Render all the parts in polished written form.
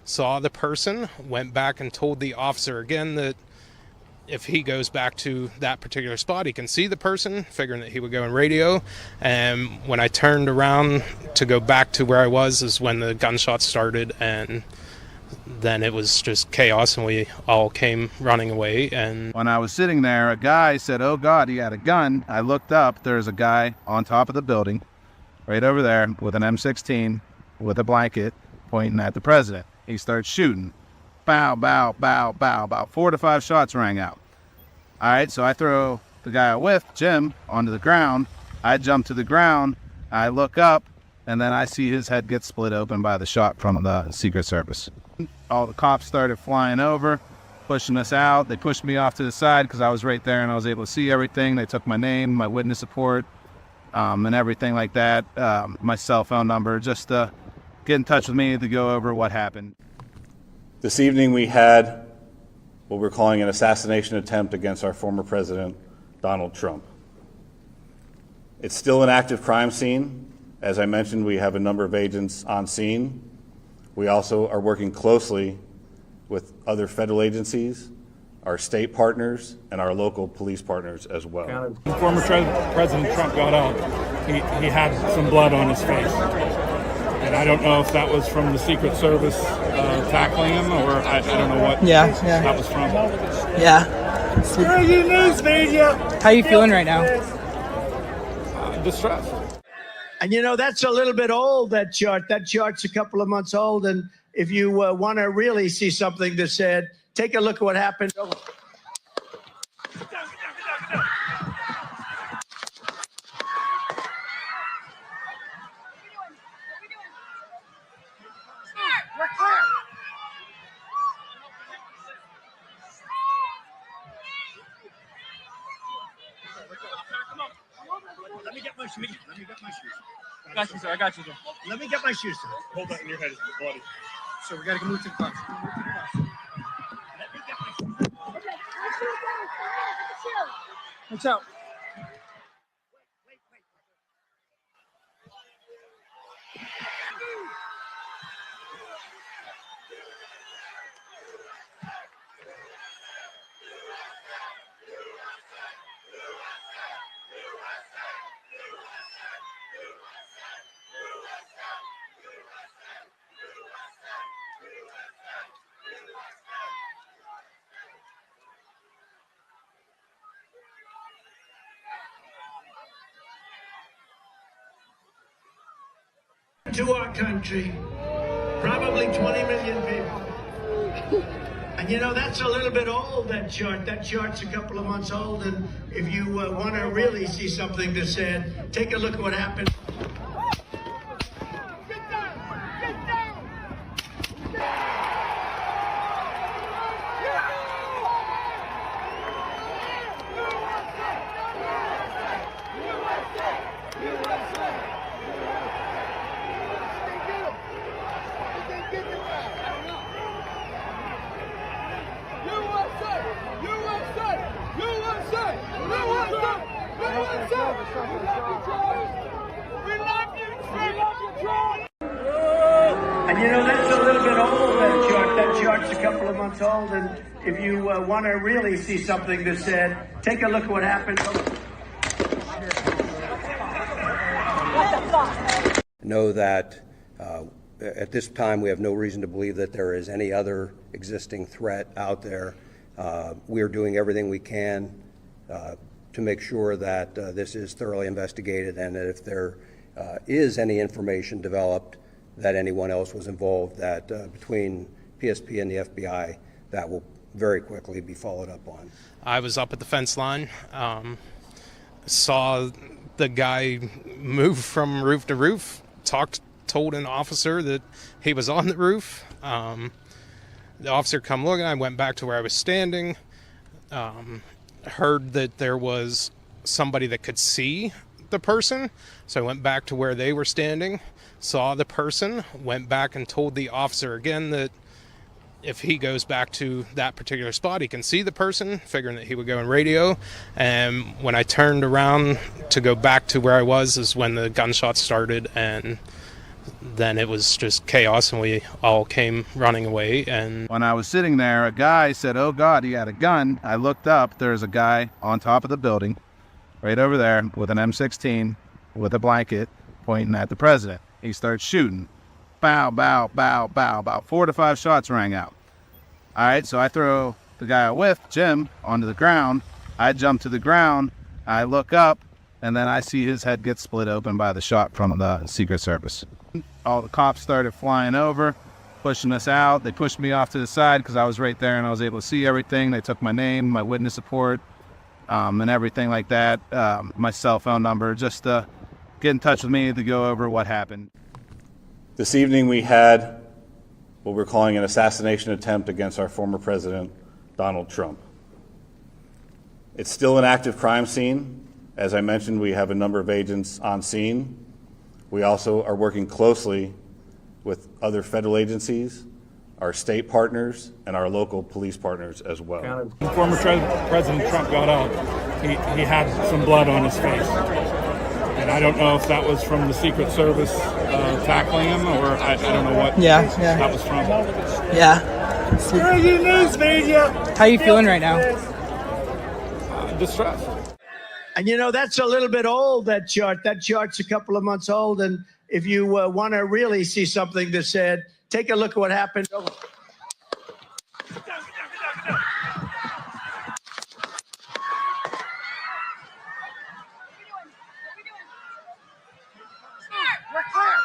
saw the person, went back and told the officer again that if he goes back to that particular spot, he can see the person, figuring that he would go in radio. And when I turned around to go back to where I was is when the gunshots started, and then it was just chaos, and we all came running away. And when I was sitting there, a guy said, "Oh God, he had a gun." I looked up, there's a guy on top of the building, right over there, with an M16, with a blanket, pointing at the president. He starts shooting. Bow, bow, bow, bow. About 4 to 5 shots rang out. All right, so I throw the guy with, Jim, onto the ground. I jump to the ground. I look up, and then I see his head get split open by the shot from the Secret Service. All the cops started flying over, pushing us out. They pushed me off to the side because I was right there and I was able to see everything. They took my name, my witness support, and everything like that, my cell phone number, just to get in touch with me to go over what happened. This evening we had what we're calling an assassination attempt against our former president, Donald Trump. It's still an active crime scene. As I mentioned, we have a number of agents on scene. We also are working closely with other federal agencies, our state partners, and our local police partners as well. When former President Trump got out, he had some blood on his face. And I don't know if that was from the Secret Service tackling him, or I don't know what that was from. Yeah. Breaking news media! How are you feeling right now? Distressed. And you know, that's a little bit old, that chart. That chart's a couple of months old. And if you want to really see something that's said, take a look at what happened. We're clear. Let me get my shoes. I got you, sir. I got you, sir. Let me get my shoes. Hold that in your head. It's bloody. So we got to move to the bus. What's up? To our country, probably 20 million people. And you know, that's a little bit old, that chart. That chart's a couple of months old. And if you want to really see something that's said, take a look at what happened. And you know, that's a little bit old, that chart. That chart's a couple of months old. And if you want to really see something that's said, take a look at what happened. Know that at this time we have no reason to believe that there is any other existing threat out there. We are doing everything we can to make sure that this is thoroughly investigated, and that if there is any information developed that anyone else was involved, that between PSP and the FBI, that will very quickly be followed up on. I was up at the fence line, saw the guy move from roof to roof, told an officer that he was on the roof. The officer come looking, I went back to where I was standing, heard that there was somebody that could see the person, so I went back to where they were standing, saw the person, went back and told the officer again that if he goes back to that particular spot, he can see the person, figuring that he would go in radio. And when I turned around to go back to where I was is when the gunshots started, and then it was just chaos, and we all came running away. And When I was sitting there, a guy said, "Oh God, he had a gun." I looked up. There's a guy on top of the building, right over there, with an M16, with a blanket, pointing at the president. He starts shooting. Bow, bow, bow, bow. About 4 to 5 shots rang out. All right, so I throw the guy I with, Jim, onto the ground. I jump to the ground. I look up, and then I see his head get split open by the shot from the Secret Service. All the cops started flying over, pushing us out. They pushed me off to the side because I was right there and I was able to see everything. They took my name, my witness report, and everything like that, my cell phone number, just to get in touch with me to go over what happened. This evening we had what we're calling an assassination attempt against our former president, Donald Trump. It's still an active crime scene. As I mentioned, we have a number of agents on scene. We also are working closely with other federal agencies, our state partners, and our local police partners as well. When former President Trump got out, he had some blood on his face. And I don't know if that was from the Secret Service tackling him, or I don't know what that was from. Yeah. Breaking news, media. How you feeling right now? Distressed. And you know, that's a little bit old, that chart. That chart's a couple of months old. And if you want to really see something that said, take a look at what happened. We're clear.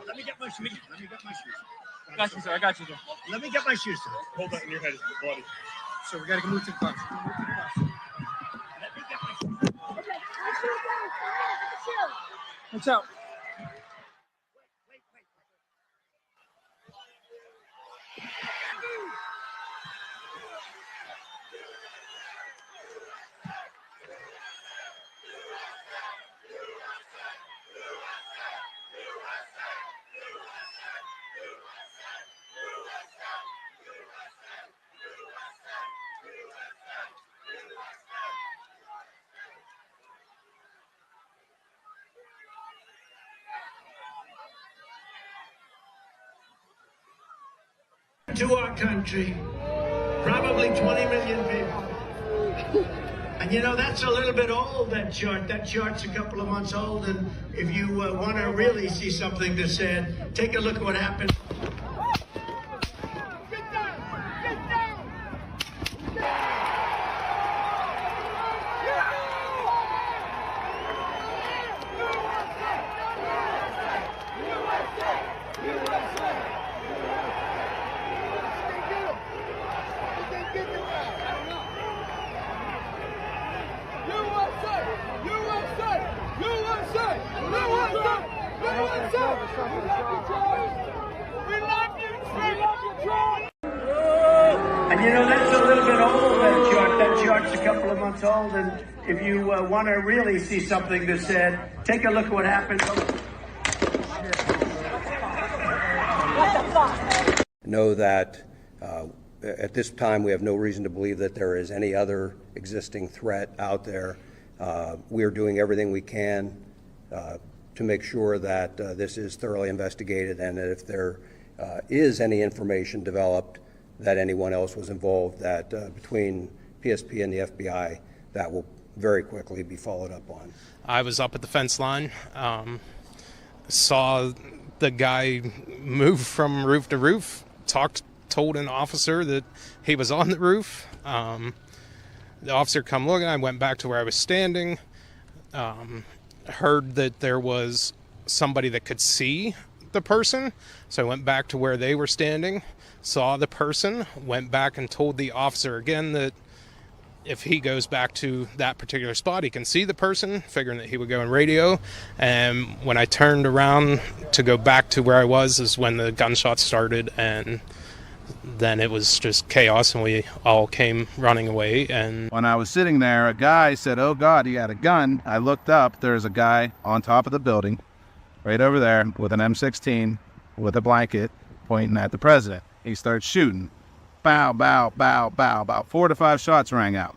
Let me get my shoes. I got you, sir. Let me get my shoes, sir. Hold that in your head. It's bloody. So we got to move to the bus. Let me get my shoes. Okay. What's up? Wait. To our country, probably 20 million people. And you know, that's a little bit old, that chart. That chart's a couple of months old. And if you want to really see something that said, take a look at what happened. And you know, that's a little bit old, that chart. That chart's a couple of months old. And if you want to really see something that said, take a look at what happened. Know that at this time we have no reason to believe that there is any other existing threat out there. We are doing everything we can to make sure that this is thoroughly investigated, and that if there is any information developed that anyone else was involved, that between PSP and the FBI, that will very quickly be followed up on. I was up at the fence line, saw the guy move from roof to roof, told an officer that he was on the roof. The officer come looking. I went back to where I was standing, heard that there was somebody that could see the person, so I went back to where they were standing, saw the person, went back and told the officer again that if he goes back to that particular spot, he can see the person, figuring that he would go in radio. And when I turned around to go back to where I was is when the gunshots started, and then it was just chaos, and we all came running away. And When I was sitting there, a guy said, "Oh God, he had a gun." I looked up. There's a guy on top of the building, right over there, with an M16, with a blanket, pointing at the president. He starts shooting. Bow, bow, bow, bow. About 4 to 5 shots rang out.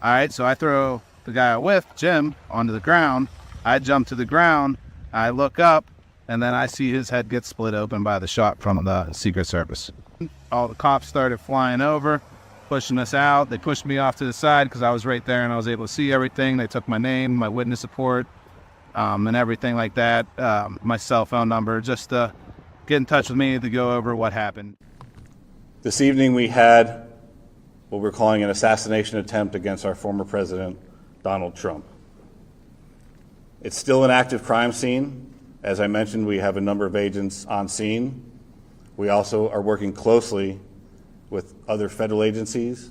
All right, so I throw the guy with, Jim, onto the ground. I jump to the ground. I look up, and then I see his head get split open by the shot from the Secret Service. All the cops started flying over, pushing us out. They pushed me off to the side because I was right there and I was able to see everything. They took my name, my witness support, and everything like that, my cell phone number, just to get in touch with me to go over what happened. This evening we had what we're calling an assassination attempt against our former president, Donald Trump. It's still an active crime scene. As I mentioned, we have a number of agents on scene. We also are working closely with other federal agencies,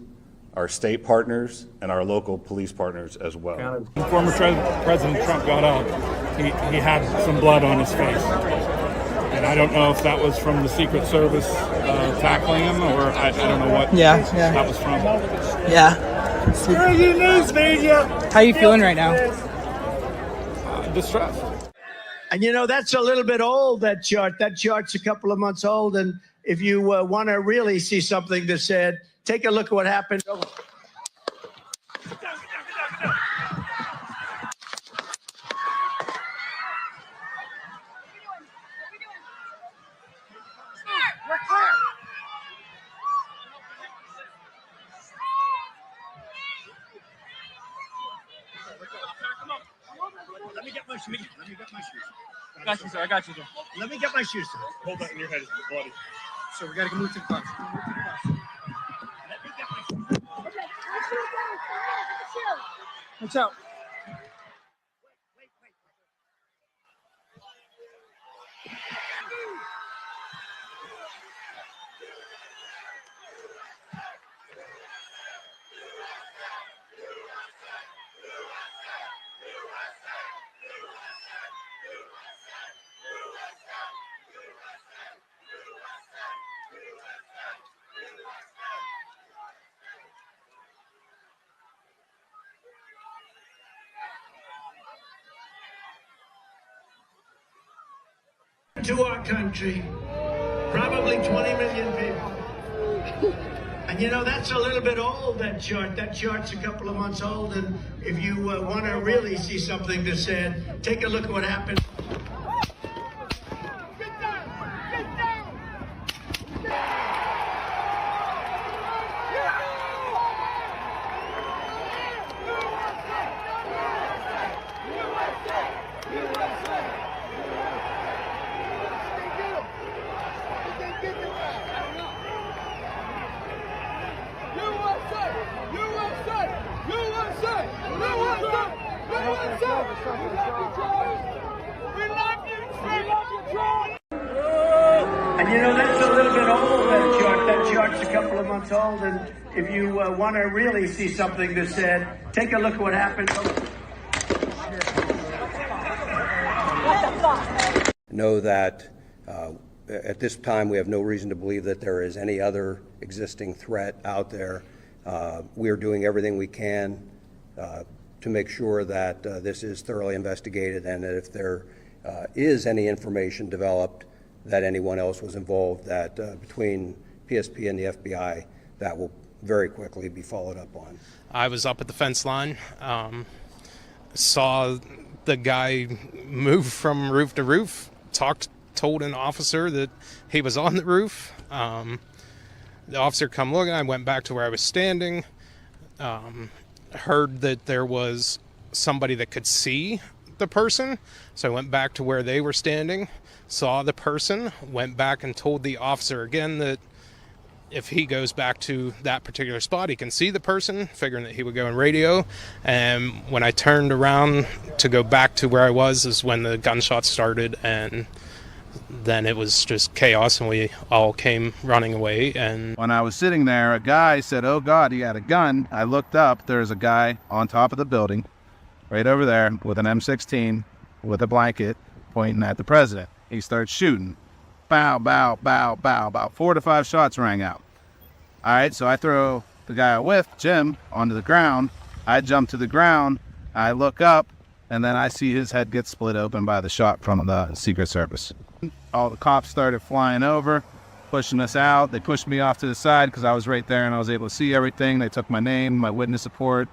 our state partners, and our local police partners as well. When former President Trump got out, he had some blood on his face. And I don't know if that was from the Secret Service tackling him, or I don't know what that was from. Yeah. Breaking news, media. How you feeling right now? Distressed. And you know, that's a little bit old, that chart. That chart's a couple of months old. And if you want to really see something that said, take a look at what happened. Let me get my shoes. I got you, sir. Let me get my shoes, sir. Hold that in your head, it's bloody. So we got to move to the car. Let me get my shoes. What's up? To our country, probably 20 million people. And you know, that's a little bit old, that chart. That chart's a couple of months old. And if you want to really see something that said, take a look at what happened. And you know, that's a little bit old, that chart. That chart's a couple of months old. And if you want to really see something that said, take a look at what happened. Know that at this time we have no reason to believe that there is any other existing threat out there. We are doing everything we can to make sure that this is thoroughly investigated, and that if there is any information developed that anyone else was involved, that between PSP and the FBI, that will very quickly be followed up on. I was up at the fence line, saw the guy move from roof to roof, told an officer that he was on the roof. The officer come looking, I went back to where I was standing, heard that there was somebody that could see the person, so I went back to where they were standing, saw the person, went back and told the officer again that if he goes back to that particular spot, he can see the person, figuring that he would go in radio. And when I turned around to go back to where I was is when the gunshots started, and then it was just chaos, and we all came running away. And when I was sitting there, a guy said, "Oh God, he had a gun." I looked up, there's a guy on top of the building, right over there, with an M16, with a blanket, pointing at the president. He starts shooting. Bow, bow, bow, bow. About 4 to 5 shots rang out. All right, so I throw the guy with, Jim, onto the ground. I jump to the ground. I look up, and then I see his head get split open by the shot from the Secret Service. All the cops started flying over, pushing us out. They pushed me off to the side because I was right there and I was able to see everything. They took my name, my witness support,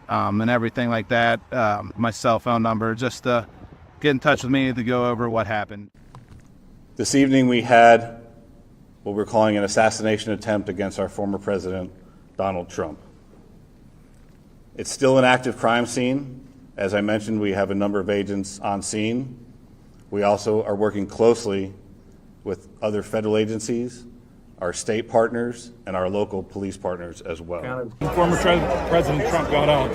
and everything like that, my cell phone number, just to get in touch with me to go over what happened. This evening we had what we're calling an assassination attempt against our former president, Donald Trump. It's still an active crime scene. As I mentioned, we have a number of agents on scene. We also are working closely with other federal agencies, our state partners, and our local police partners as well. Former President Trump got out.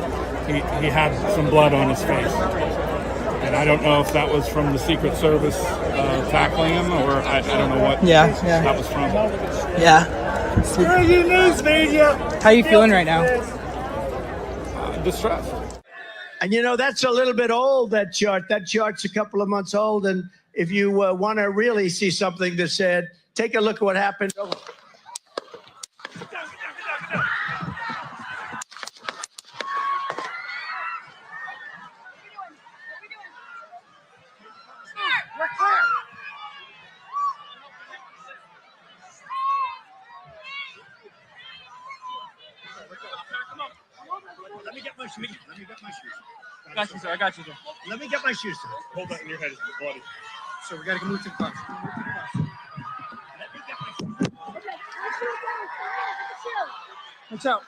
He had some blood on his face. And I don't know if that was from the Secret Service tackling him, or I don't know what that was from. Yeah. Breaking news, media. How are you feeling right now? Distressed. And you know, that's a little bit old, that chart. That chart's a couple of months old. And if you want to really see something that said, take a look at what happened. Let me get my shoes. I got you, sir. Let me get my shoes, sir. Hold that in your head, it's bloody. So we got to move to the bus. What's up?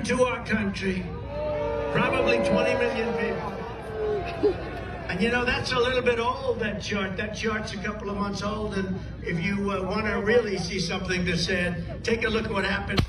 To our country, probably 20 million people. And you know, that's a little bit old, that chart. That chart's a couple of months old. And if you want to really see something that said, take a look at what happened.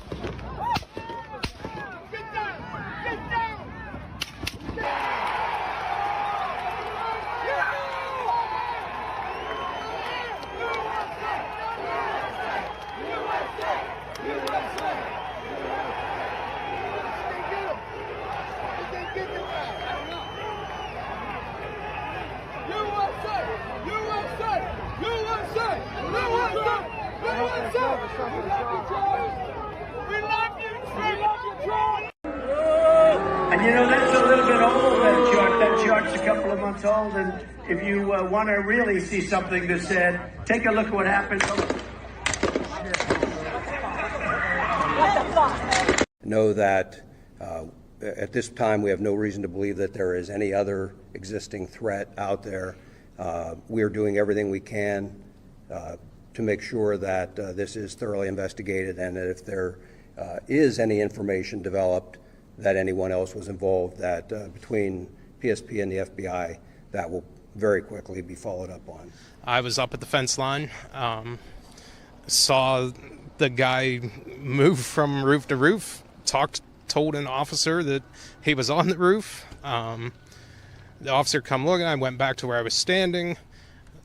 And you know, that's a little bit old, that chart. That chart's a couple of months old. And if you want to really see something that said, take a look at what happened. Know that at this time we have no reason to believe that there is any other existing threat out there. We are doing everything we can to make sure that this is thoroughly investigated, and that if there is any information developed that anyone else was involved, that between PSP and the FBI, that will very quickly be followed up on. I was up at the fence line, saw the guy move from roof to roof, told an officer that he was on the roof. The officer come looking, I went back to where I was standing,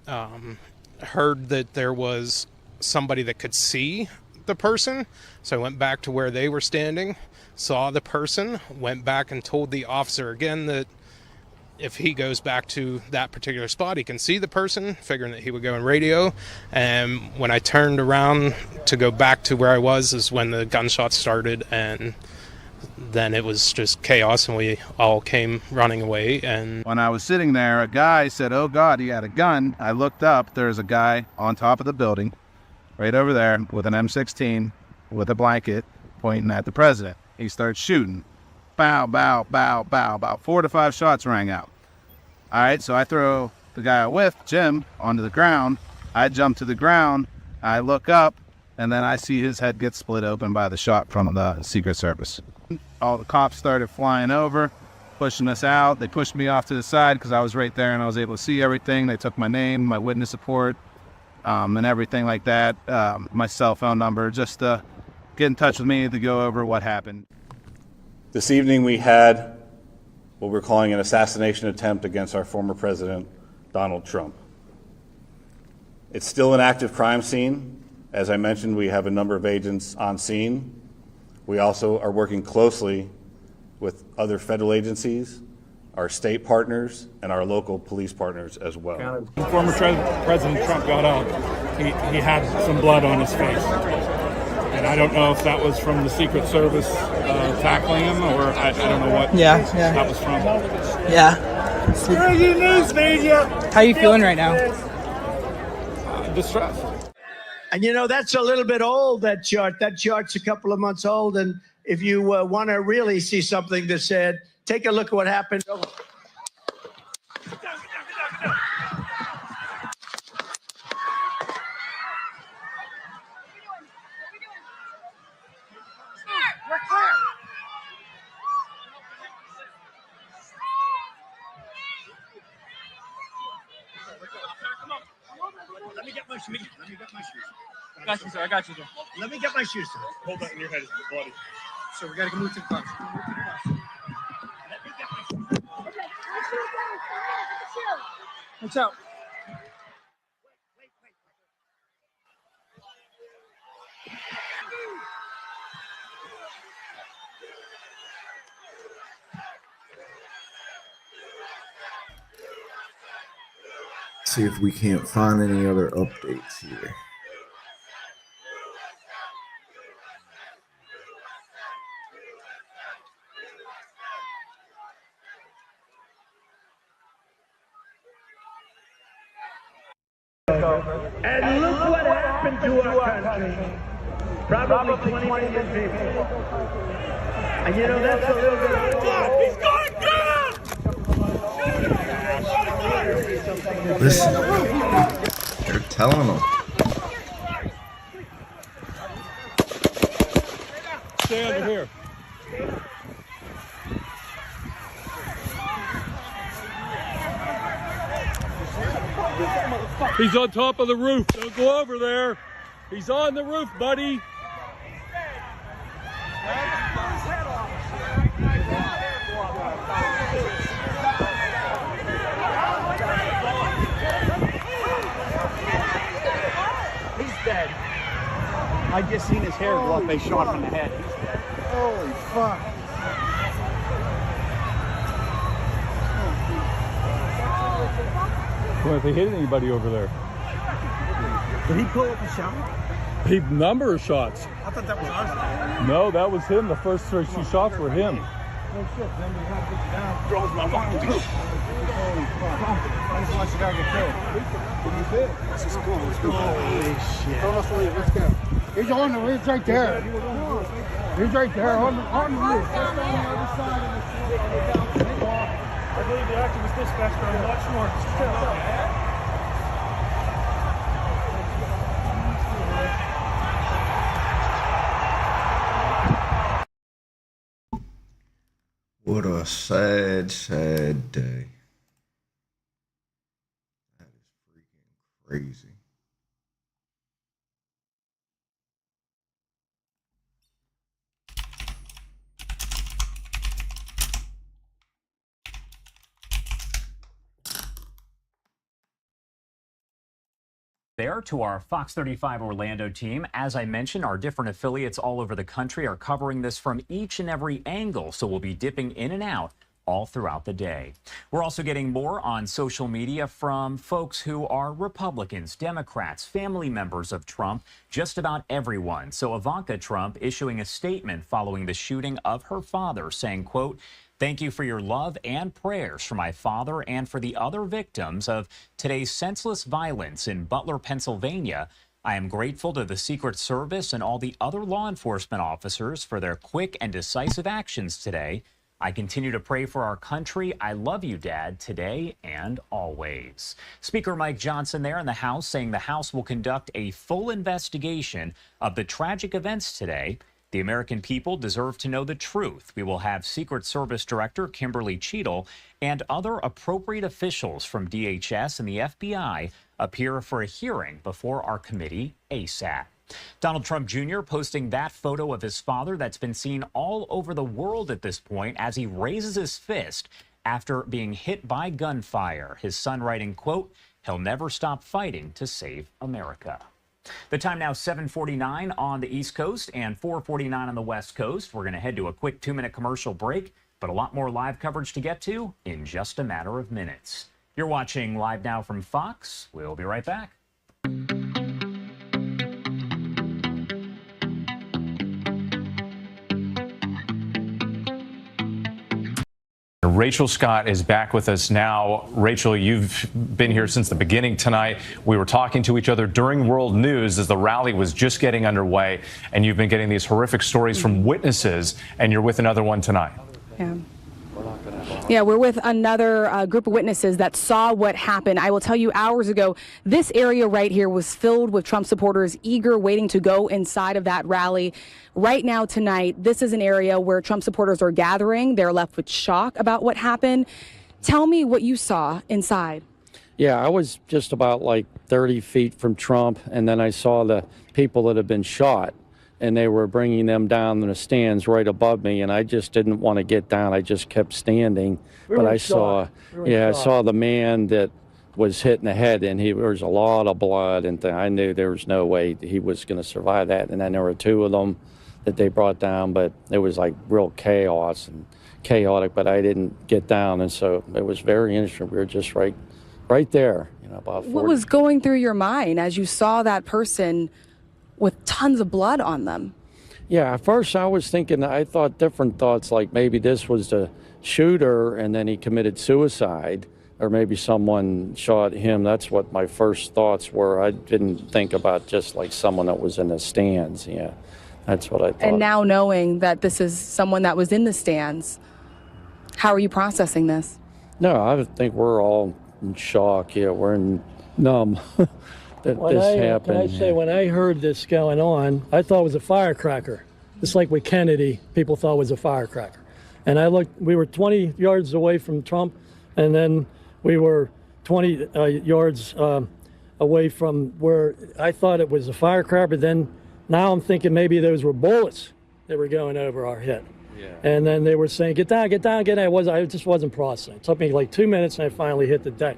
heard that there was somebody that could see the person, so I went back to where they were standing, saw the person, went back and told the officer again that if he goes back to that particular spot, he can see the person, figuring that he would go in radio. And when I turned around to go back to where I was is when the gunshots started, and then it was just chaos, and we all came running away. And When I was sitting there, a guy said, "Oh God, he had a gun." I looked up, there's a guy on top of the building, right over there, with an M16, with a blanket, pointing at the president. He starts shooting. Bow, bow, bow, bow. About 4 to 5 shots rang out. All right, so I throw the guy I with, Jim, onto the ground. I jump to the ground. I look up, and then I see his head get split open by the shot from the Secret Service. All the cops started flying over, pushing us out. They pushed me off to the side because I was right there and I was able to see everything. They took my name, my witness support, and everything like that, my cell phone number, just to get in touch with me to go over what happened. This evening we had what we're calling an assassination attempt against our former president, Donald Trump. It's still an active crime scene. As I mentioned, we have a number of agents on scene. We also are working closely with other federal agencies, our state partners, and our local police partners as well. When former President Trump got out, he had some blood on his face. And I don't know if that was from the Secret Service tackling him, or I don't know what that was from. Yeah. Breaking news, media. How you feeling right now? Distressed. And you know, that's a little bit old, that chart. That chart's a couple of months old. And if you want to really see something that's said, take a look at what happened. We're clear. Let me get my shoes. Got you, sir. I got you, sir. Let me get my shoes. Hold that in your head. It's bloody. So we got to move to the bus. What's up? See if we can't find any other updates here. And look what happened to our country. Probably 20 million people. And you know, that's a little bit. He's going down! Listen, they're telling them. Stay under here. He's on top of the roof. Don't go over there. He's on the roof, buddy. He's dead. I just seen his hair go up. They shot him in the head. He's dead. Holy fuck. Well, if they hit anybody over there. Did he pull up a shot? He number of shots. I thought that was ours. No, that was him. The first two shots were him. Draws my fucking tooth. I just watched the guy get killed. Let's just go. Let's go. Holy shit. Let's go. He's on the roof right there. He's right there on the roof. Just on the other side of the I believe the activist dispatcher on much more. What a sad, sad day. That is freaking crazy. There to our Fox 35 Orlando team. As I mentioned, our different affiliates all over the country are covering this from each and every angle, so we'll be dipping in and out all throughout the day. We're also getting more on social media from folks who are Republicans, Democrats, family members of Trump, just about everyone. So Ivanka Trump issuing a statement following the shooting of her father, saying, quote, "Thank you for your love and prayers for my father and for the other victims of today's senseless violence in Butler, Pennsylvania. I am grateful to the Secret Service and all the other law enforcement officers for their quick and decisive actions today. I continue to pray for our country. I love you, Dad, today and always." Speaker Mike Johnson there in the House saying the House will conduct a full investigation of the tragic events today. The American people deserve to know the truth. We will have Secret Service Director Kimberly Cheadle and other appropriate officials from DHS and the FBI appear for a hearing before our committee ASAP. Donald Trump Jr. posting that photo of his father that's been seen all over the world at this point as he raises his fist after being hit by gunfire. His son writing, quote, "He'll never stop fighting to save America." The time now 7:49 on the East Coast and 4:49 on the West Coast. We're going to head to a quick 2-minute commercial break, but a lot more live coverage to get to in just a matter of minutes. You're watching Live Now from Fox. We'll be right back. Rachel Scott is back with us now. Rachel, you've been here since the beginning tonight. We were talking to each other during World News as the rally was just getting underway, and you've been getting these horrific stories from witnesses, and you're with another one tonight. Yeah, we're with another group of witnesses that saw what happened. I will tell you, hours ago, this area right here was filled with Trump supporters eager, waiting to go inside of that rally. Right now, tonight, this is an area where Trump supporters are gathering. They're left with shock about what happened. Tell me what you saw inside. Yeah, I was just about like 30 feet from Trump, and then I saw the people that had been shot, and they were bringing them down in the stands right above me, and I just didn't want to get down. I just kept standing. But I saw, I saw the man that was hit in the head, and there was a lot of blood, and I knew there was no way he was going to survive that. And then there were 2 of them that they brought down, but it was like real chaos and chaotic, but I didn't get down, and so it was very interesting. We were just right there, about 40. What was going through your mind as you saw that person with tons of blood on them? Yeah, at first I was thinking, I thought different thoughts, like maybe this was the shooter and then he committed suicide, or maybe someone shot him. That's what my first thoughts were. I didn't think about just like someone that was in the stands. Yeah, that's what I thought. And now knowing that this is someone that was in the stands, how are you processing this? No, I think we're all in shock. Yeah, we're numb. That this happened. Can I say, when I heard this going on, I thought it was a firecracker. Just like with Kennedy, people thought it was a firecracker. And I looked, we were 20 yards away from Trump, and then we were 20 yards away from where I thought it was a firecracker, but then now I'm thinking maybe those were bullets that were going over our head. Yeah. And then they were saying, get down, get down, get down. I just wasn't processing. It took me like 2 minutes, and I finally hit the deck.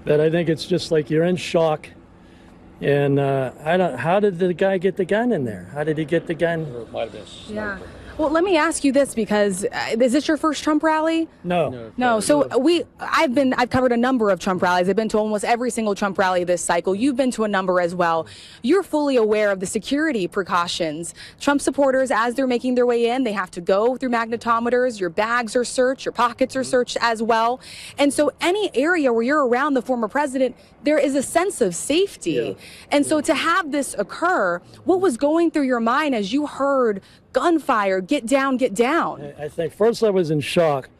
But I think it's just like you're in shock. And how did the guy get the gun in there? How did he get the gun? It might have been a sniper. Yeah. Well, let me ask you this, because is this your first Trump rally? No. So I've covered a number of Trump rallies. I've been to almost every single Trump rally this cycle. You've been to a number as well. You're fully aware of the security precautions. Trump supporters, as they're making their way in, they have to go through magnetometers. Your bags are searched. Your pockets are searched as well. And so any area where you're around the former president, there is a sense of safety. Yeah. And so to have this occur, what was going through your mind as you heard gunfire, get down, get down? I think first I was in shock,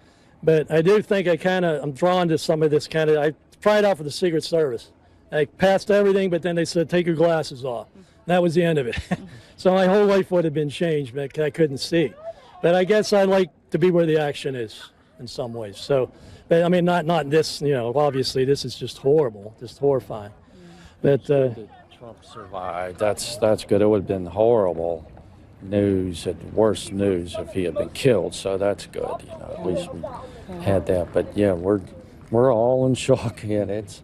but I do think I'm drawn to some of this I tried out for the Secret Service. I passed everything, but then they said, take your glasses off. That was the end of it. So my whole life would have been changed, but I couldn't see. But I guess I like to be where the action is in some ways. So, but I mean, not this, obviously this is just horrible, just horrifying. But Trump survived. That's good. It would have been horrible news and worse news if he had been killed. So that's good. At least we had that. But yeah, we're all in shock. Yeah, it's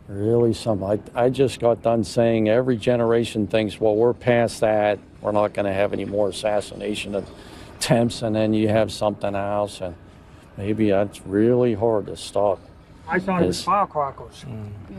really something. I just got done saying every generation thinks, well, we're past that. We're not going to have any more assassination attempts, and then you have something else, and maybe that's really hard to stop. I thought it was firecrackers.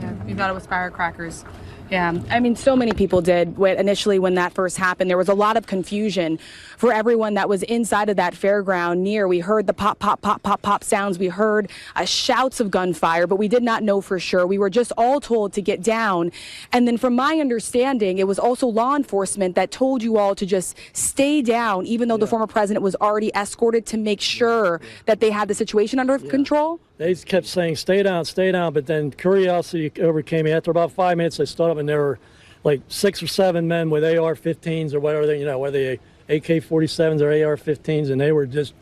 Yeah, you thought it was firecrackers. Yeah, I mean, so many people did. Initially, when that first happened, there was a lot of confusion for everyone that was inside of that fairground near. We heard the pop, pop, pop, pop, pop sounds. We heard shouts of gunfire, but we did not know for sure. We were just all told to get down. And then from my understanding, it was also law enforcement that told you all to just stay down, even though the former president was already escorted, to make sure that they had the situation under control. They kept saying, stay down, but then curiosity overcame me. After about 5 minutes, I stood up, and there were like 6 or 7 men with AR-15s or whatever, whether they AK-47s or AR-15s, and they were just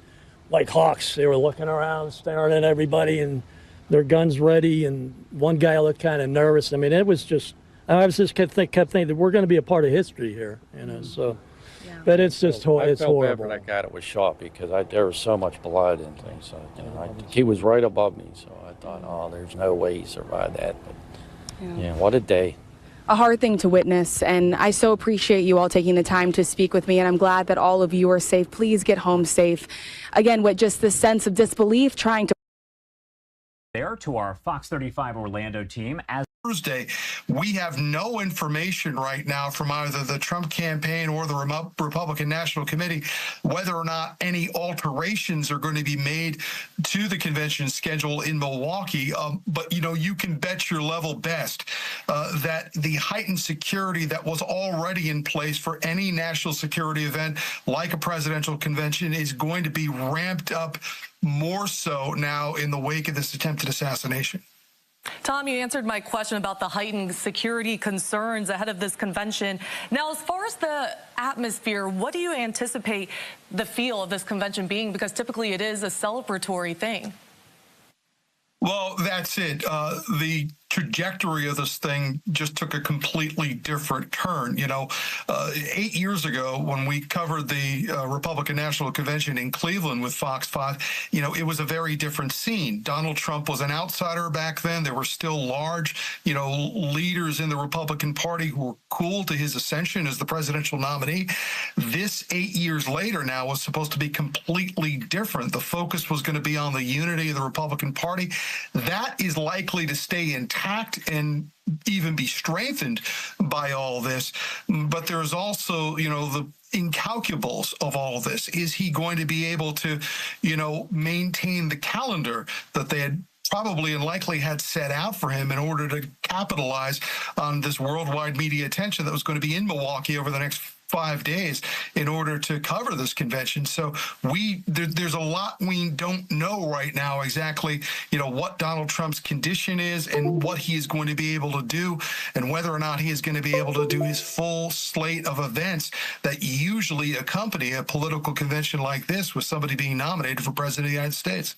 like hawks. They were looking around, staring at everybody, and their guns ready, and one guy looked kind of nervous. I mean, it was just, I was just kept thinking that we're going to be a part of history here, so. Yeah. But it's just it's I felt bad horrible. for that guy that was shot because there was so much blood and things. So, he was right above me, so I thought, oh, there's no way he survived that. But, yeah, what a day. A hard thing to witness, and I so appreciate you all taking the time to speak with me, and I'm glad that all of you are safe. Please get home safe. Again, with just this sense of disbelief, trying to There to our Fox 35 Orlando team as Thursday, we have no information right now from either the Trump campaign or the Republican National Committee whether or not any alterations are going to be made to the convention schedule in Milwaukee. But, you can bet your level best that the heightened security that was already in place for any national security event like a presidential convention is going to be ramped up more so now in the wake of this attempted assassination. Tom, you answered my question about the heightened security concerns ahead of this convention. Now, as far as the atmosphere, what do you anticipate the feel of this convention being? Because typically it is a celebratory thing. Well, that's it. The trajectory of this thing just took a completely different turn. 8 years ago, when we covered the Republican National Convention in Cleveland with Fox 5, it was a very different scene. Donald Trump was an outsider back then. There were still large, leaders in the Republican Party who were cool to his ascension as the presidential nominee. This 8 years later now was supposed to be completely different. The focus was going to be on the unity of the Republican Party. That is likely to stay intact and even be strengthened by all this. But there's also, the incalculables of all of this. Is he going to be able to, maintain the calendar that they had probably and likely had set out for him in order to capitalize on this worldwide media attention that was going to be in Milwaukee over the next 5 days in order to cover this convention? So there's a lot we don't know right now exactly, what Donald Trump's condition is and what he is going to be able to do and whether or not he is going to be able to do his full slate of events that usually accompany a political convention like this with somebody being nominated for president of the United States.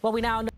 Well, we now know.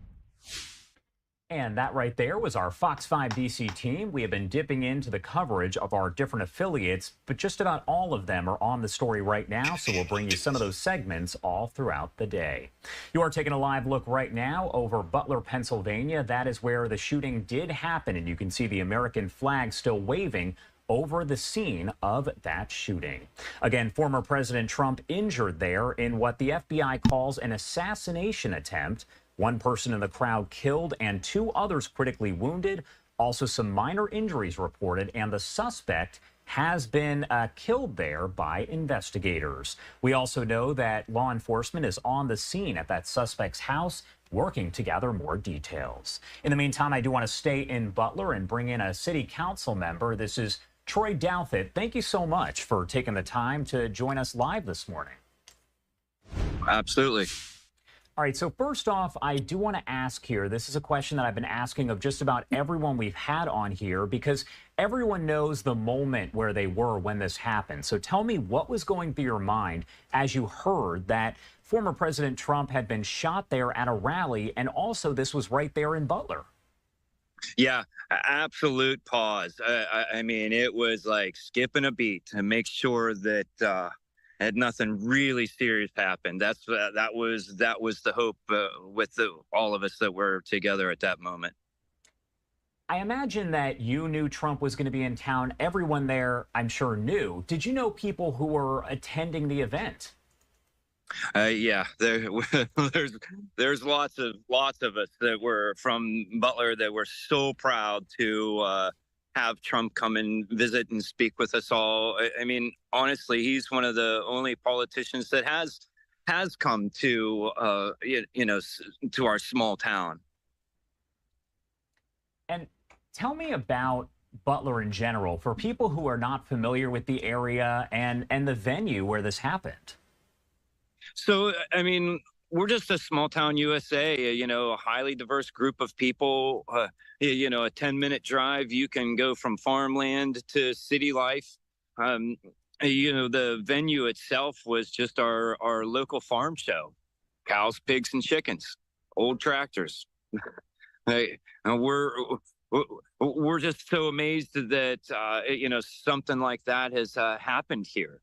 And that right there was our Fox 5 DC team. We have been dipping into the coverage of our different affiliates, but just about all of them are on the story right now, so we'll bring you some of those segments all throughout the day. You are taking a live look right now over Butler, Pennsylvania. That is where the shooting did happen, and you can see the American flag still waving over the scene of that shooting. Again, former President Trump injured there in what the FBI calls an assassination attempt. One person in the crowd killed and 2 others critically wounded. Also some minor injuries reported, and the suspect has been killed there by investigators. We also know that law enforcement is on the scene at that suspect's house working to gather more details. In the meantime, I do want to stay in Butler and bring in a city council member. This is Troy Douthit. Thank you so much for taking the time to join us live this morning. Absolutely. All right, so first off, I do want to ask here, this is a question that I've been asking of just about everyone we've had on here, because everyone knows the moment where they were when this happened. So tell me, what was going through your mind as you heard that former President Trump had been shot there at a rally, and also this was right there in Butler? Yeah, absolute pause. I mean, it was like skipping a beat to make sure that had nothing really serious happened. That was the hope with all of us that were together at that moment. I imagine that you knew Trump was going to be in town. Everyone there, I'm sure, knew. Did you know people who were attending the event? Yeah, there's lots of us that were from Butler that were so proud to have Trump come and visit and speak with us all. I mean, honestly, he's one of the only politicians that has come to to our small town. And tell me about Butler in general, for people who are not familiar with the area and the venue where this happened. So, I mean, we're just a small town USA, a highly diverse group of people. A 10-minute drive, you can go from farmland to city life. The venue itself was just our local farm show. Cows, pigs, and chickens, old tractors. We're just so amazed that, something like that has happened here.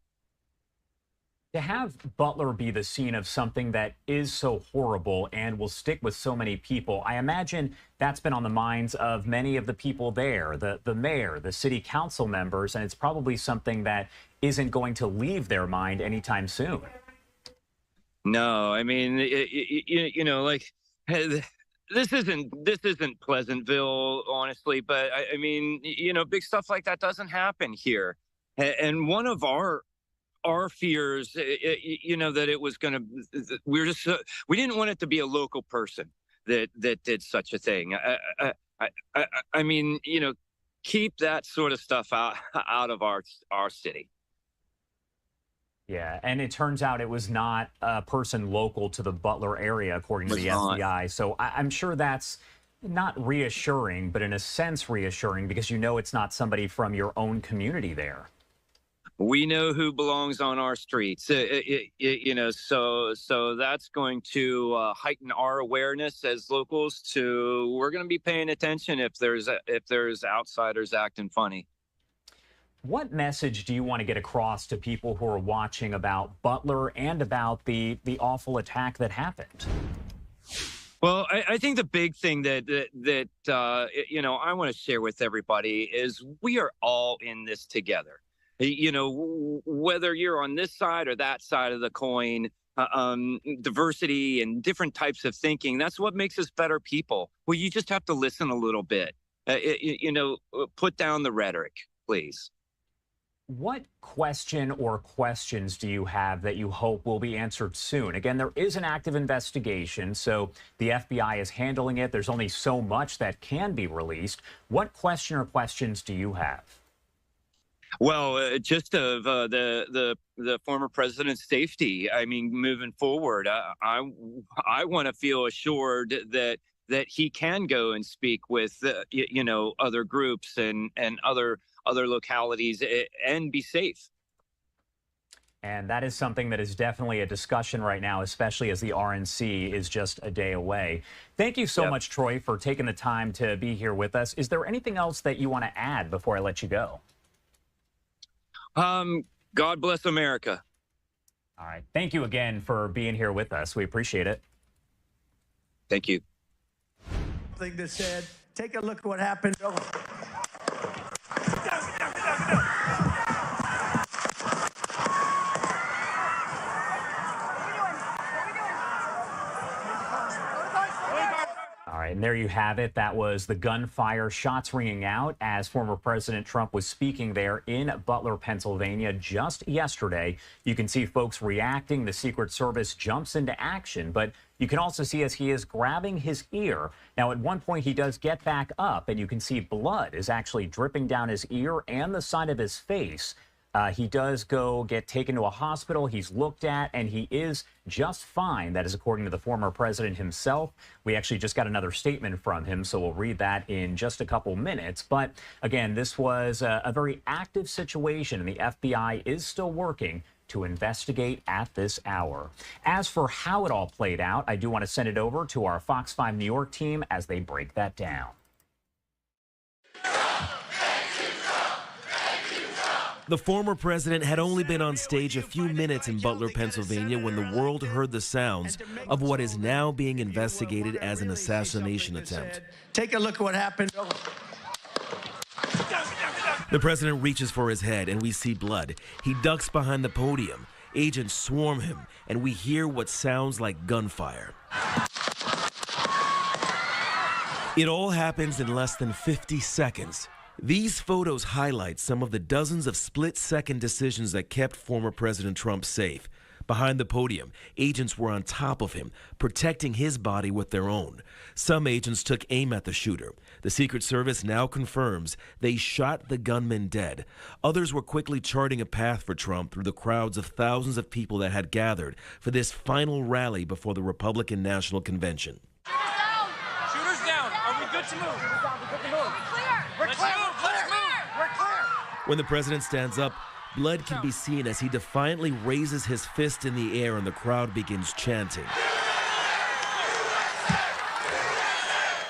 To have Butler be the scene of something that is so horrible and will stick with so many people, I imagine that's been on the minds of many of the people there, the mayor, the city council members, and it's probably something that isn't going to leave their mind anytime soon. No, I mean, like this isn't Pleasantville, honestly, but I mean, big stuff like that doesn't happen here. And one of our fears, that it was going to, we didn't want it to be a local person that did such a thing. I mean, keep that sort of stuff out of our city. Yeah, and it turns out it was not a person local to the Butler area, according to the FBI. So I'm sure that's not reassuring, but in a sense reassuring, because it's not somebody from your own community there. We know who belongs on our streets, so that's going to heighten our awareness as locals. We're going to be paying attention if there's outsiders acting funny. What message do you want to get across to people who are watching about Butler and about the awful attack that happened? Well, I think the big thing that I want to share with everybody is we are all in this together. Whether you're on this side or that side of the coin, diversity and different types of thinking, that's what makes us better people. Well, you just have to listen a little bit. Put down the rhetoric, please. What question or questions do you have that you hope will be answered soon? Again, there is an active investigation, so the FBI is handling it. There's only so much that can be released. What question or questions do you have? Well, just of the former president's safety. I mean, moving forward, I want to feel assured that he can go and speak with other groups and other localities and be safe. And that is something that is definitely a discussion right now, especially as the RNC is just a day away. Thank you so much, Troy, for taking the time to be here with us. Is there anything else that you want to add before I let you go? God bless America. All right. Thank you again for being here with us. We appreciate it. Thank you. Thing that said, take a look at what happened. All right, and there you have it. That was the gunfire, shots ringing out as former President Trump was speaking there in Butler, Pennsylvania just yesterday. You can see folks reacting. The Secret Service jumps into action, but you can also see as he is grabbing his ear. Now, at one point, he does get back up, and you can see blood is actually dripping down his ear and the side of his face. He does go get taken to a hospital. He's looked at, and he is just fine. That is according to the former president himself. We actually just got another statement from him, so we'll read that in just a couple minutes. But again, this was a very active situation, and the FBI is still working to investigate at this hour. As for how it all played out, I do want to send it over to our Fox 5 New York team as they break that down. The former president had only been on stage a few minutes in Butler, Pennsylvania, when the world heard the sounds of what is now being investigated as an assassination attempt. Take a look at what happened. The president reaches for his head, and we see blood. He ducks behind the podium. Agents swarm him, and we hear what sounds like gunfire. It all happens in less than 50 seconds. These photos highlight some of the dozens of split-second decisions that kept former President Trump safe. Behind the podium, agents were on top of him, protecting his body with their own. Some agents took aim at the shooter. The Secret Service now confirms they shot the gunman dead. Others were quickly charting a path for Trump through the crowds of thousands of people that had gathered for this final rally before the Republican National Convention. Shooters down. Are we good to move? We're clear. When the president stands up, blood can be seen as he defiantly raises his fist in the air and the crowd begins chanting.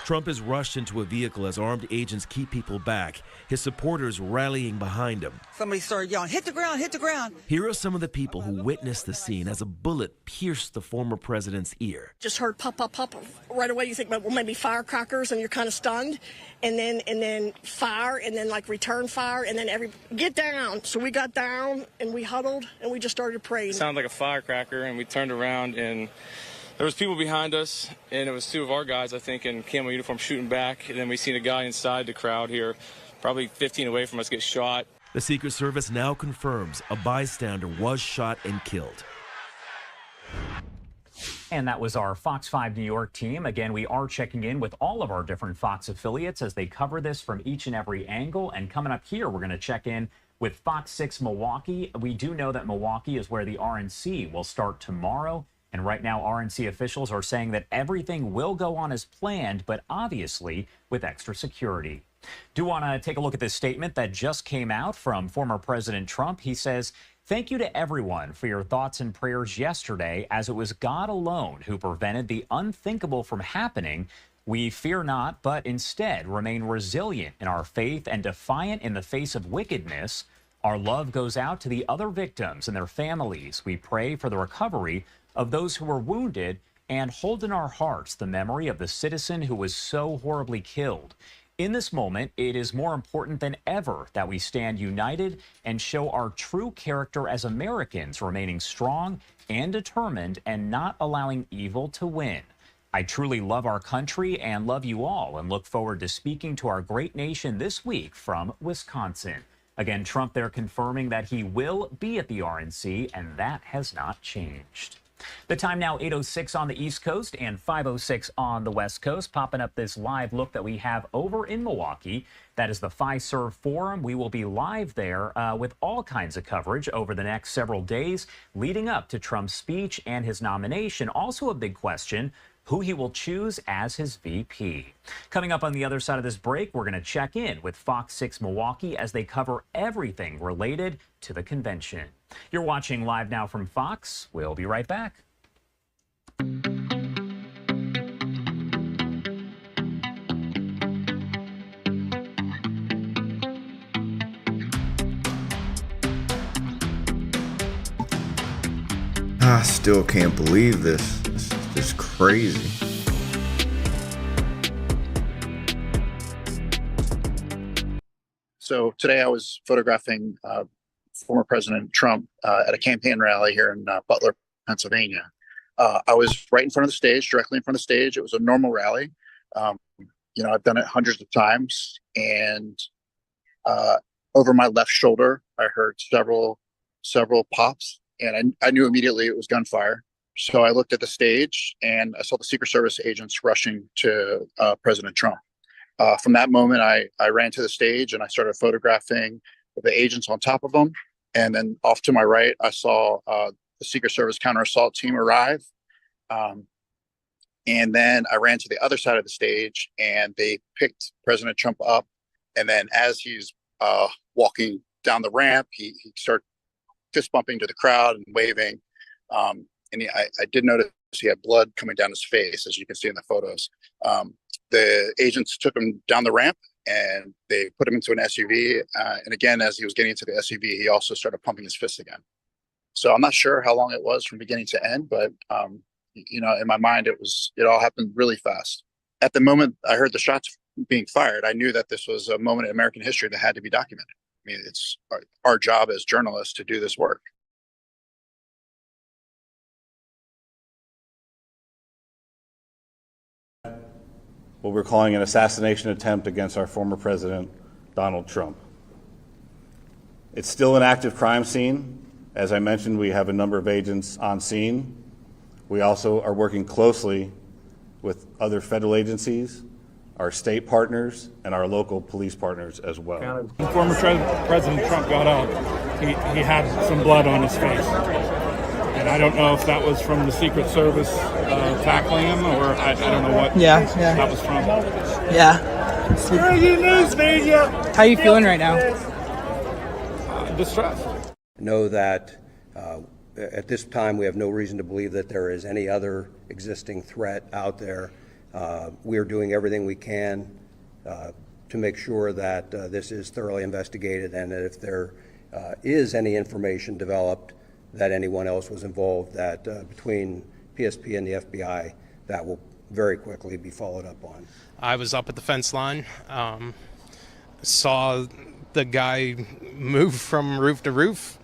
Trump is rushed into a vehicle as armed agents keep people back, his supporters rallying behind him. Somebody started yelling, hit the ground, hit the ground. Here are some of the people who witnessed the scene as a bullet pierced the former president's ear. Just heard pop, pop, pop. Right away you think, well, maybe firecrackers, and you're kind of stunned. And then fire, and then like return fire, and then get down. So we got down, and we huddled, and we just started praying. It sounded like a firecracker, and we turned around, and there was people behind us, and it was two of our guys, I think, in camo uniform shooting back. And then we seen a guy inside the crowd here, probably 15 away from us, get shot. The Secret Service now confirms a bystander was shot and killed. And that was our Fox 5 New York team. Again, we are checking in with all of our different Fox affiliates as they cover this from each and every angle. And coming up here, we're going to check in with Fox 6 Milwaukee. We do know that Milwaukee is where the RNC will start tomorrow. And right now, RNC officials are saying that everything will go on as planned, but obviously with extra security. Do want to take a look at this statement that just came out from former President Trump. He says, "Thank you to everyone for your thoughts and prayers yesterday, as it was God alone who prevented the unthinkable from happening. We fear not, but instead remain resilient in our faith and defiant in the face of wickedness. Our love goes out to the other victims and their families. We pray for the recovery of those who were wounded and hold in our hearts the memory of the citizen who was so horribly killed. In this moment, it is more important than ever that we stand united and show our true character as Americans, remaining strong and determined and not allowing evil to win. I truly love our country and love you all, and look forward to speaking to our great nation this week from Wisconsin." Again, Trump there confirming that he will be at the RNC, and that has not changed. The time now 8:06 on the East Coast and 5:06 on the West Coast. Popping up this live look that we have over in Milwaukee. That is the Fiserv Forum. We will be live there with all kinds of coverage over the next several days leading up to Trump's speech and his nomination. Also a big question, who he will choose as his VP. Coming up on the other side of this break, we're going to check in with Fox 6 Milwaukee as they cover everything related to the convention. You're watching live now from Fox. We'll be right back. I still can't believe this. It's just crazy. So today I was photographing former President Trump at a campaign rally here in Butler, Pennsylvania. I was right in front of the stage, directly in front of the stage. It was a normal rally. I've done it hundreds of times. And over my left shoulder, I heard several pops, and I knew immediately it was gunfire. So I looked at the stage and I saw the Secret Service agents rushing to President Trump. From that moment, I ran to the stage and I started photographing the agents on top of them. And then off to my right, I saw the Secret Service counter-assault team arrive. And then I ran to the other side of the stage and they picked President Trump up. And then as he's walking down the ramp, he started fist bumping to the crowd and waving. I did notice he had blood coming down his face, as you can see in the photos. The agents took him down the ramp and they put him into an SUV. And again, as he was getting into the SUV, he also started pumping his fist again. So I'm not sure how long it was from beginning to end, but in my mind, it all happened really fast. At the moment I heard the shots being fired, I knew that this was a moment in American history that had to be documented. I mean, it's our job as journalists to do this work. What we're calling an assassination attempt against our former president, Donald Trump. It's still an active crime scene. As I mentioned, we have a number of agents on scene. We also are working closely with other federal agencies, our state partners, and our local police partners as well. When former President Trump got up, he had some blood on his face. And I don't know if that was from the Secret Service tackling him, or I don't know what that was from. Yeah. Breaking news, media. How are you feeling right now? Distressed. Know that at this time we have no reason to believe that there is any other existing threat out there. We are doing everything we can to make sure that this is thoroughly investigated, and that if there is any information developed that anyone else was involved, that between PSP and the FBI, that will very quickly be followed up on. I was up at the fence line, saw the guy move from roof to roof,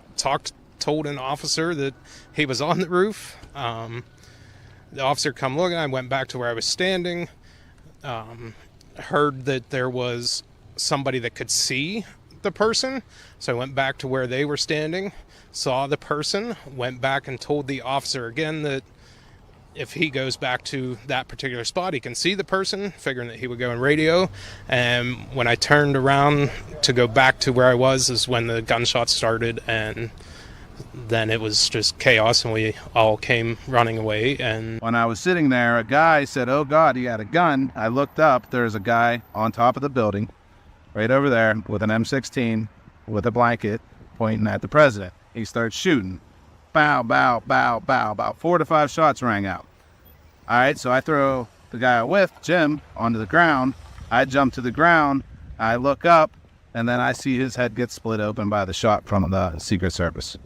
told an officer that he was on the roof. The officer come looking, I went back to where I was standing, heard that there was somebody that could see the person, so I went back to where they were standing, saw the person, went back and told the officer again that if he goes back to that particular spot, he can see the person, figuring that he would go in radio. And when I turned around to go back to where I was is when the gunshots started, and then it was just chaos, and we all came running away. And when I was sitting there, a guy said, "Oh God, he had a gun." I looked up, there's a guy on top of the building right over there with an M16 with a blanket pointing at the president. He starts shooting. Bow, bow, bow, bow. About 4 to 5 shots rang out. All right, so I throw the guy with Jim onto the ground. I jump to the ground. I look up, and then I see his head get split open by the shot from the Secret Service.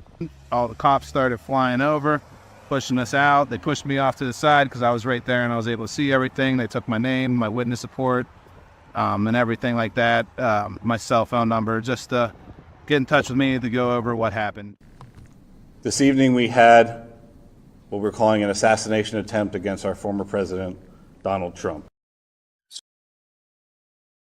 All the cops started flying over, pushing us out. They pushed me off to the side because I was right there and I was able to see everything. They took my name, my witness support, and everything like that, my cell phone number, just to get in touch with me to go over what happened. This evening we had what we're calling an assassination attempt against our former president, Donald Trump.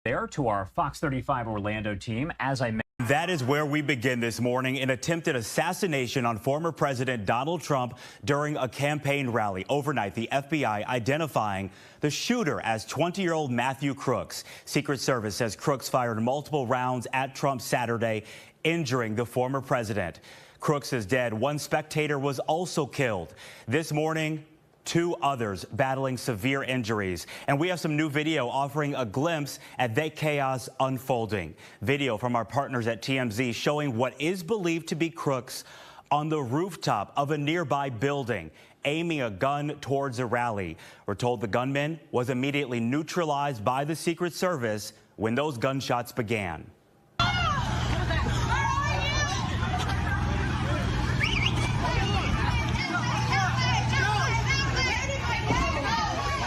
There to our Fox 35 Orlando team, as I mentioned. That is where we begin this morning, an attempted assassination on former President Donald Trump during a campaign rally. Overnight, the FBI identifying the shooter as 20-year-old Matthew Crooks. Secret Service says Crooks fired multiple rounds at Trump Saturday, injuring the former president. Crooks is dead. One spectator was also killed. This morning, 2 others battling severe injuries. And we have some new video offering a glimpse at that chaos unfolding. Video from our partners at TMZ showing what is believed to be Crooks on the rooftop of a nearby building, aiming a gun towards a rally. We're told the gunman was immediately neutralized by the Secret Service when those gunshots began.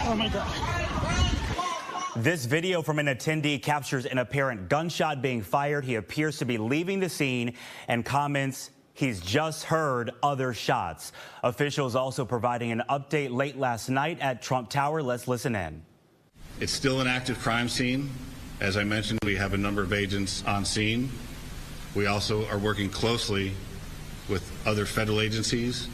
Oh my God. This video from an attendee captures an apparent gunshot being fired. He appears to be leaving the scene and comments he's just heard other shots. Officials also providing an update late last night at Trump Tower. Let's listen in. It's still an active crime scene. As I mentioned, we have a number of agents on scene. We also are working closely with other federal agencies,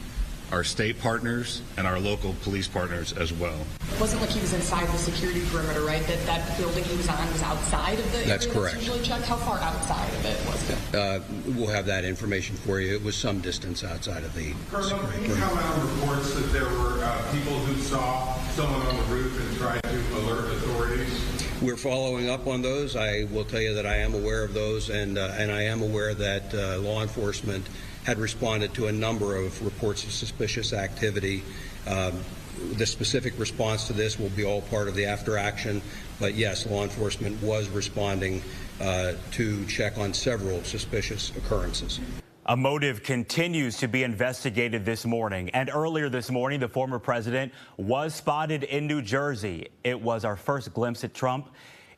our state partners, and our local police partners as well. It wasn't like he was inside the security perimeter, right? That building he was on was outside of the That's area correct. Usually checked. How far outside of it was it? We'll have that information for you. It was some distance outside of the Colonel, can you come out with reports that there were people who saw someone on the roof and tried to alert authorities? We're following up on those. I will tell you that I am aware of those, and I am aware that law enforcement had responded to a number of reports of suspicious activity. The specific response to this will be all part of the after action, but yes, law enforcement was responding to check on several suspicious occurrences. A motive continues to be investigated this morning. And earlier this morning, the former president was spotted in New Jersey. It was our first glimpse at Trump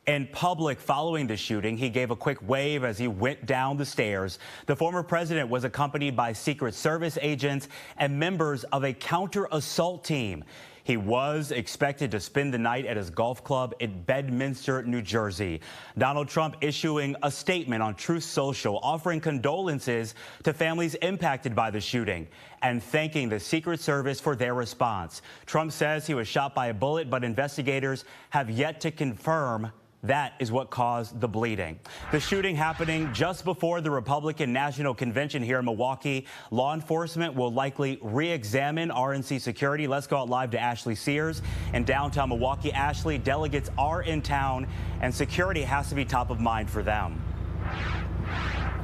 in public following the shooting. He gave a quick wave as he went down the stairs. The former president was accompanied by Secret Service agents and members of a counter-assault team. He was expected to spend the night at his golf club in Bedminster, New Jersey. Donald Trump issuing a statement on Truth Social, offering condolences to families impacted by the shooting and thanking the Secret Service for their response. Trump says he was shot by a bullet, but investigators have yet to confirm that is what caused the bleeding. The shooting happening just before the Republican National Convention here in Milwaukee. Law enforcement will likely re-examine RNC security. Let's go out live to Ashley Sears in downtown Milwaukee. Ashley, delegates are in town and security has to be top of mind for them.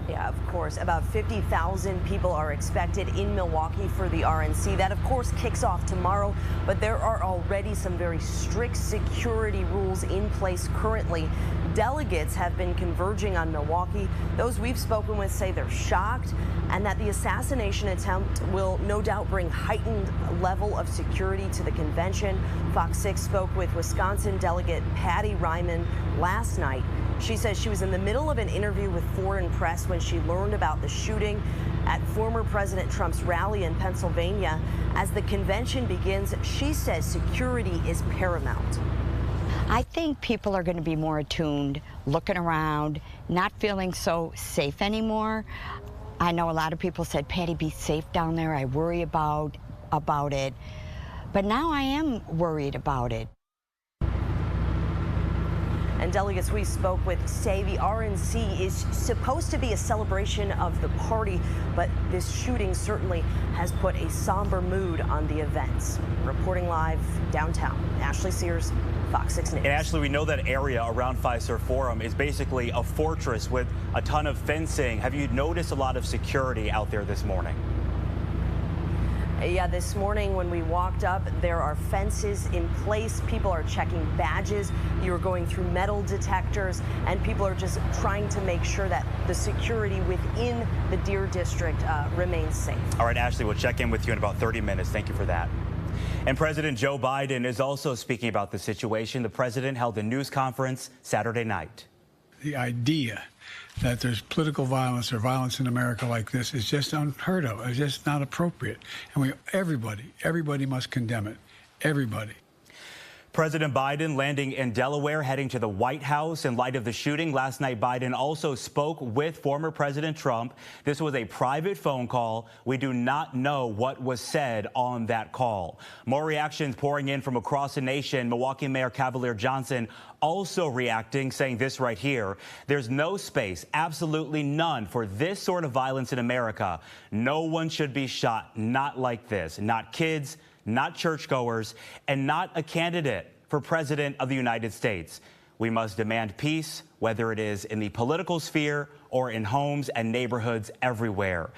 Yeah, of course. About 50,000 people are expected in Milwaukee for the RNC. That, of course, kicks off tomorrow, but there are already some very strict security rules in place currently. Delegates have been converging on Milwaukee. Those we've spoken with say they're shocked and that the assassination attempt will no doubt bring heightened level of security to the convention. Fox 6 spoke with Wisconsin delegate Patty Ryman last night. She says she was in the middle of an interview with foreign press when she learned about the shooting at former President Trump's rally in Pennsylvania. As the convention begins, she says security is paramount. I think people are going to be more attuned, looking around, not feeling so safe anymore. I know a lot of people said, Patty, be safe down there. I worry about it. But now I am worried about it. And delegates we spoke with say the RNC is supposed to be a celebration of the party, but this shooting certainly has put a somber mood on the events. Reporting live downtown, Ashley Sears, Fox 6 News. And Ashley, we know that area around Fiserv Forum is basically a fortress with a ton of fencing. Have you noticed a lot of security out there this morning? Yeah, this morning when we walked up, there are fences in place. People are checking badges. You're going through metal detectors, and people are just trying to make sure that the security within the Deer District remains safe. All right, Ashley, we'll check in with you in about 30 minutes. Thank you for that. And President Joe Biden is also speaking about the situation. The president held a news conference Saturday night. The idea that there's political violence or violence in America like this is just unheard of. It's just not appropriate. And everybody must condemn it. Everybody. President Biden landing in Delaware, heading to the White House in light of the shooting. Last night, Biden also spoke with former President Trump. This was a private phone call. We do not know what was said on that call. More reactions pouring in from across the nation. Milwaukee Mayor Cavalier Johnson also reacting, saying this right here. There's no space, absolutely none, for this sort of violence in America. No one should be shot, not like this. Not kids, not churchgoers, and not a candidate for president of the United States. We must demand peace, whether it is in the political sphere or in homes and neighborhoods everywhere.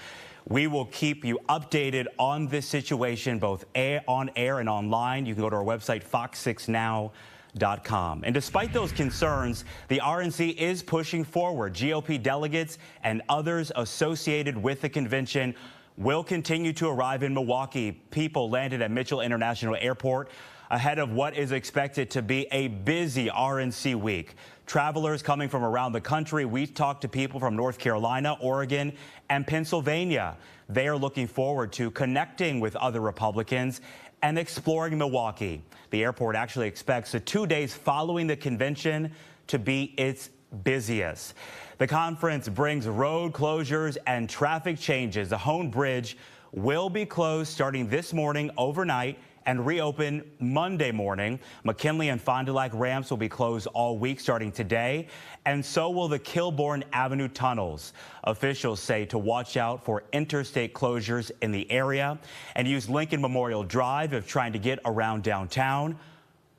We will keep you updated on this situation, both on air and online. You can go to our website, fox6now.com. And despite those concerns, the RNC is pushing forward. GOP delegates and others associated with the convention will continue to arrive in Milwaukee. People landed at Mitchell International Airport ahead of what is expected to be a busy RNC week. Travelers coming from around the country. We talked to people from North Carolina, Oregon, and Pennsylvania. They are looking forward to connecting with other Republicans and exploring Milwaukee. The airport actually expects the 2 days following the convention to be its busiest. The conference brings road closures and traffic changes. The Hone Bridge will be closed starting this morning overnight and reopen Monday morning. McKinley and Fond du Lac ramps will be closed all week starting today, and so will the Kilbourne Avenue tunnels. Officials say to watch out for interstate closures in the area and use Lincoln Memorial Drive if trying to get around downtown.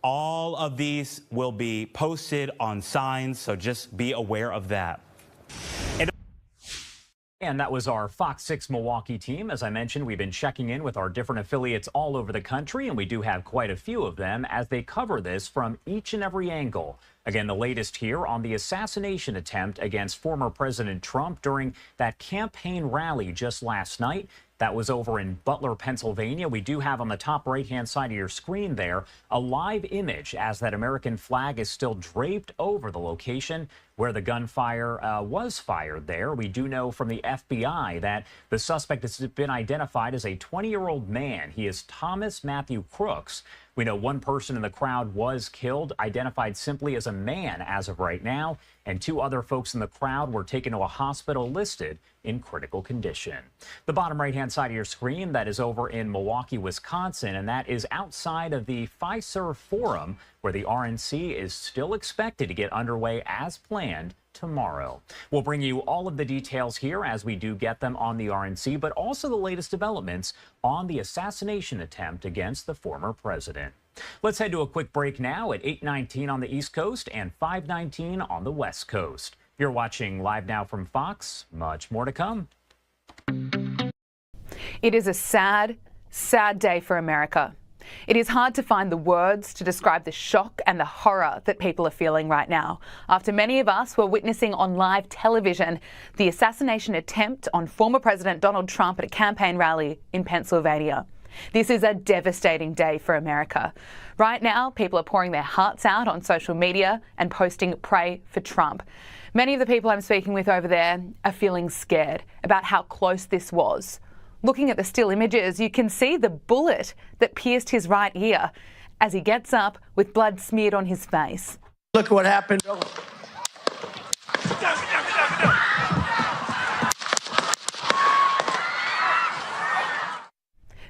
All of these will be posted on signs, so just be aware of that. And that was our Fox 6 Milwaukee team. As I mentioned, we've been checking in with our different affiliates all over the country, and we do have quite a few of them as they cover this from each and every angle. Again, the latest here on the assassination attempt against former President Trump during that campaign rally just last night. That was over in Butler, Pennsylvania. We do have on the top right-hand side of your screen there a live image as that American flag is still draped over the location where the gunfire was fired there. We do know from the FBI that the suspect has been identified as a 20-year-old man. He is Thomas Matthew Crooks. We know one person in the crowd was killed, identified simply as a man as of right now, and 2 other folks in the crowd were taken to a hospital listed in critical condition. The bottom right-hand side of your screen, that is over in Milwaukee, Wisconsin, and that is outside of the Fiserv Forum, where the RNC is still expected to get underway as planned tomorrow. We'll bring you all of the details here as we do get them on the RNC, but also the latest developments on the assassination attempt against the former president. Let's head to a quick break now at 8:19 on the East Coast and 5:19 on the West Coast. You're watching Live Now from Fox. Much more to come. It is a sad, sad day for America. It is hard to find the words to describe the shock and the horror that people are feeling right now, after many of us were witnessing on live television the assassination attempt on former President Donald Trump at a campaign rally in Pennsylvania. This is a devastating day for America. Right now, people are pouring their hearts out on social media and posting "Pray for Trump." Many of the people I'm speaking with over there are feeling scared about how close this was. Looking at the still images, you can see the bullet that pierced his right ear as he gets up with blood smeared on his face. Look at what happened.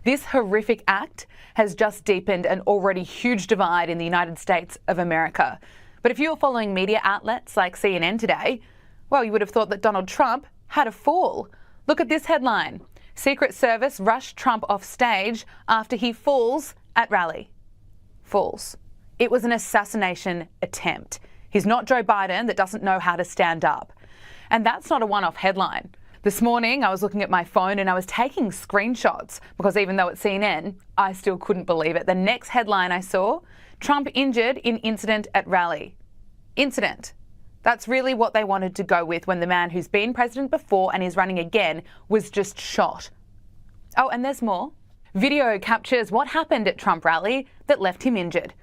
This horrific act has just deepened an already huge divide in the United States of America. But if you were following media outlets like CNN today, well, you would have thought that Donald Trump had a fall. Look at this headline. Secret Service rushed Trump off stage after he falls at rally. Falls. It was an assassination attempt. He's not Joe Biden that doesn't know how to stand up. And that's not a one-off headline. This morning, I was looking at my phone and I was taking screenshots because even though it's CNN, I still couldn't believe it. The next headline I saw, Trump injured in incident at rally. Incident. That's really what they wanted to go with when the man who's been president before and is running again was just shot. Oh, and there's more. Video captures what happened at Trump rally that left him injured.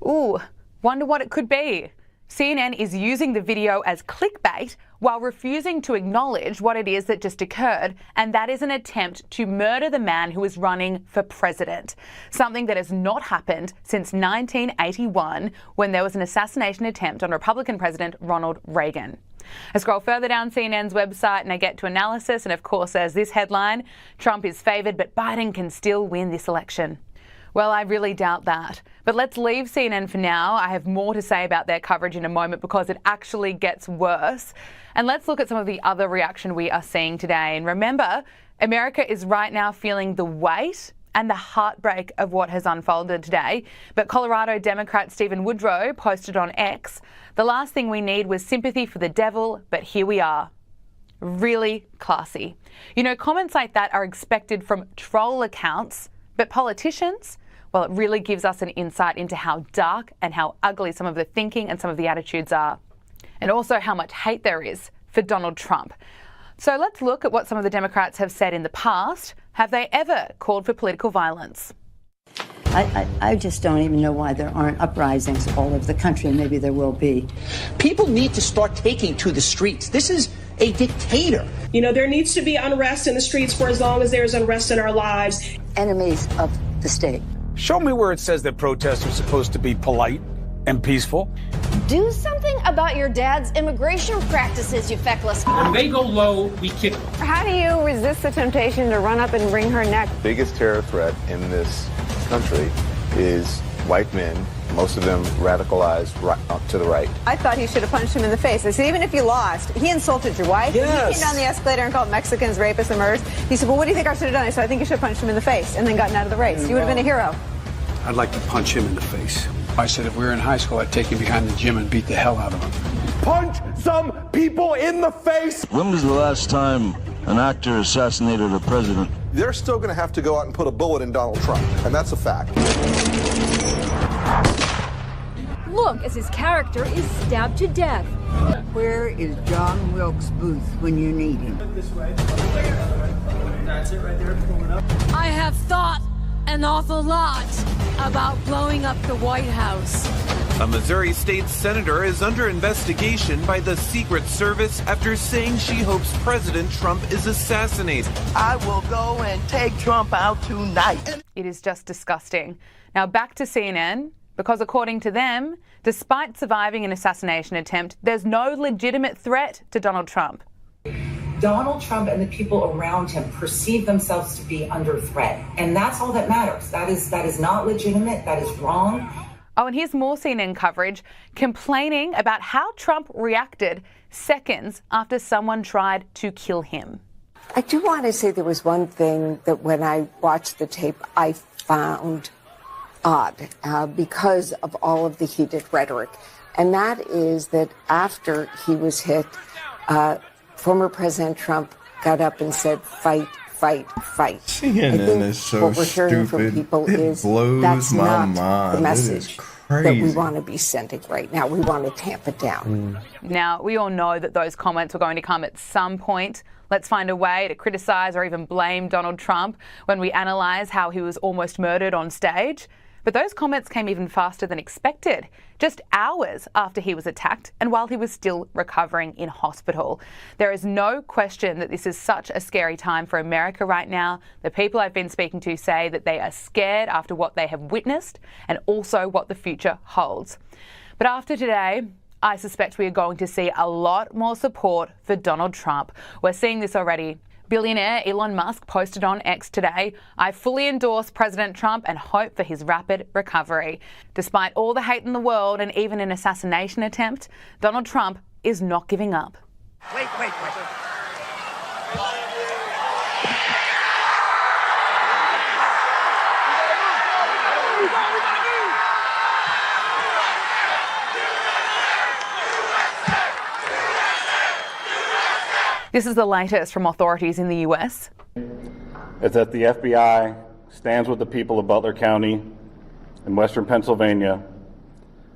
Ooh, wonder what it could be. CNN is using the video as clickbait while refusing to acknowledge what it is that just occurred, and that is an attempt to murder the man who is running for president, something that has not happened since 1981 when there was an assassination attempt on Republican President Ronald Reagan. I scroll further down CNN's website and I get to analysis, and of course there's this headline, Trump is favoured but Biden can still win this election. Well, I really doubt that. But let's leave CNN for now. I have more to say about their coverage in a moment because it actually gets worse. And let's look at some of the other reaction we are seeing today. And remember, America is right now feeling the weight and the heartbreak of what has unfolded today. But Colorado Democrat Stephen Woodrow posted on X, the last thing we need was sympathy for the devil, but here we are. Really classy. You know, comments like that are expected from troll accounts, but politicians, well, it really gives us an insight into how dark and how ugly some of the thinking and some of the attitudes are. And also how much hate there is for Donald Trump. So let's look at what some of the Democrats have said in the past. Have they ever called for political violence? I just don't even know why there aren't uprisings all over the country, and maybe there will be. People need to start taking to the streets. This is a dictator. You know, there needs to be unrest in the streets for as long as there's unrest in our lives. Enemies of the state. Show me where it says that protests are supposed to be polite and peaceful. Do something about your dad's immigration practices, you feckless. When they go low, we kick them. How do you resist the temptation to run up and wring her neck? The biggest terror threat in this country is white men, most of them radicalized to the right. I thought he should have punched him in the face. I said, even if you lost, he insulted your wife. Yes. He came down the escalator and called Mexicans rapists and murderers. He said, well, what do you think I should have done? I said, I think you should have punched him in the face and then gotten out of the race. You would have been a hero. I'd like to punch him in the face. I said if we were in high school, I'd take him behind the gym and beat the hell out of him. Punch some people in the face! When was the last time an actor assassinated a president? They're still going to have to go out and put a bullet in Donald Trump, and that's a fact. Look as his character is stabbed to death. Where is John Wilkes Booth when you need him? That's it right there. Pull it up. I have thought an awful lot about blowing up the White House. A Missouri state senator is under investigation by the Secret Service after saying she hopes President Trump is assassinated. I will go and take Trump out tonight. It is just disgusting. Now back to CNN, because according to them, despite surviving an assassination attempt, there's no legitimate threat to Donald Trump. Donald Trump and the people around him perceive themselves to be under threat. And that's all that matters. That is not legitimate. That is wrong. Oh, and here's more CNN coverage complaining about how Trump reacted seconds after someone tried to kill him. I do want to say there was one thing that when I watched the tape, I found odd because of all of the heated rhetoric. And that is that after he was hit, former President Trump got up and said, fight, fight, fight. CNN is so what we're hearing from stupid. people It is blows that's my not mind. the message that we crazy. want to be sending right now. We want to tamp it down. Now, we all know that those comments were going to come at some point. Let's find a way to criticise or even blame Donald Trump when we analyse how he was almost murdered on stage. But those comments came even faster than expected, just hours after he was attacked and while he was still recovering in hospital. There is no question that this is such a scary time for America right now. The people I've been speaking to say that they are scared after what they have witnessed and also what the future holds. But after today, I suspect we are going to see a lot more support for Donald Trump. We're seeing this already. Billionaire Elon Musk posted on X today, "I fully endorse President Trump and hope for his rapid recovery." Despite all the hate in the world and even an assassination attempt, Donald Trump is not giving up. Wait. This is the latest from authorities in the US. Is that the FBI stands with the people of Butler County in Western Pennsylvania,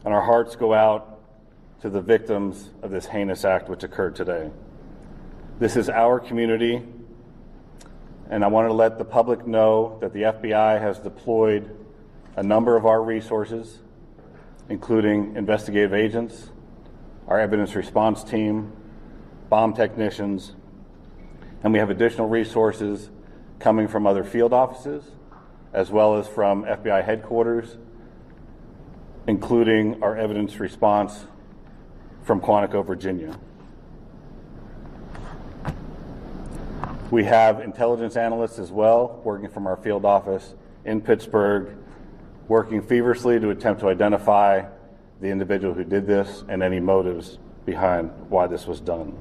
and our hearts go out to the victims of this heinous act which occurred today. This is our community, and I wanted to let the public know that the FBI has deployed a number of our resources, including investigative agents, our evidence response team, bomb technicians, and we have additional resources coming from other field offices, as well as from FBI headquarters, including our evidence response from Quantico, Virginia. We have intelligence analysts as well, working from our field office in Pittsburgh, working feverishly to attempt to identify the individual who did this and any motives behind why this was done.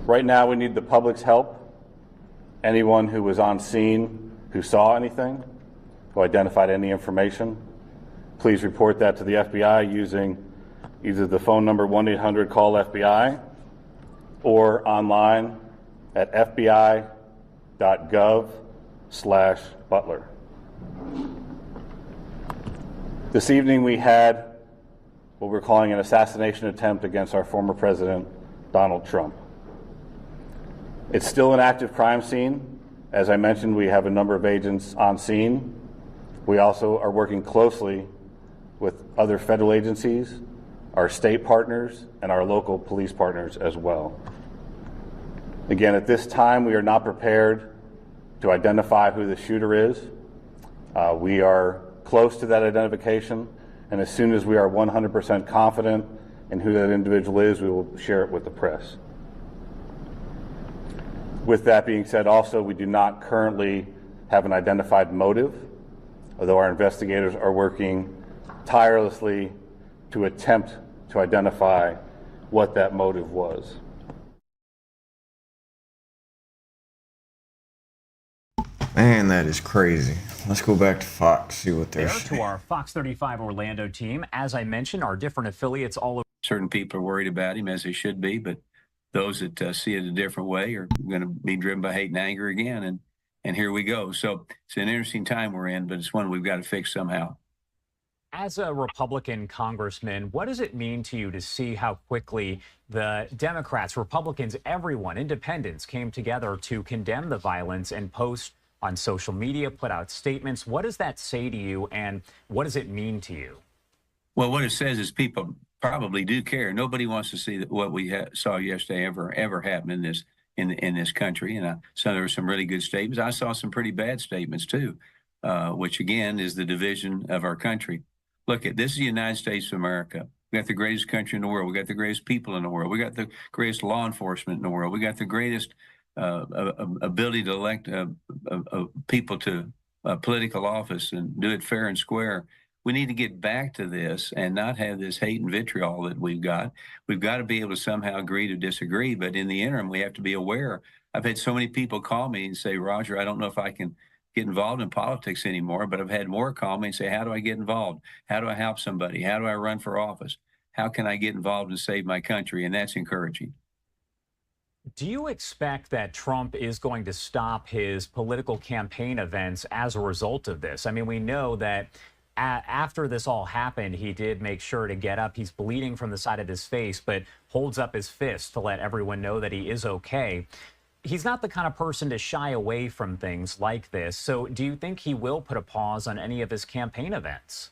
Right now, we need the public's help. Anyone who was on scene, who saw anything, who identified any information, please report that to the FBI using either the phone number 1-800-CALL-FBI or online at fbi.gov/Butler. This evening we had what we're calling an assassination attempt against our former president, Donald Trump. It's still an active crime scene. As I mentioned, we have a number of agents on scene. We also are working closely with other federal agencies, our state partners, and our local police partners as well. Again, at this time, we are not prepared to identify who the shooter is. We are close to that identification, and as soon as we are 100% confident in who that individual is, we will share it with the press. With that being said, also, we do not currently have an identified motive, although our investigators are working tirelessly to attempt to identify what that motive was. Man, that is crazy. Let's go back to Fox, see what they're saying. To our Fox 35 Orlando team, as I mentioned, our different affiliates all over. Certain people are worried about him, as they should be, but those that see it a different way are going to be driven by hate and anger again, and here we go. So it's an interesting time we're in, but it's one we've got to fix somehow. As a Republican congressman, what does it mean to you to see how quickly the Democrats, Republicans, everyone, independents came together to condemn the violence and post on social media, put out statements? What does that say to you, and what does it mean to you? Well, what it says is people probably do care. Nobody wants to see what we saw yesterday ever happen in this country. And so there were some really good statements. I saw some pretty bad statements too, which again is the division of our country. Look, this is the United States of America. We got the greatest country in the world. We got the greatest people in the world. We got the greatest law enforcement in the world. We got the greatest ability to elect people to political office and do it fair and square. We need to get back to this and not have this hate and vitriol that we've got. We've got to be able to somehow agree to disagree, but in the interim, we have to be aware. I've had so many people call me and say, Roger, I don't know if I can get involved in politics anymore, but I've had more call me and say, how do I get involved? How do I help somebody? How do I run for office? How can I get involved and save my country? And that's encouraging. Do you expect that Trump is going to stop his political campaign events as a result of this? I mean, we know that after this all happened, he did make sure to get up. He's bleeding from the side of his face, but holds up his fist to let everyone know that he is okay. He's not the kind of person to shy away from things like this. So do you think he will put a pause on any of his campaign events?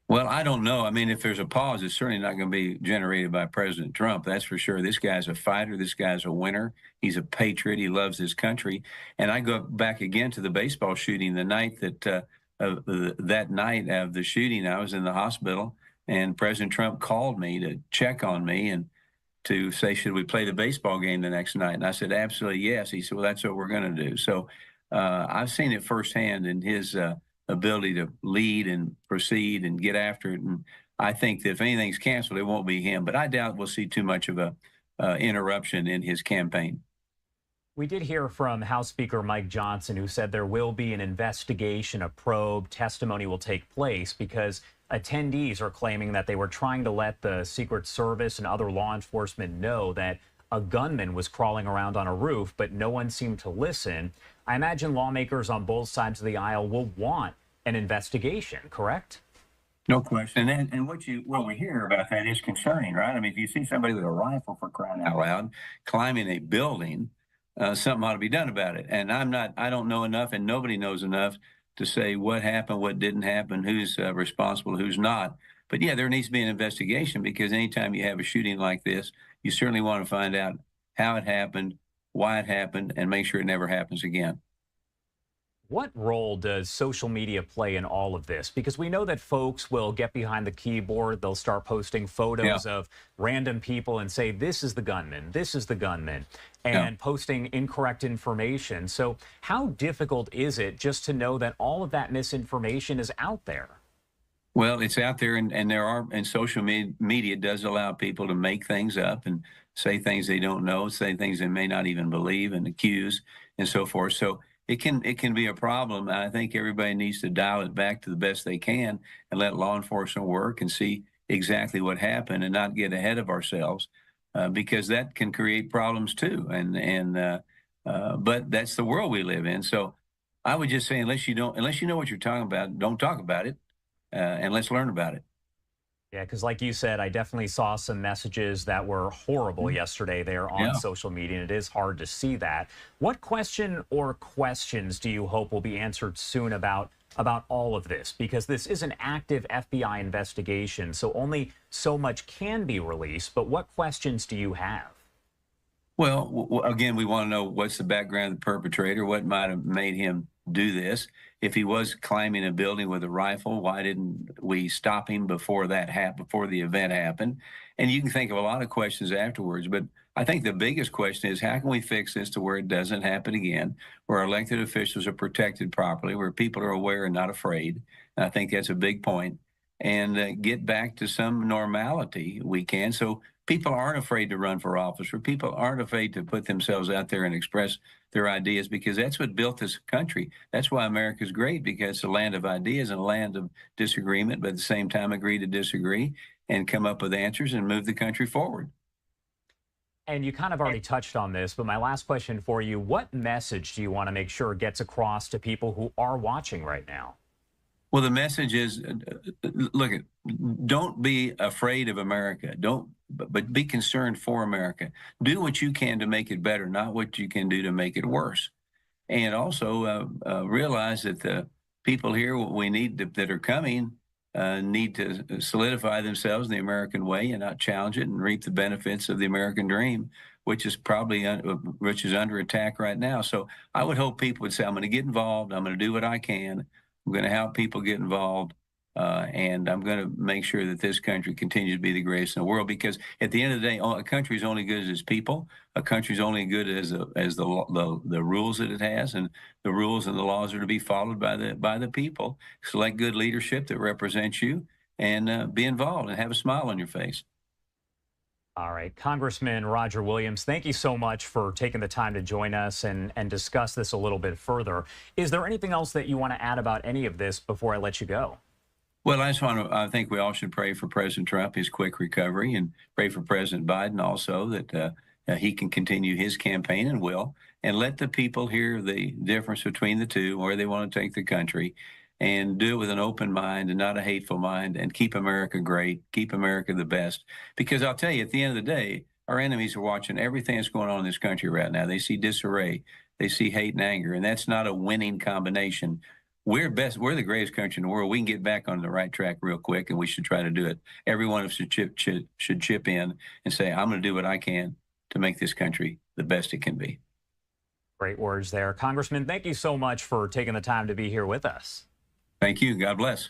Well, I don't know. I mean, if there's a pause, it's certainly not going to be generated by President Trump. That's for sure. This guy's a fighter. This guy's a winner. He's a patriot. He loves his country. And I go back again to the baseball shooting. The night that night of the shooting, I was in the hospital, and President Trump called me to check on me and to say, should we play the baseball game the next night? And I said, absolutely yes. He said, well, that's what we're going to do. So I've seen it firsthand in his ability to lead and proceed and get after it. And I think that if anything's canceled, it won't be him. But I doubt we'll see too much of a interruption in his campaign. We did hear from House Speaker Mike Johnson, who said there will be an investigation, a probe, testimony will take place because attendees are claiming that they were trying to let the Secret Service and other law enforcement know that a gunman was crawling around on a roof, but no one seemed to listen. I imagine lawmakers on both sides of the aisle will want an investigation, correct? No question. And what we hear about that is concerning, right? I mean, if you see somebody with a rifle, for crying out loud, climbing a building, something ought to be done about it. And I don't know enough, and nobody knows enough to say what happened, what didn't happen, who's responsible, who's not. But yeah, there needs to be an investigation, because anytime you have a shooting like this, you certainly want to find out how it happened, why it happened, and make sure it never happens again. What role does social media play in all of this? Because we know that folks will get behind the keyboard. They'll start posting photos of random people and say, this is the gunman, this is the gunman, and posting incorrect information. So how difficult is it just to know that all of that misinformation is out there? Well, it's out there, and social media does allow people to make things up and say things they don't know, say things they may not even believe, and accuse and so forth. So it can be a problem. I think everybody needs to dial it back to the best they can and let law enforcement work and see exactly what happened and not get ahead of ourselves, because that can create problems too. But that's the world we live in. So I would just say, unless you know what you're talking about, don't talk about it, and let's learn about it. Yeah, because like you said, I definitely saw some messages that were horrible yesterday there on social media, and it is hard to see that. What question or questions do you hope will be answered soon about all of this? Because this is an active FBI investigation, so only so much can be released. But what questions do you have? Well, again, we want to know what's the background of the perpetrator, what might have made him do this. If he was climbing a building with a rifle, why didn't we stop him before that happened, before the event happened? And you can think of a lot of questions afterwards, but I think the biggest question is, how can we fix this to where it doesn't happen again, where elected officials are protected properly, where people are aware and not afraid? And I think that's a big point. And get back to some normality we can, so people aren't afraid to run for office, where people aren't afraid to put themselves out there and express their ideas, because that's what built this country. That's why America's great, because it's a land of ideas and a land of disagreement, but at the same time agree to disagree and come up with answers and move the country forward. And you kind of already touched on this, but my last question for you, what message do you want to make sure gets across to people who are watching right now? Well, the message is, look, don't be afraid of America. But be concerned for America. Do what you can to make it better, not what you can do to make it worse. And also realize that the people here that are coming need to solidify themselves in the American way and not challenge it and reap the benefits of the American dream, which is under attack right now. So I would hope people would say, I'm going to get involved. I'm going to do what I can. I'm going to help people get involved, and I'm going to make sure that this country continues to be the greatest in the world. Because at the end of the day, a country is only good as its people. A country is only good as the rules that it has, and the rules and the laws are to be followed by the people. Select good leadership that represents you, and be involved and have a smile on your face. All right, Congressman Roger Williams, thank you so much for taking the time to join us and discuss this a little bit further. Is there anything else that you want to add about any of this before I let you go? Well, I think we all should pray for President Trump, his quick recovery, and pray for President Biden also that he can continue his campaign and will, and let the people hear the difference between the two, where they want to take the country, and do it with an open mind and not a hateful mind, and keep America great, keep America the best. Because I'll tell you, at the end of the day, our enemies are watching everything that's going on in this country right now. They see disarray, they see hate and anger, and that's not a winning combination. We're the greatest country in the world. We can get back on the right track real quick, and we should try to do it. Every one of us should chip in and say, I'm going to do what I can to make this country the best it can be. Great words there. Congressman, thank you so much for taking the time to be here with us. Thank you. God bless.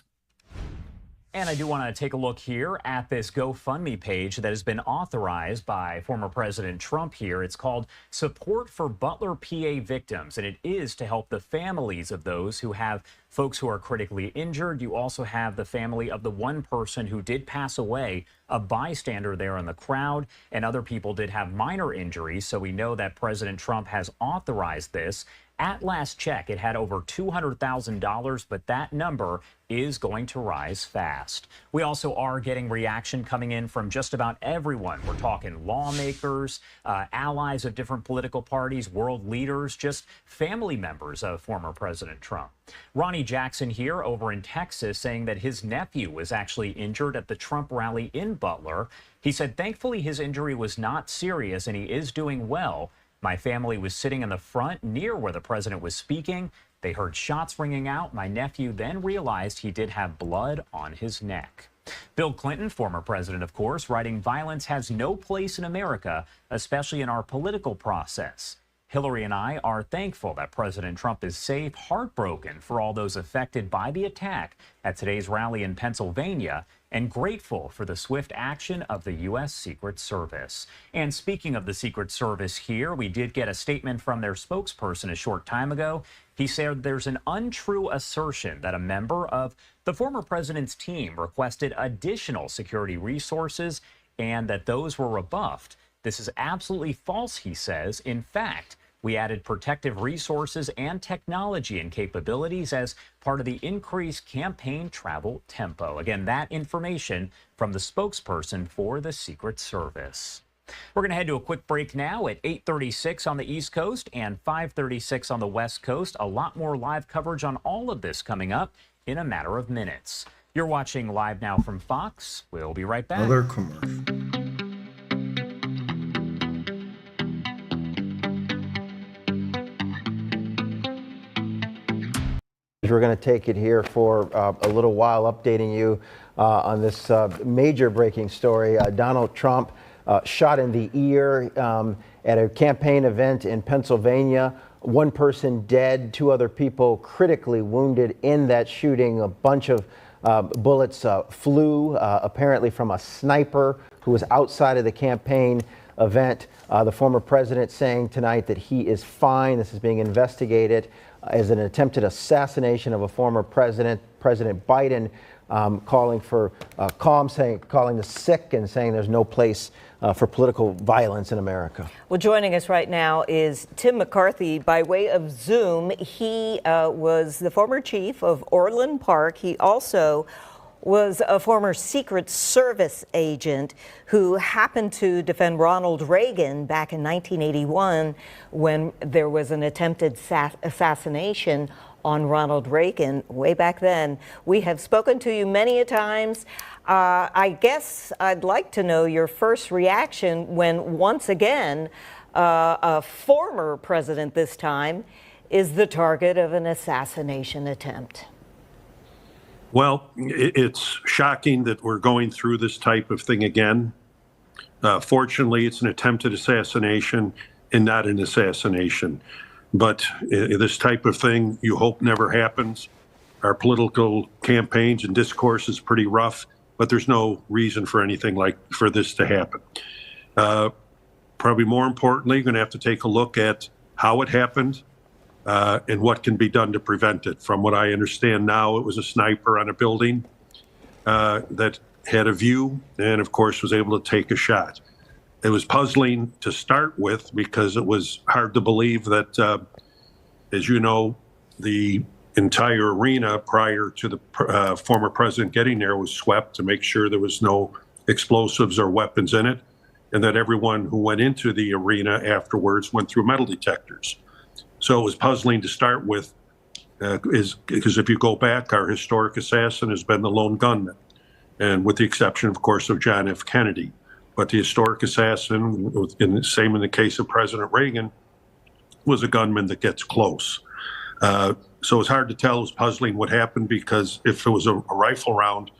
And I do want to take a look here at this GoFundMe page that has been authorized by former President Trump here. It's called Support for Butler, PA Victims, and it is to help the families of those who have folks who are critically injured. You also have the family of the one person who did pass away, a bystander there in the crowd, and other people did have minor injuries. So we know that President Trump has authorized this. At last check, it had over $200,000, but that number is going to rise fast. We also are getting reaction coming in from just about everyone. We're talking lawmakers, allies of different political parties, world leaders, just family members of former President Trump. Ronnie Jackson here over in Texas saying that his nephew was actually injured at the Trump rally in Butler. He said, thankfully, his injury was not serious and he is doing well. My family was sitting in the front near where the president was speaking. They heard shots ringing out. My nephew then realized he did have blood on his neck. Bill Clinton, former president, of course, writing, violence has no place in America, especially in our political process. Hillary and I are thankful that President Trump is safe, heartbroken for all those affected by the attack at today's rally in Pennsylvania, and grateful for the swift action of the U.S. Secret Service. And speaking of the Secret Service here, we did get a statement from their spokesperson a short time ago. He said there's an untrue assertion that a member of the former president's team requested additional security resources and that those were rebuffed. This is absolutely false, he says. In fact, we added protective resources and technology and capabilities as part of the increased campaign travel tempo. Again, that information from the spokesperson for the Secret Service. We're going to head to a quick break now at 8:36 on the East Coast and 5:36 on the West Coast. A lot more live coverage on all of this coming up in a matter of minutes. You're watching Live Now from Fox. We'll be right back. Another commercial. We're going to take it here for a little while, updating you on this major breaking story. Donald Trump shot in the ear at a campaign event in Pennsylvania. One person dead, two other people critically wounded in that shooting. A bunch of bullets flew, apparently from a sniper who was outside of the campaign event. The former president saying tonight that he is fine. This is being investigated as an attempted assassination of a former president. President Biden calling for calm, calling the sick and saying there's no place for political violence in America. Well, joining us right now is Tim McCarthy by way of Zoom. He was the former chief of Orland Park. He also was a former Secret Service agent who happened to defend Ronald Reagan back in 1981 when there was an attempted assassination on Ronald Reagan way back then. We have spoken to you many a times. I guess I'd like to know your first reaction when once again a former president this time is the target of an assassination attempt. Well, it's shocking that we're going through this type of thing again. Fortunately, it's an attempted assassination and not an assassination. But this type of thing, you hope never happens. Our political campaigns and discourse is pretty rough, but there's no reason for anything like for this to happen. Probably more importantly, you're going to have to take a look at how it happened and what can be done to prevent it. From what I understand now, it was a sniper on a building that had a view and, of course, was able to take a shot. It was puzzling to start with because it was hard to believe that, as you know, the entire arena prior to the former president getting there was swept to make sure there was no explosives or weapons in it, and that everyone who went into the arena afterwards went through metal detectors. So it was puzzling to start with, because if you go back, our historic assassin has been the lone gunman, and with the exception, of course, of John F. Kennedy. But the historic assassin, same in the case of President Reagan, was a gunman that gets close. So it's hard to tell. It was puzzling what happened, because if it was a rifle round,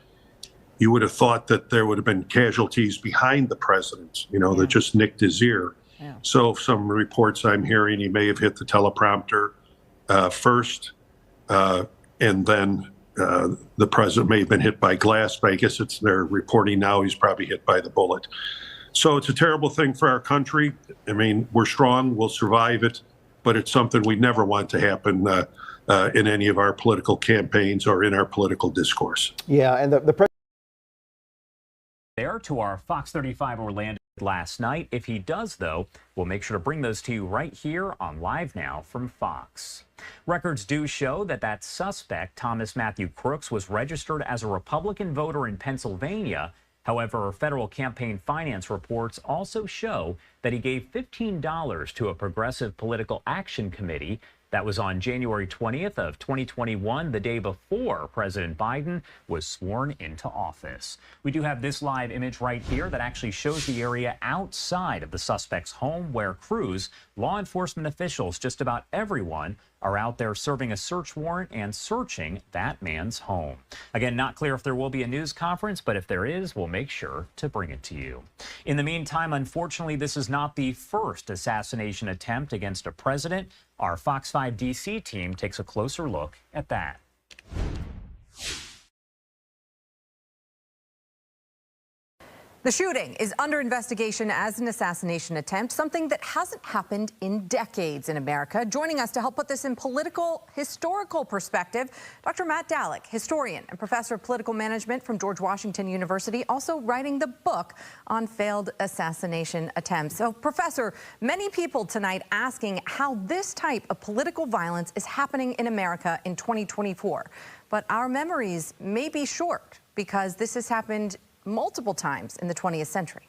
you would have thought that there would have been casualties behind the president, that just nicked his ear. Yeah. So some reports I'm hearing, he may have hit the teleprompter first, and then the president may have been hit by glass, but I guess they're reporting now he's probably hit by the bullet. So it's a terrible thing for our country. I mean, we're strong, we'll survive it, but it's something we never want to happen in any of our political campaigns or in our political discourse. Yeah, and the president there to our Fox 35 Orlando last night. If he does, though, we'll make sure to bring those to you right here on Live Now from Fox. Records do show that suspect, Thomas Matthew Crooks, was registered as a Republican voter in Pennsylvania. However, federal campaign finance reports also show that he gave $15 to a progressive political action committee. That was on January 20th of 2021, the day before President Biden was sworn into office. We do have this live image right here that actually shows the area outside of the suspect's home where crews, law enforcement officials, just about everyone are out there serving a search warrant and searching that man's home. Again, not clear if there will be a news conference, but if there is, we'll make sure to bring it to you. In the meantime, unfortunately, this is not the first assassination attempt against a president. Our Fox 5 DC team takes a closer look at that. The shooting is under investigation as an assassination attempt, something that hasn't happened in decades in America. Joining us to help put this in historical perspective, Dr. Matt Dallek, historian and professor of political management from George Washington University, also writing the book on failed assassination attempts. So, Professor, many people tonight asking how this type of political violence is happening in America in 2024. But our memories may be short because this has happened multiple times in the 20th century.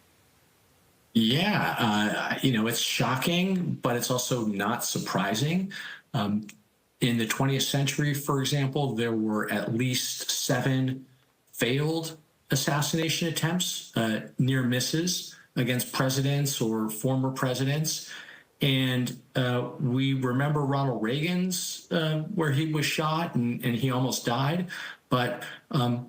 Yeah, it's shocking, but it's also not surprising. In the 20th century, for example, there were at least 7 failed assassination attempts, near misses against presidents or former presidents. And we remember Ronald Reagan's, where he was shot and he almost died. But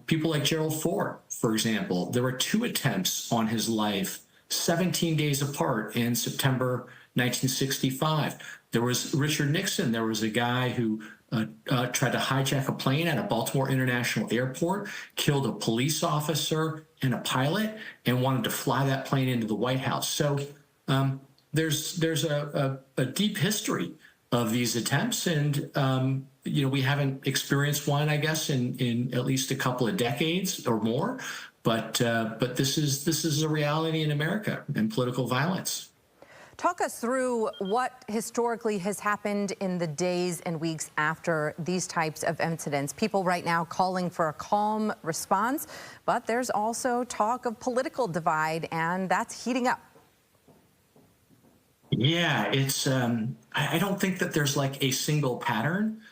people like Gerald Ford, for example, there were 2 attempts on his life, 17 days apart in September 1965. There was Richard Nixon. There was a guy who tried to hijack a plane at a Baltimore International Airport, killed a police officer and a pilot, and wanted to fly that plane into the White House. So there's a deep history of these attempts, and we haven't experienced one, I guess, in at least a couple of decades or more. But this is a reality in America and political violence. Talk us through what historically has happened in the days and weeks after these types of incidents. People right now calling for a calm response, but there's also talk of political divide, and that's heating up. Yeah, it's. I don't think that there's like a single pattern.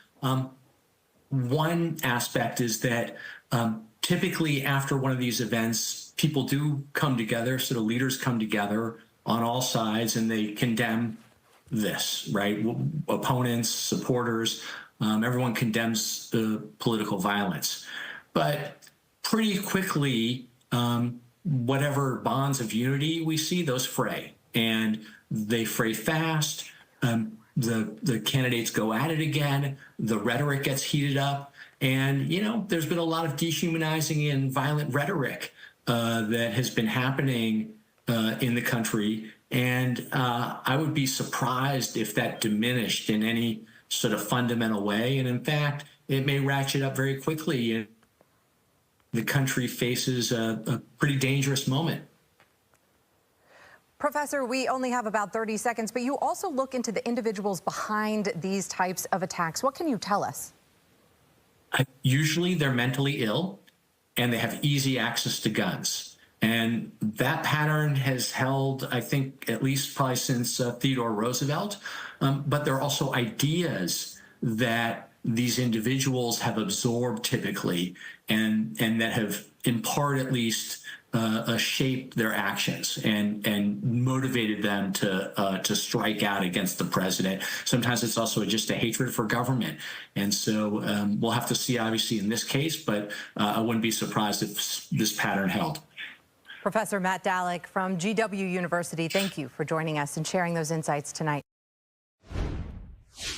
One aspect is that typically after one of these events, people do come together, sort of leaders come together on all sides, and they condemn this, right? Opponents, supporters, everyone condemns the political violence. But pretty quickly, whatever bonds of unity we see, those fray. And they fray fast. The candidates go at it again. The rhetoric gets heated up. And, there's been a lot of dehumanizing and violent rhetoric that has been happening in the country. And I would be surprised if that diminished in any sort of fundamental way. And in fact, it may ratchet up very quickly. The country faces a pretty dangerous moment. Professor, we only have about 30 seconds, but you also look into the individuals behind these types of attacks. What can you tell us? Usually they're mentally ill and they have easy access to guns. And that pattern has held, I think, at least probably since Theodore Roosevelt. But there are also ideas that these individuals have absorbed typically and that have, in part at least, shaped their actions and motivated them to strike out against the president. Sometimes it's also just a hatred for government. And so we'll have to see, obviously, in this case, but I wouldn't be surprised if this pattern held. Professor Matt Dallek from GW University, thank you for joining us and sharing those insights tonight.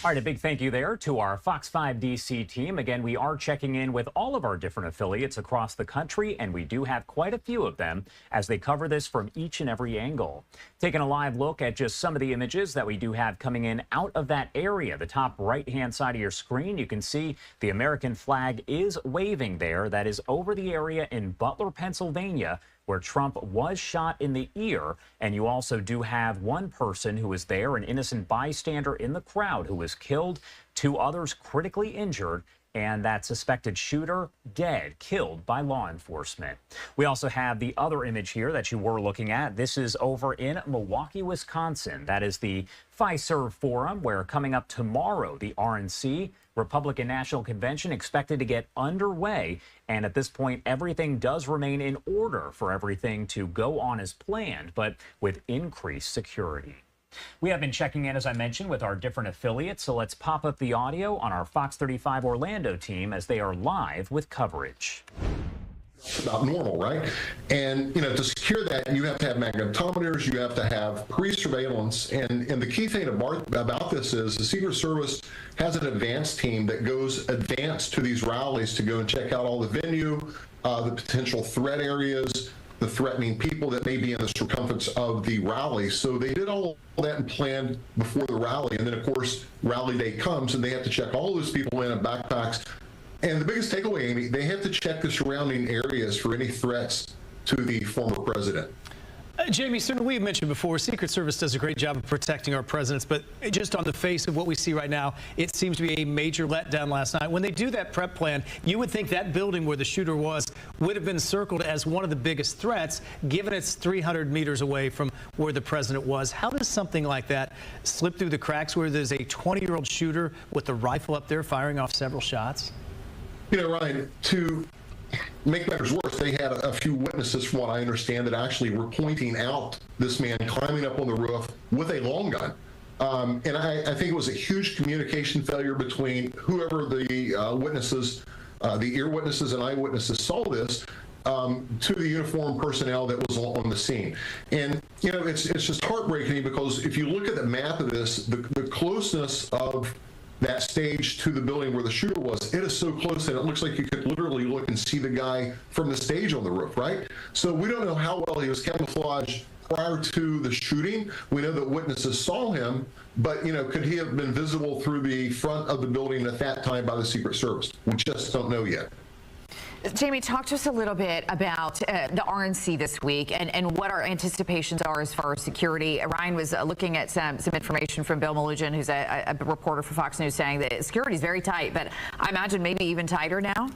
All right, a big thank you there to our Fox 5 DC team. Again, we are checking in with all of our different affiliates across the country, and we do have quite a few of them as they cover this from each and every angle. Taking a live look at just some of the images that we do have coming in out of that area. The top right-hand side of your screen, you can see the American flag is waving there. That is over the area in Butler, Pennsylvania, where Trump was shot in the ear. And you also do have one person who was there, an innocent bystander in the crowd who was killed, 2 others critically injured, and that suspected shooter dead, killed by law enforcement. We also have the other image here that you were looking at. This is over in Milwaukee, Wisconsin. That is the Fiserv Forum, where coming up tomorrow, the RNC, Republican National Convention, expected to get underway. And at this point, everything does remain in order for everything to go on as planned, but with increased security. We have been checking in, as I mentioned, with our different affiliates, so let's pop up the audio on our Fox 35 Orlando team as they are live with coverage. About normal, right? And, to secure that, you have to have magnetometers, you have to have pre-surveillance, and the key thing about this is the Secret Service has an advanced team that goes advanced to these rallies to go and check out all the venue, the potential threat areas, the threatening people that may be in the circumference of the rally. So they did all that and planned before the rally. And then, of course, rally day comes and they have to check all those people in backpacks. And the biggest takeaway, Amy, they have to check the surrounding areas for any threats to the former president. Jamie, certainly we've mentioned before, Secret Service does a great job of protecting our presidents, but just on the face of what we see right now, it seems to be a major letdown last night. When they do that prep plan, you would think that building where the shooter was would have been circled as one of the biggest threats, given it's 300 meters away from where the president was. How does something like that slip through the cracks where there's a 20-year-old shooter with a rifle up there firing off several shots? Ryan, to make matters worse, they had a few witnesses, from what I understand, that actually were pointing out this man climbing up on the roof with a long gun. And I think it was a huge communication failure between whoever the witnesses, the ear witnesses and eyewitnesses saw this, to the uniformed personnel that was on the scene. And, it's just heartbreaking because if you look at the map of this, the closeness of that stage to the building where the shooter was, it is so close that it looks like you could literally look and see the guy from the stage on the roof, right? So we don't know how well he was camouflaged prior to the shooting. We know that witnesses saw him, but, could he have been visible through the front of the building at that time by the Secret Service? We just don't know yet. Jamie, talk to us a little bit about the RNC this week and what our anticipations are as far as security. Ryan was looking at some information from Bill Melugin, who's a reporter for Fox News, saying that security is very tight, but I imagine maybe even tighter now.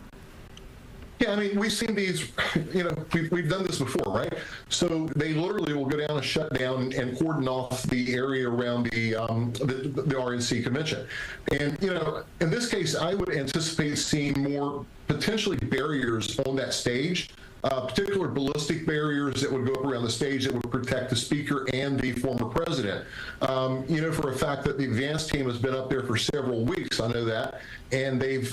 Yeah, I mean, we've seen these, we've done this before, right? So they literally will go down and shut down and cordon off the area around the RNC convention. And, in this case, I would anticipate seeing more potentially barriers on that stage, particular ballistic barriers that would go up around the stage that would protect the speaker and the former president. For a fact that the advance team has been up there for several weeks, I know that, and they've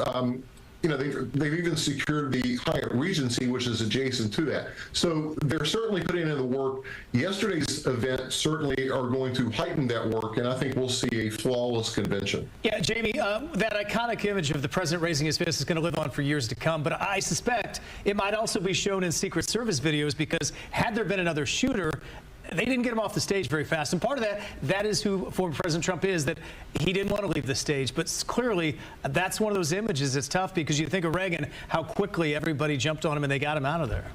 even secured the Hyatt Regency, which is adjacent to that. So they're certainly putting in the work. Yesterday's event certainly are going to heighten that work, and I think we'll see a flawless convention. Yeah, Jamie, that iconic image of the president raising his fist is going to live on for years to come, but I suspect it might also be shown in Secret Service videos, because had there been another shooter, they didn't get him off the stage very fast. And part of that is who former President Trump is, that he didn't want to leave the stage. But clearly, that's one of those images that's tough, because you think of Reagan, how quickly everybody jumped on him and they got him out of there.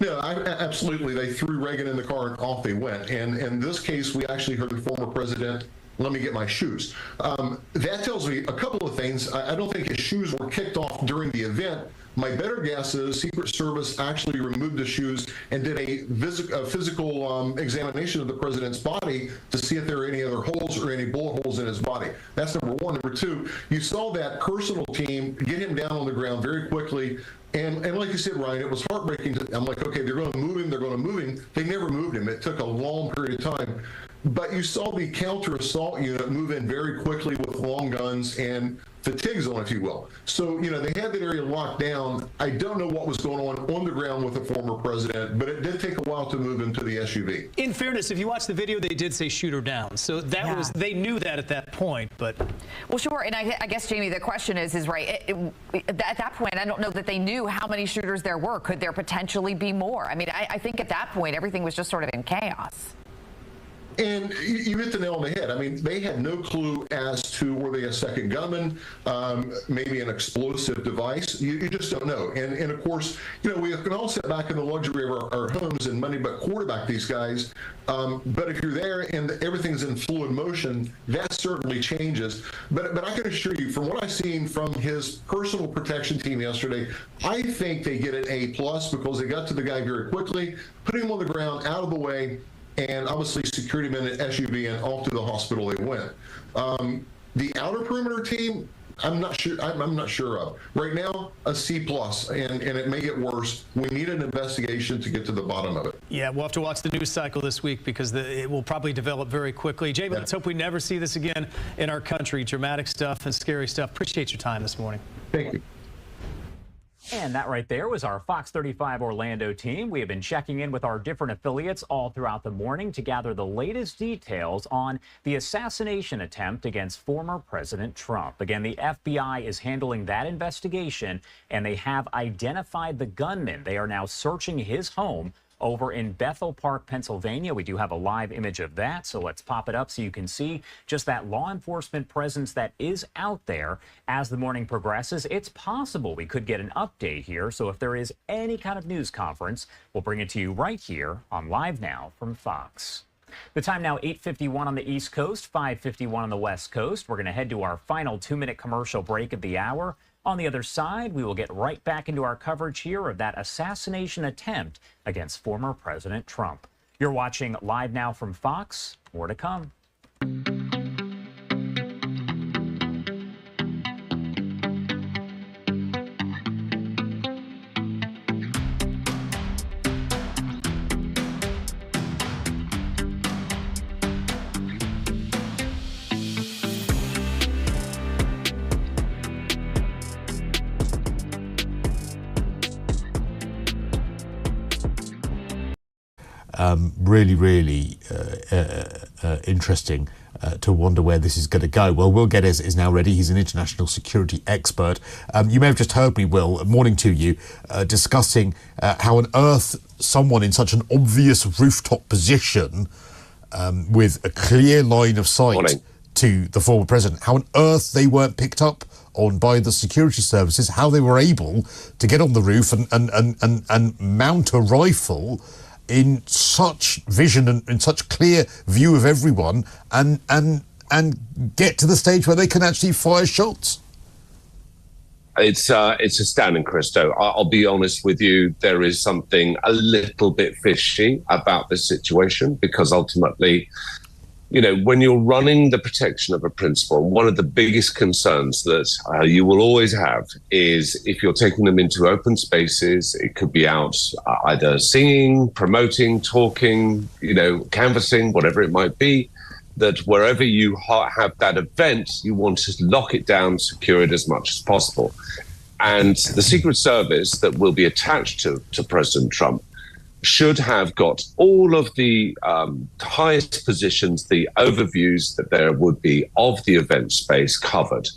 No, absolutely. They threw Reagan in the car and off they went. And in this case, we actually heard the former president, "Let me get my shoes." That tells me a couple of things. I don't think his shoes were kicked off during the event. My better guess is Secret Service actually removed the shoes and did a physical examination of the president's body to see if there were any other holes or any bullet holes in his body. That's number one. Number two, you saw that personal team get him down on the ground very quickly. And like you said, Ryan, it was heartbreaking. I'm like, okay, they're going to move him. They're going to move him. They never moved him. It took a long period of time. But you saw the counter assault unit move in very quickly with long guns and fatigues on, if you will. So, they had that area locked down. I don't know what was going on the ground with the former president, but it did take a while to move him to the SUV. In fairness, if you watch the video, they did say shoot her down. So that was, they knew that at that point, but. Well, sure. And I guess, Jamie, the question is right, at that point, I don't know that they knew how many shooters there were. Could there potentially be more? I mean, I think at that point, everything was just sort of in chaos. And you hit the nail on the head. I mean, they had no clue as to were they a second gunman, maybe an explosive device. You just don't know. And of course, we can all sit back in the luxury of our homes and money but quarterback these guys. But if you're there and everything's in fluid motion, that certainly changes. But I can assure you, from what I've seen from his personal protection team yesterday, I think they get an A+ because they got to the guy very quickly, put him on the ground, out of the way, and obviously secured him in an SUV and off to the hospital they went. The outer perimeter team, I'm not sure of. Right now, a C+, and it may get worse. We need an investigation to get to the bottom of it. Yeah, we'll have to watch the news cycle this week because it will probably develop very quickly. Jamie, let's hope we never see this again in our country. Dramatic stuff and scary stuff. Appreciate your time this morning. Thank you. And that right there was our Fox 35 Orlando team. We have been checking in with our different affiliates all throughout the morning to gather the latest details on the assassination attempt against former President Trump. Again, the FBI is handling that investigation, and they have identified the gunman. They are now searching his home over in Bethel Park, Pennsylvania. We do have a live image of that, so let's pop it up so you can see just that law enforcement presence that is out there. As the morning progresses, it's possible we could get an update here, so if there is any kind of news conference, we'll bring it to you right here on Live Now from Fox. The time now 8:51 on the East Coast, 5:51 on the West Coast. We're going to head to our final 2-minute commercial break of the hour. On the other side, we will get right back into our coverage here of that assassination attempt against former President Trump. You're watching Live Now from Fox. More to come. Really interesting to wonder where this is going to go. Well, Will Geddes is now ready. He's an international security expert. You may have just heard me, Will, morning to you, discussing how on earth someone in such an obvious rooftop position with a clear line of sight to the former president, how on earth they weren't picked up on by the security services, how they were able to get on the roof and mount a rifle in such vision and in such clear view of everyone and get to the stage where they can actually fire shots. It's astounding, Christo. I'll be honest with you, there is something a little bit fishy about this situation because ultimately, when you're running the protection of a principal, one of the biggest concerns that you will always have is if you're taking them into open spaces, it could be out either singing, promoting, talking, canvassing, whatever it might be, that wherever you have that event, you want to lock it down, secure it as much as possible. And the Secret Service that will be attached to President Trump should have got all of the highest positions, the overviews that there would be of the event space covered.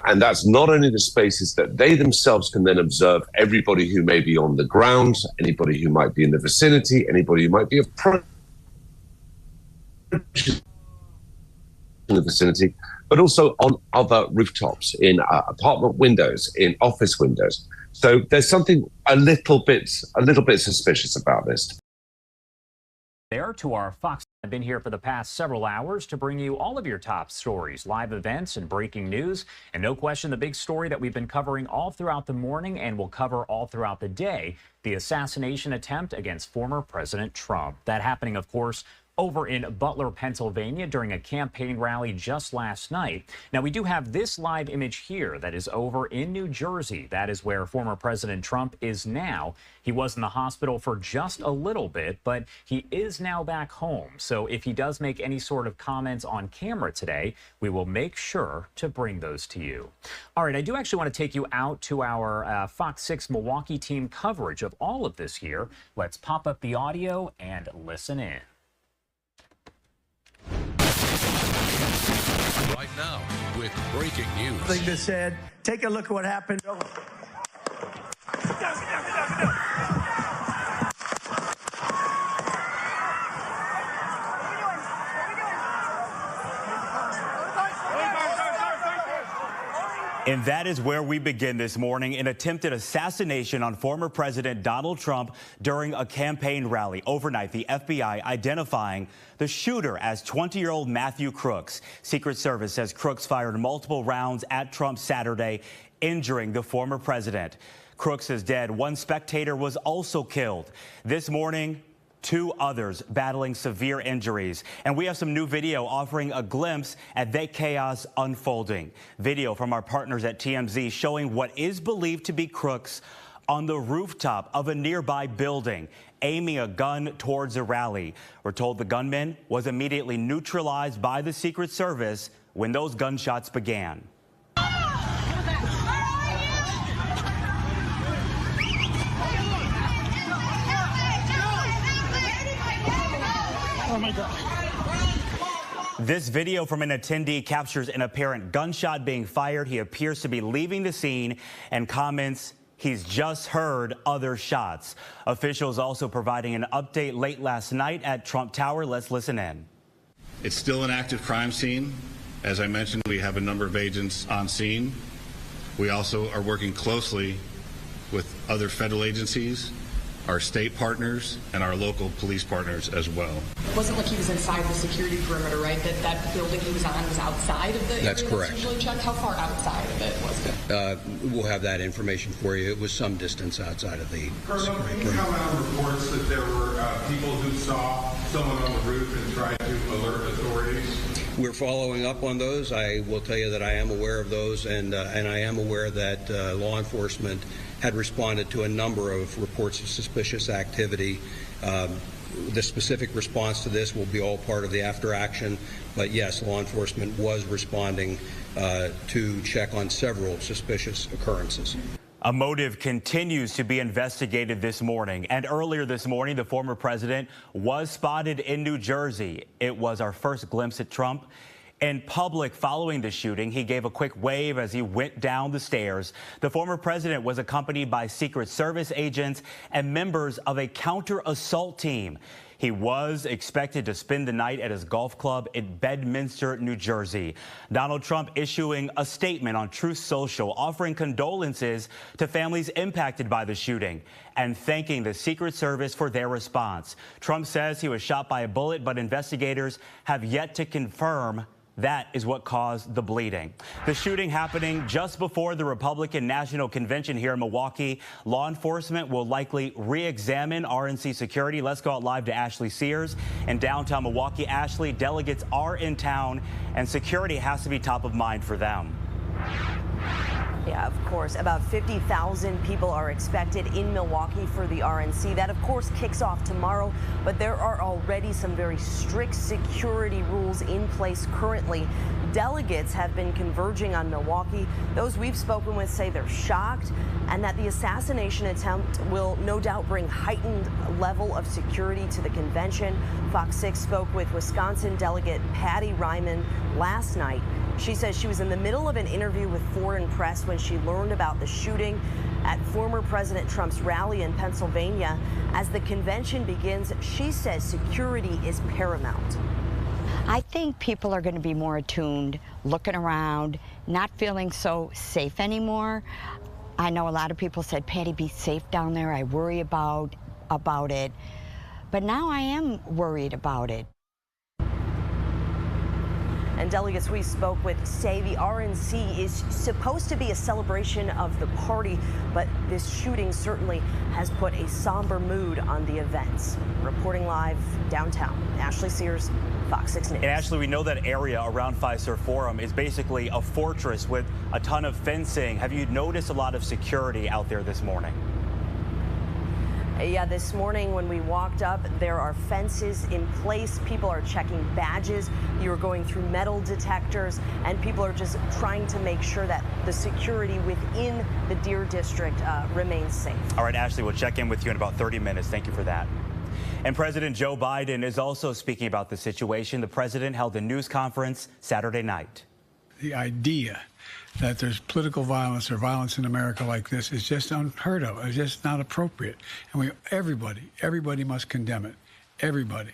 And that's not only the spaces that they themselves can then observe everybody who may be on the ground, anybody who might be in the vicinity, anybody who might be approaching the vicinity, but also on other rooftops, in apartment windows, in office windows. So there's something a little bit suspicious about this. There to our Fox. I've been here for the past several hours to bring you all of your top stories, live events, and breaking news. And no question, the big story that we've been covering all throughout the morning and will cover all throughout the day, the assassination attempt against former President Trump. That happening, of course, over in Butler, Pennsylvania during a campaign rally just last night. Now, we do have this live image here that is over in New Jersey. That is where former President Trump is now. He was in the hospital for just a little bit, but he is now back home. So if he does make any sort of comments on camera today, we will make sure to bring those to you. All right, I do actually want to take you out to our Fox 6 Milwaukee team coverage of all of this here. Let's pop up the audio and listen in. Right now, with breaking news. Thing that said, take a look at what happened. And that is where we begin this morning, an attempted assassination on former President Donald Trump during a campaign rally. Overnight, the FBI identifying the shooter as 20-year-old Matthew Crooks. Secret Service says Crooks fired multiple rounds at Trump Saturday, injuring the former president. Crooks is dead. One spectator was also killed. This morning, 2 others battling severe injuries. And we have some new video offering a glimpse at that chaos unfolding. Video from our partners at TMZ showing what is believed to be Crooks on the rooftop of a nearby building, aiming a gun towards a rally. We're told the gunman was immediately neutralized by the Secret Service when those gunshots began. Oh my God. This video from an attendee captures an apparent gunshot being fired. He appears to be leaving the scene and comments he's just heard other shots. Officials also providing an update late last night at Trump Tower. Let's listen in. It's still an active crime scene. As I mentioned, we have a number of agents on scene. We also are working closely with other federal agencies, our state partners, and our local police partners as well. It wasn't like he was inside the security perimeter, right? That building he was on was outside of the That's area correct. That's usually checked. How far outside of it was it? We'll have that information for you. It was some distance outside of the Colonel, can you come out reports that there were people who saw someone on the roof and tried to alert authorities? We're following up on those. I will tell you that I am aware of those, and I am aware that law enforcement had responded to a number of reports of suspicious activity. The specific response to this will be all part of the after action, but yes, law enforcement was responding to check on several suspicious occurrences. A motive continues to be investigated this morning. And earlier this morning, the former president was spotted in New Jersey. It was our first glimpse at Trump in public following the shooting. He gave a quick wave as he went down the stairs. The former president was accompanied by Secret Service agents and members of a counter-assault team. He was expected to spend the night at his golf club in Bedminster, New Jersey. Donald Trump issuing a statement on Truth Social, offering condolences to families impacted by the shooting and thanking the Secret Service for their response. Trump says he was shot by a bullet, but investigators have yet to confirm that is what caused the bleeding. The shooting happening just before the Republican National Convention here in Milwaukee. Law enforcement will likely re-examine RNC security. Let's go out live to Ashley Sears in downtown Milwaukee. Ashley, delegates are in town and security has to be top of mind for them. Yeah, of course. About 50,000 people are expected in Milwaukee for the RNC. That, of course, kicks off tomorrow, but there are already some very strict security rules in place currently. Delegates have been converging on Milwaukee. Those we've spoken with say they're shocked and that the assassination attempt will no doubt bring heightened level of security to the convention. Fox 6 spoke with Wisconsin delegate Patty Ryman last night. She says she was in the middle of an interview with foreign press when she learned about the shooting at former President Trump's rally in Pennsylvania. As the convention begins, she says security is paramount. I think people are going to be more attuned, looking around, not feeling so safe anymore. I know a lot of people said, Patty, be safe down there. I worry about it. But now I am worried about it. And delegates we spoke with say the RNC is supposed to be a celebration of the party, but this shooting certainly has put a somber mood on the events. Reporting live downtown, Ashley Sears, Fox 6 News. And Ashley, we know that area around Fiserv Forum is basically a fortress with a ton of fencing. Have you noticed a lot of security out there this morning? Yeah, this morning when we walked up, there are fences in place. People are checking badges. You're going through metal detectors, and people are just trying to make sure that the security within the Deer District remains safe. All right, Ashley, we'll check in with you in about 30 minutes. Thank you for that. And President Joe Biden is also speaking about the situation. The president held a news conference Saturday night. The idea that there's political violence or violence in America like this is just unheard of. It's just not appropriate. And everybody must condemn it. Everybody.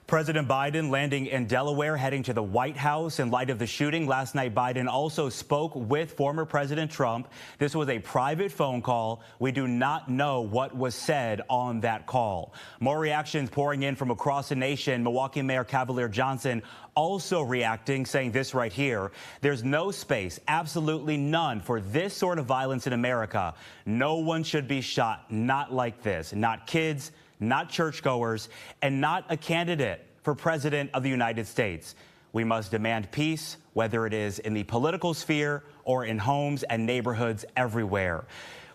President Biden landing in Delaware, heading to the White House in light of the shooting. Last night, Biden also spoke with former President Trump. This was a private phone call. We do not know what was said on that call. More reactions pouring in from across the nation. Milwaukee Mayor Cavalier Johnson also reacting, saying this right here. There's no space, absolutely none, for this sort of violence in America. No one should be shot, not like this. Not kids, not churchgoers, and not a candidate for president of the United States. We must demand peace, whether it is in the political sphere or in homes and neighborhoods everywhere.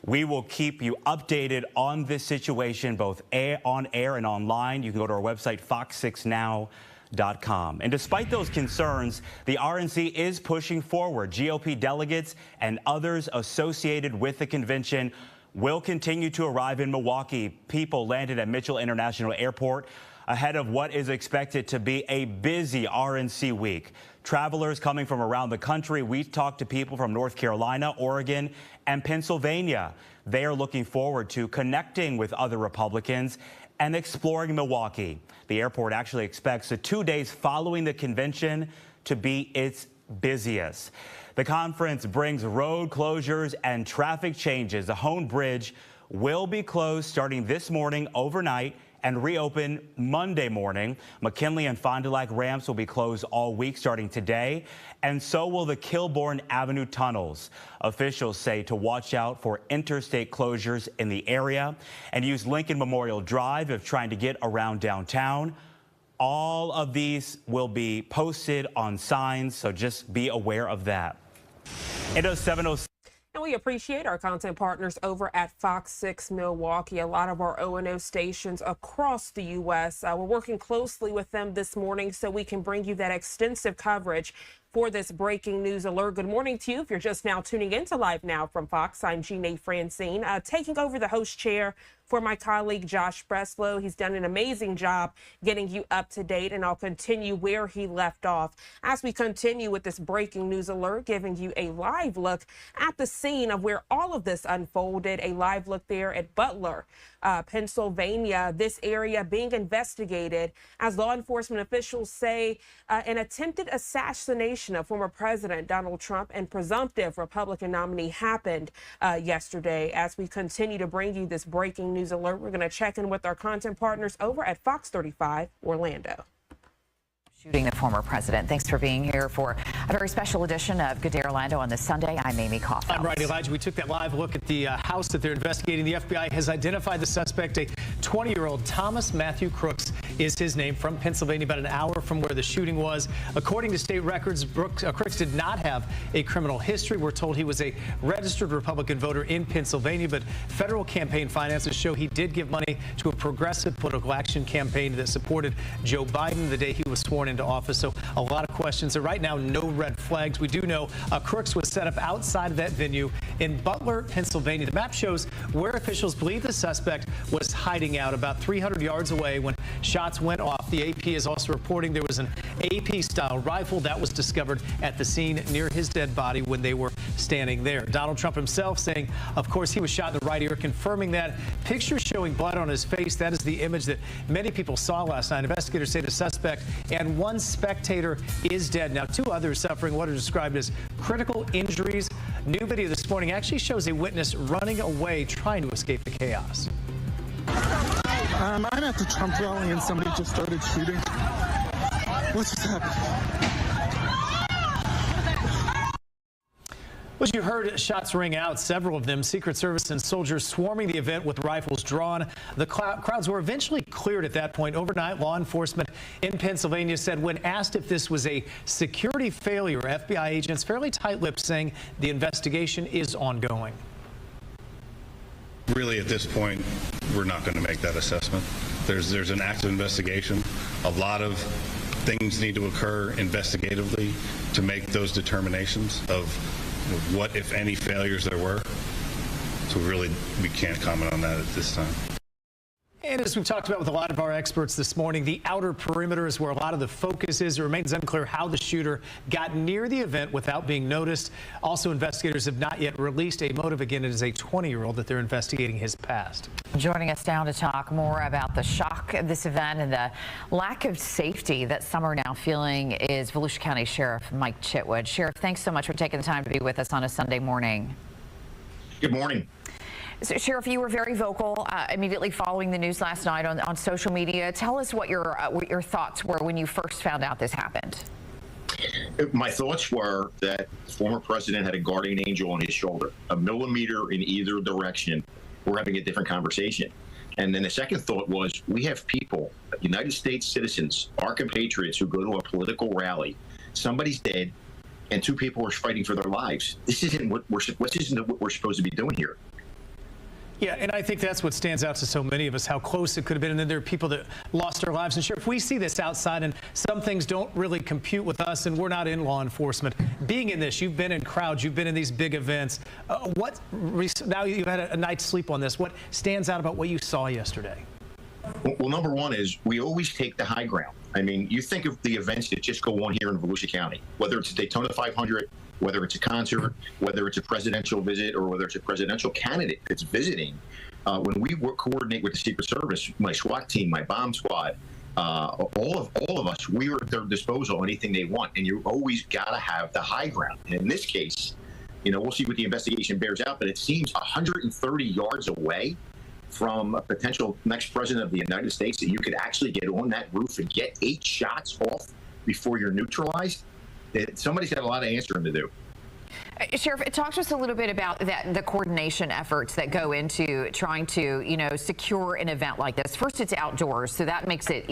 We will keep you updated on this situation, both on air and online. You can go to our website, fox6now.com. And despite those concerns, the RNC is pushing forward. GOP delegates and others associated with the convention will continue to arrive in Milwaukee. People landed at Mitchell International Airport ahead of what is expected to be a busy RNC week. Travelers coming from around the country. We've talked to people from North Carolina, Oregon, and Pennsylvania. They are looking forward to connecting with other Republicans and exploring Milwaukee. The airport actually expects the 2 days following the convention to be its busiest. The conference brings road closures and traffic changes. The Hone Bridge will be closed starting this morning overnight and reopen Monday morning. McKinley and Fond du Lac ramps will be closed all week starting today, and so will the Kilbourne Avenue tunnels. Officials say to watch out for interstate closures in the area and use Lincoln Memorial Drive if trying to get around downtown. All of these will be posted on signs, so just be aware of that. It is 7:06. And we appreciate our content partners over at Fox 6 Milwaukee, a lot of our O&O stations across the U.S. We're working closely with them this morning so we can bring you that extensive coverage for this breaking news alert. Good morning to you. If you're just now tuning in to Live Now from Fox, I'm Jeanne Francine, taking over the host chair for my colleague Josh Breslow. He's done an amazing job getting you up to date, and I'll continue where he left off as we continue with this breaking news alert, giving you a live look at the scene of where all of this unfolded. A live look there at Butler, Pennsylvania. This area being investigated as law enforcement officials say an attempted assassination of former President Donald Trump and presumptive Republican nominee happened yesterday. As we continue to bring you this breaking news alert, we're going to check in with our content partners over at Fox 35 Orlando. Shooting the former president. Thanks for being here for a very special edition of Good Day Orlando on this Sunday. I'm Amy Kaufman. I'm right, Elijah. We took that live look at the house that they're investigating. The FBI has identified the suspect. A 20-year-old Thomas Matthew Crooks is his name, from Pennsylvania, about an hour from where the shooting was. According to state records, Crooks did not have a criminal history. We're told he was a registered Republican voter in Pennsylvania, but federal campaign finances show he did give money to a progressive political action campaign that supported Joe Biden the day he was sworn into office. So a lot of questions. So right now, no red flags. We do know Crooks was set up outside of that venue in Butler, Pennsylvania. The map shows where officials believe the suspect was hiding out about 300 yards away when shots went off. The AP is also reporting there was an AP-style rifle that was discovered at the scene near his dead body when they were standing there. Donald Trump himself saying, of course, he was shot in the right ear, confirming that. Pictures showing blood on his face. That is the image that many people saw last night. Investigators say the suspect and one spectator is dead. Now, two others suffering what are described as critical injuries. New video this morning actually shows a witness running away, trying to escape the chaos. I'm at the Trump rally and somebody just started shooting. What just happened? Well, as you heard shots ring out, several of them, Secret Service and soldiers swarming the event with rifles drawn. The crowds were eventually cleared at that point. Overnight, law enforcement in Pennsylvania said when asked if this was a security failure, FBI agents fairly tight-lipped, saying the investigation is ongoing. Really, at this point, we're not going to make that assessment. There's an active investigation. A lot of things need to occur investigatively to make those determinations of what, if any, failures there were. So really, we can't comment on that at this time. And as we've talked about with a lot of our experts this morning, the outer perimeter is where a lot of the focus is. It remains unclear how the shooter got near the event without being noticed. Also, investigators have not yet released a motive. Again, it is a 20-year-old that they're investigating his past. Joining us now to talk more about the shock of this event and the lack of safety that some are now feeling is Volusia County Sheriff Mike Chitwood. Sheriff, thanks so much for taking the time to be with us on a Sunday morning. Good morning. So, Sheriff, you were very vocal immediately following the news last night on social media. Tell us what your thoughts were when you first found out this happened. My thoughts were that the former president had a guardian angel on his shoulder. A millimeter in either direction, we're having a different conversation. And then the second thought was, we have people, United States citizens, our compatriots, who go to a political rally. Somebody's dead, and two people are fighting for their lives. This isn't what we're supposed to be doing here. Yeah, and I think that's what stands out to so many of us, how close it could have been. And then there are people that lost their lives. And Sheriff, we see this outside, and some things don't really compute with us, and we're not in law enforcement. Being in this, you've been in crowds, you've been in these big events. Now you've had a night's sleep on this. What stands out about what you saw yesterday? Well, number one is we always take the high ground. I mean, you think of the events that just go on here in Volusia County, whether it's Daytona 500, whether it's a concert, whether it's a presidential visit, or whether it's a presidential candidate that's visiting. When we coordinate with the Secret Service, my SWAT team, my bomb squad, all of us, we are at their disposal, anything they want. And you always got to have the high ground. And in this case, you know, we'll see what the investigation bears out, but it seems 130 yards away from a potential next president of the United States that you could actually get on that roof and get 8 shots off before you're neutralized. Somebody's got a lot of answering to do. Sheriff, talk to us a little bit about the coordination efforts that go into trying to, secure an event like this. First, it's outdoors, so that makes it,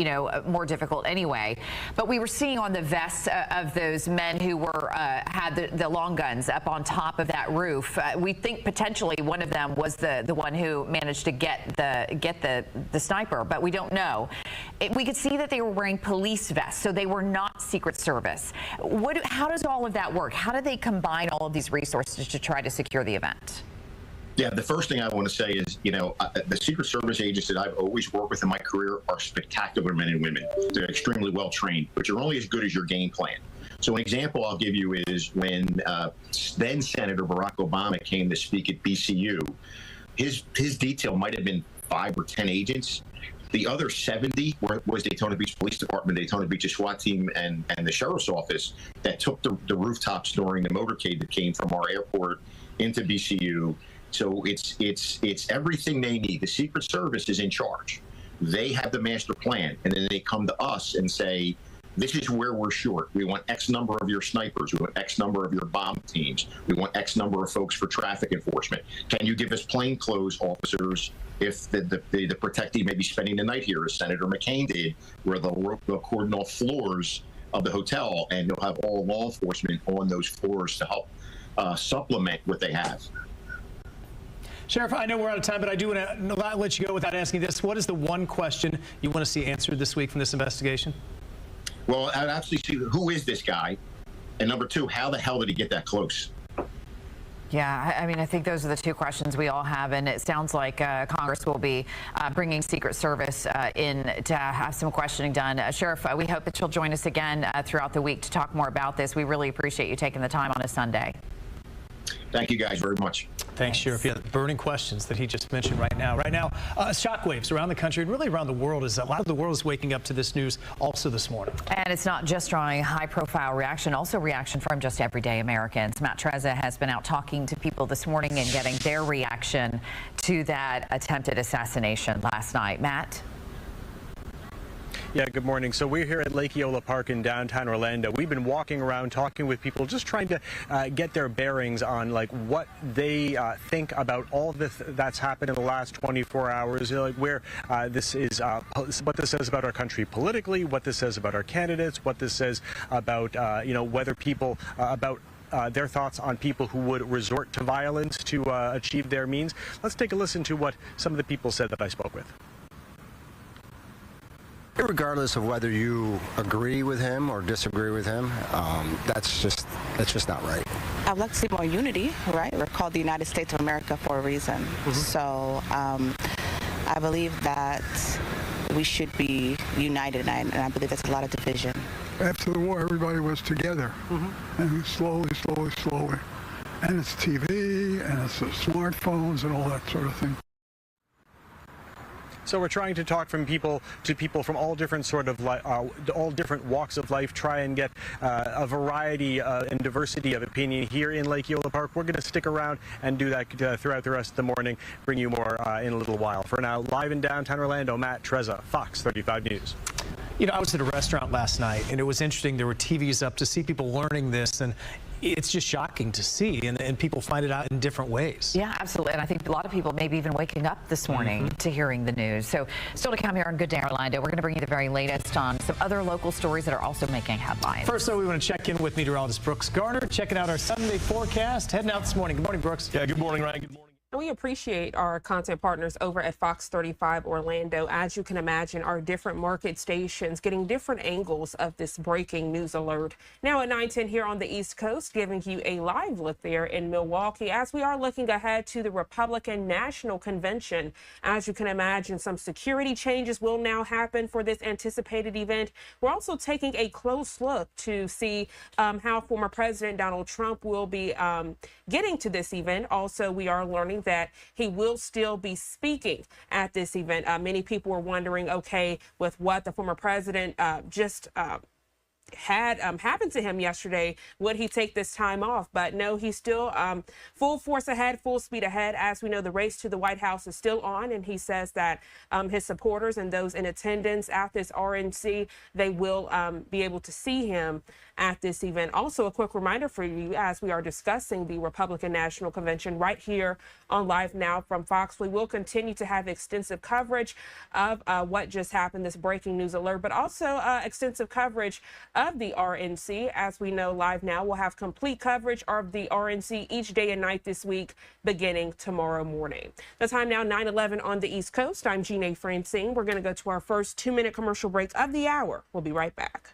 more difficult anyway. But we were seeing on the vests of those men who were had the long guns up on top of that roof. We think potentially one of them was the one who managed to get the sniper, but we don't know. We could see that they were wearing police vests, so they were not Secret Service. How does all of that work? How do they combine all of these resources to try to secure the event? Yeah, the first thing I want to say is, the Secret Service agents that I've always worked with in my career are spectacular men and women. They're extremely well trained, but you're only as good as your game plan. So an example I'll give you is when then Senator Barack Obama came to speak at BCU, his detail might have been 5 or 10 agents. The other 70 was Daytona Beach Police Department, Daytona Beach's SWAT team, and the sheriff's office that took the rooftops during the motorcade that came from our airport into BCU. So it's everything they need. The Secret Service is in charge. They have the master plan, and then they come to us and say, this is where we're short. We want X number of your snipers. We want X number of your bomb teams. We want X number of folks for traffic enforcement. Can you give us plainclothes officers if the protectee may be spending the night here, as Senator McCain did, where they'll cordon off floors of the hotel, and you'll have all law enforcement on those floors to help supplement what they have. Sheriff, I know we're out of time, but I do want to not let you go without asking this. What is the one question you want to see answered this week from this investigation? Well, I'd actually see who is this guy, and number 2, how the hell did he get that close? Yeah, I mean, I think those are the 2 questions we all have, and it sounds like Congress will be bringing Secret Service in to have some questioning done. Sheriff, we hope that you'll join us again throughout the week to talk more about this. We really appreciate you taking the time on a Sunday. Thank you guys very much. Thanks, Sheriff. Yeah, burning questions that he just mentioned right now. Shockwaves around the country and really around the world as a lot of the world is waking up to this news also this morning. And it's not just drawing high-profile reaction, also reaction from just everyday Americans. Matt Trezza has been out talking to people this morning and getting their reaction to that attempted assassination last night. Matt? Yeah, good morning. So we're here at Lake Eola Park in downtown Orlando. We've been walking around talking with people, just trying to get their bearings on like what they think about all this that's happened in the last 24 hours, like where this is, what this says about our country politically, what this says about our candidates, what this says about, whether people, about their thoughts on people who would resort to violence to achieve their means. Let's take a listen to what some of the people said that I spoke with. Regardless of whether you agree with him or disagree with him, that's just not right. I'd like to see more unity, right? We're called the United States of America for a reason. Mm-hmm. So I believe that we should be united, and I believe there's a lot of division. After the war, everybody was together, and slowly. And it's TV, and it's the smartphones, and all that sort of thing. So we're trying to talk from people to people from all different all different walks of life, try and get a variety and diversity of opinion here in Lake Eola Park. We're going to stick around and do that throughout the rest of the morning, bring you more in a little while. For now, live in downtown Orlando, Matt Trezza, Fox 35 News. You know, I was at a restaurant last night, and it was interesting. There were TVs up to see people learning this, and it's just shocking to see, and people find it out in different ways. Yeah, absolutely. And I think a lot of people maybe even waking up this morning to hearing the news. So still to come here on Good Day Orlando, we're going to bring you the very latest on some other local stories that are also making headlines. First, though, we want to check in with meteorologist Brooks Garner, checking out our Sunday forecast, heading out this morning. Good morning, Brooks. Yeah, good morning, Ryan. Good morning. We appreciate our content partners over at Fox 35 Orlando. As you can imagine, our different market stations getting different angles of this breaking news alert. Now at 9:10 here on the East Coast, giving you a live look there in Milwaukee as we are looking ahead to the Republican National Convention. As you can imagine, some security changes will now happen for this anticipated event. We're also taking a close look to see how former President Donald Trump will be getting to this event. Also, we are learning that he will still be speaking at this event. Many people were wondering, okay, with what the former president just had happened to him yesterday, would he take this time off? But no, he's still full force ahead, full speed ahead. As we know, the race to the White House is still on, and he says that his supporters and those in attendance at this RNC, they will be able to see him at this event. Also, a quick reminder for you as we are discussing the Republican National Convention right here on Live Now from Fox. We will continue to have extensive coverage of what just happened, this breaking news alert, but also extensive coverage of the RNC. As we know, Live Now will have complete coverage of the RNC each day and night this week, beginning tomorrow morning. The time now 9:11 on the East Coast. I'm Jeanne Francine. We're going to go to our first 2-minute commercial break of the hour. We'll be right back.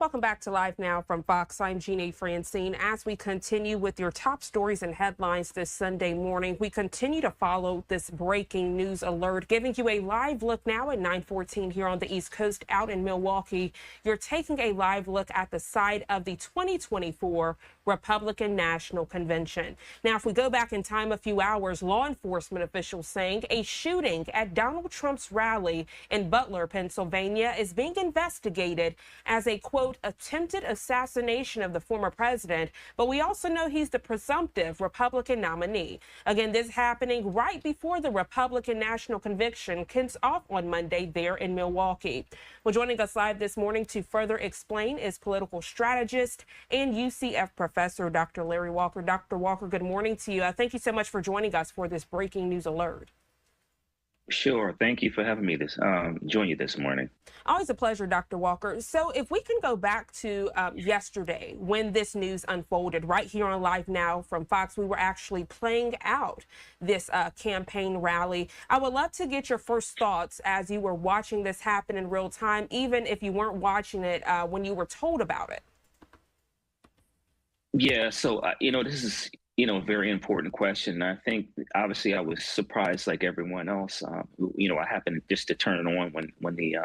Welcome back to Live Now from Fox. I'm Jeannie Francine. As we continue with your top stories and headlines this Sunday morning, we continue to follow this breaking news alert, giving you a live look now at 9:14 here on the East Coast out in Milwaukee. You're taking a live look at the site of the 2024 Republican National Convention. Now, if we go back in time a few hours, law enforcement officials saying a shooting at Donald Trump's rally in Butler, Pennsylvania is being investigated as a, quote, attempted assassination of the former president, but we also know he's the presumptive Republican nominee. Again, this happening right before the Republican National Convention kicks off on Monday there in Milwaukee. Well, joining us live this morning to further explain is political strategist and UCF professor, Dr. Larry Walker. Dr. Walker, good morning to you. Thank you so much for joining us for this breaking news alert. Sure. Thank you for having me join you this morning. Always a pleasure, Dr. Walker. So if we can go back to yesterday when this news unfolded right here on Live Now from Fox, we were actually playing out this campaign rally. I would love to get your first thoughts as you were watching this happen in real time, even if you weren't watching it when you were told about it. Yeah. So, this is, a very important question. I think obviously I was surprised like everyone else. I happened just to turn it on when the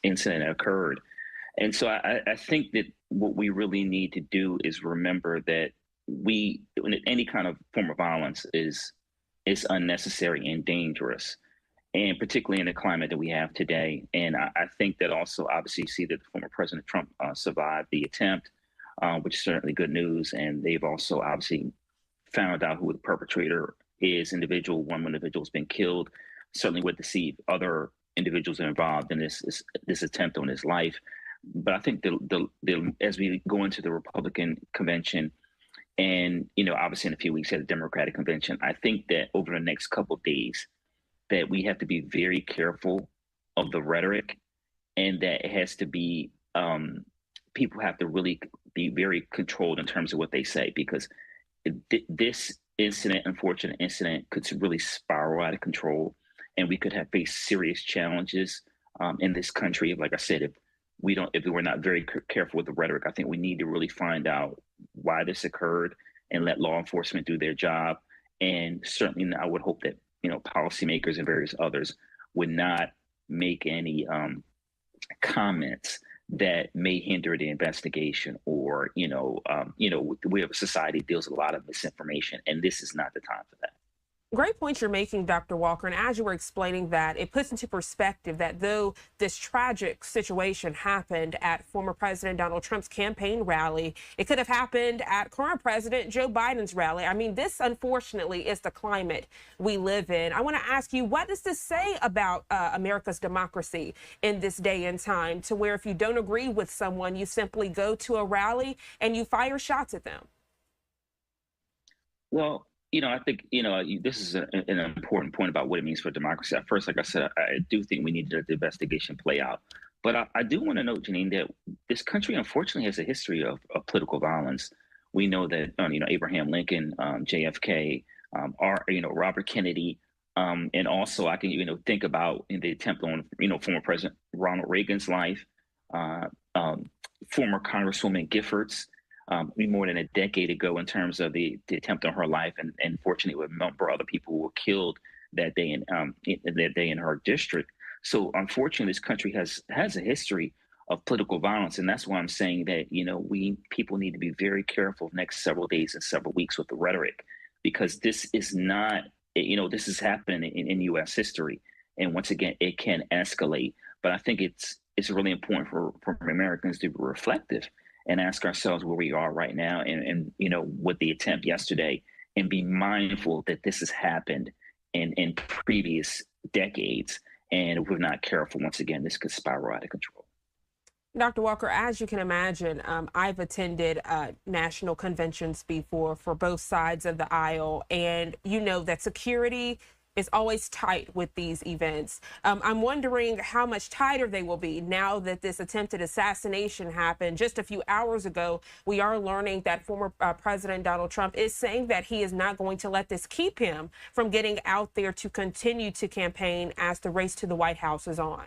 incident occurred. And so I think that what we really need to do is remember that any kind of form of violence is unnecessary and dangerous, and particularly in the climate that we have today. And I think that also obviously you see that former President Trump survived the attempt, which is certainly good news. And they've also obviously found out who the perpetrator is. One individual has been killed. Certainly would to see other individuals involved in this attempt on his life. But I think as we go into the Republican convention and, obviously in a few weeks at the Democratic convention, I think that over the next couple of days that we have to be very careful of the rhetoric, and that it has to be, people have to really be very controlled in terms of what they say, because this unfortunate incident, could really spiral out of control, and we could have faced serious challenges in this country. Like I said, if we're not very careful with the rhetoric, I think we need to really find out why this occurred and let law enforcement do their job. And certainly, I would hope that policymakers and various others would not make any comments that may hinder the investigation, or we have a society deals with a lot of misinformation, and this is not the time for that. Great point you're making, Dr. Walker. And as you were explaining that, it puts into perspective that though this tragic situation happened at former President Donald Trump's campaign rally, it could have happened at current President Joe Biden's rally. I mean, this, unfortunately, is the climate we live in. I want to ask you, what does this say about America's democracy in this day and time, to where if you don't agree with someone, you simply go to a rally and you fire shots at them? Well, I think, this is an important point about what it means for democracy. At first, like I said, I do think we need to let the investigation play out. But I do want to note, Janine, that this country, unfortunately, has a history of political violence. We know that, Abraham Lincoln, JFK, Robert Kennedy, and also I can, think about in the attempt on, former President Ronald Reagan's life, former Congresswoman Giffords, more than a decade ago, in terms of the attempt on her life, and fortunately, a number of other people who were killed that day in her district. So unfortunately, this country has a history of political violence, and that's why I'm saying that people need to be very careful the next several days and several weeks with the rhetoric, because this is not this is happening in U.S. history, and once again, it can escalate. But I think it's really important for Americans to be reflective and ask ourselves where we are right now, and with the attempt yesterday, and be mindful that this has happened in previous decades. And if we're not careful, once again, this could spiral out of control. Dr. Walker, as you can imagine, I've attended national conventions before for both sides of the aisle, and that security is always tight with these events. I'm wondering how much tighter they will be now that this attempted assassination happened just a few hours ago. We are learning that former President Donald Trump is saying that he is not going to let this keep him from getting out there to continue to campaign as the race to the White House is on.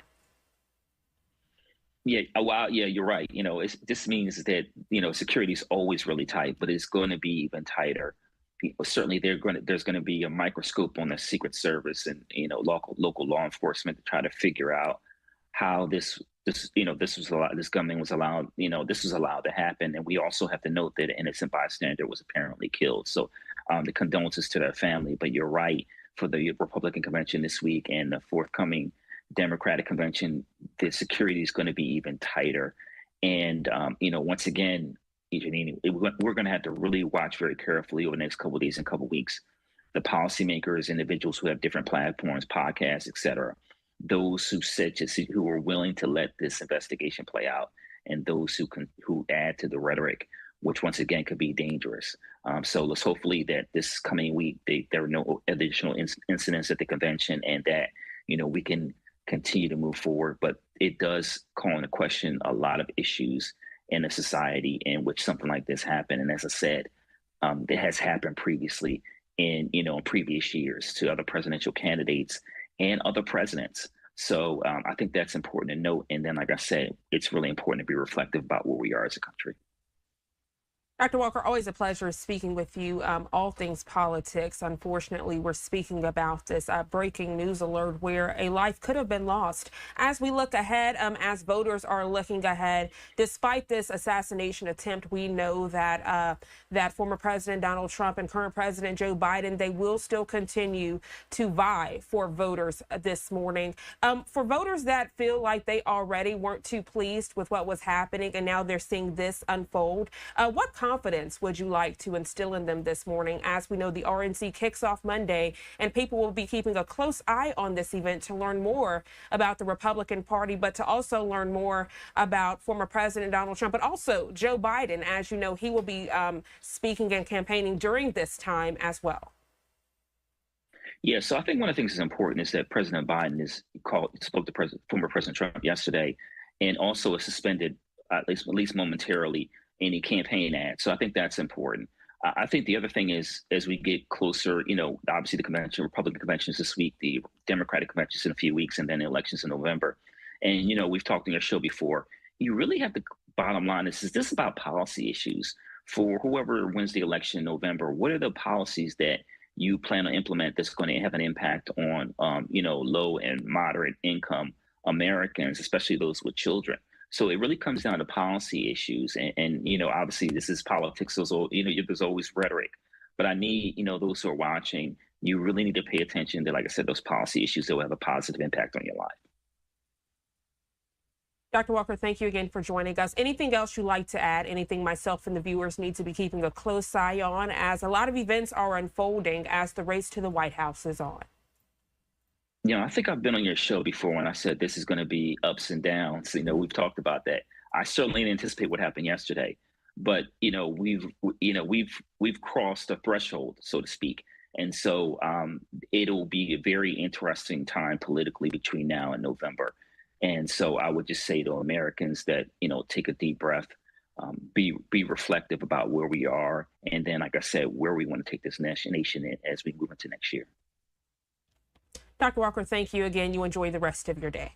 Yeah, wow, yeah, you're right. This means that security is always really tight, but it's going to be even tighter. Certainly, there's going to be a microscope on the Secret Service and local law enforcement to try to figure out how this gunman was allowed. This was allowed to happen, and we also have to note that an innocent bystander was apparently killed. So, the condolences to their family. But you're right, for the Republican convention this week and the forthcoming Democratic convention, the security is going to be even tighter. And, once again, Janine, we're going to have to really watch very carefully over the next couple of days and couple of weeks. The policymakers, individuals who have different platforms, podcasts, et cetera, those who are willing to let this investigation play out, and those who add to the rhetoric, which once again could be dangerous. So let's hopefully that this coming week there are no additional incidents at the convention, and that we can continue to move forward. But it does call into question a lot of issues in a society in which something like this happened. And as I said, it has happened previously in previous years to other presidential candidates and other presidents. So I think that's important to note. And then, like I said, it's really important to be reflective about where we are as a country. Dr. Walker, always a pleasure speaking with you. All things politics. Unfortunately, we're speaking about this breaking news alert where a life could have been lost. As we look ahead, as voters are looking ahead, despite this assassination attempt, we know that that former President Donald Trump and current President Joe Biden, they will still continue to vie for voters this morning. For voters that feel like they already weren't too pleased with what was happening and now they're seeing this unfold, what confidence would you like to instill in them this morning? As we know, the RNC kicks off Monday, and people will be keeping a close eye on this event to learn more about the Republican Party, but to also learn more about former President Donald Trump, but also Joe Biden. As you know, he will be speaking and campaigning during this time as well. Yeah, so I think one of the things that's important is that President Biden spoke to former President Trump yesterday, and also has suspended, at least momentarily, any campaign ads. So I think that's important. I think the other thing is, as we get closer, obviously the convention, Republican conventions this week, the Democratic conventions in a few weeks, and then the elections in November. And, we've talked on your show before, you really have to, bottom line is this about policy issues for whoever wins the election in November? What are the policies that you plan to implement that's going to have an impact on, low and moderate income Americans, especially those with children? So it really comes down to policy issues. And obviously this is politics. So, there's always rhetoric. But I need, those who are watching, you really need to pay attention to, like I said, those policy issues that will have a positive impact on your life. Dr. Walker, thank you again for joining us. Anything else you'd like to add? Anything myself and the viewers need to be keeping a close eye on as a lot of events are unfolding as the race to the White House is on? I think I've been on your show before when I said this is going to be ups and downs. We've talked about that. I certainly didn't anticipate what happened yesterday, but we've crossed a threshold, so to speak, and so it'll be a very interesting time politically between now and November. And so I would just say to Americans that take a deep breath, be reflective about where we are, and then, like I said, where we want to take this nation in as we move into next year. Dr. Walker, thank you again. You enjoy the rest of your day.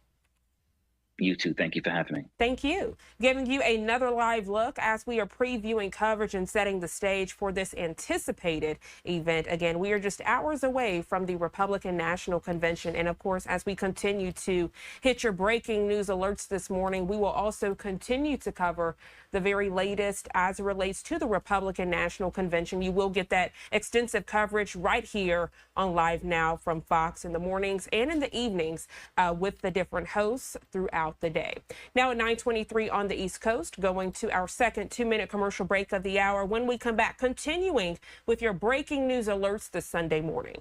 You too. Thank you for having me. Thank you. Giving you another live look as we are previewing coverage and setting the stage for this anticipated event. Again, we are just hours away from the Republican National Convention. And of course, as we continue to hit your breaking news alerts this morning, we will also continue to cover the very latest as it relates to the Republican National Convention. You will get that extensive coverage right here on Live Now from Fox in the mornings and in the evenings with the different hosts throughout the day. Now at 9:23 on the East Coast, going to our second 2-minute commercial break of the hour. When we come back, continuing with your breaking news alerts this Sunday morning.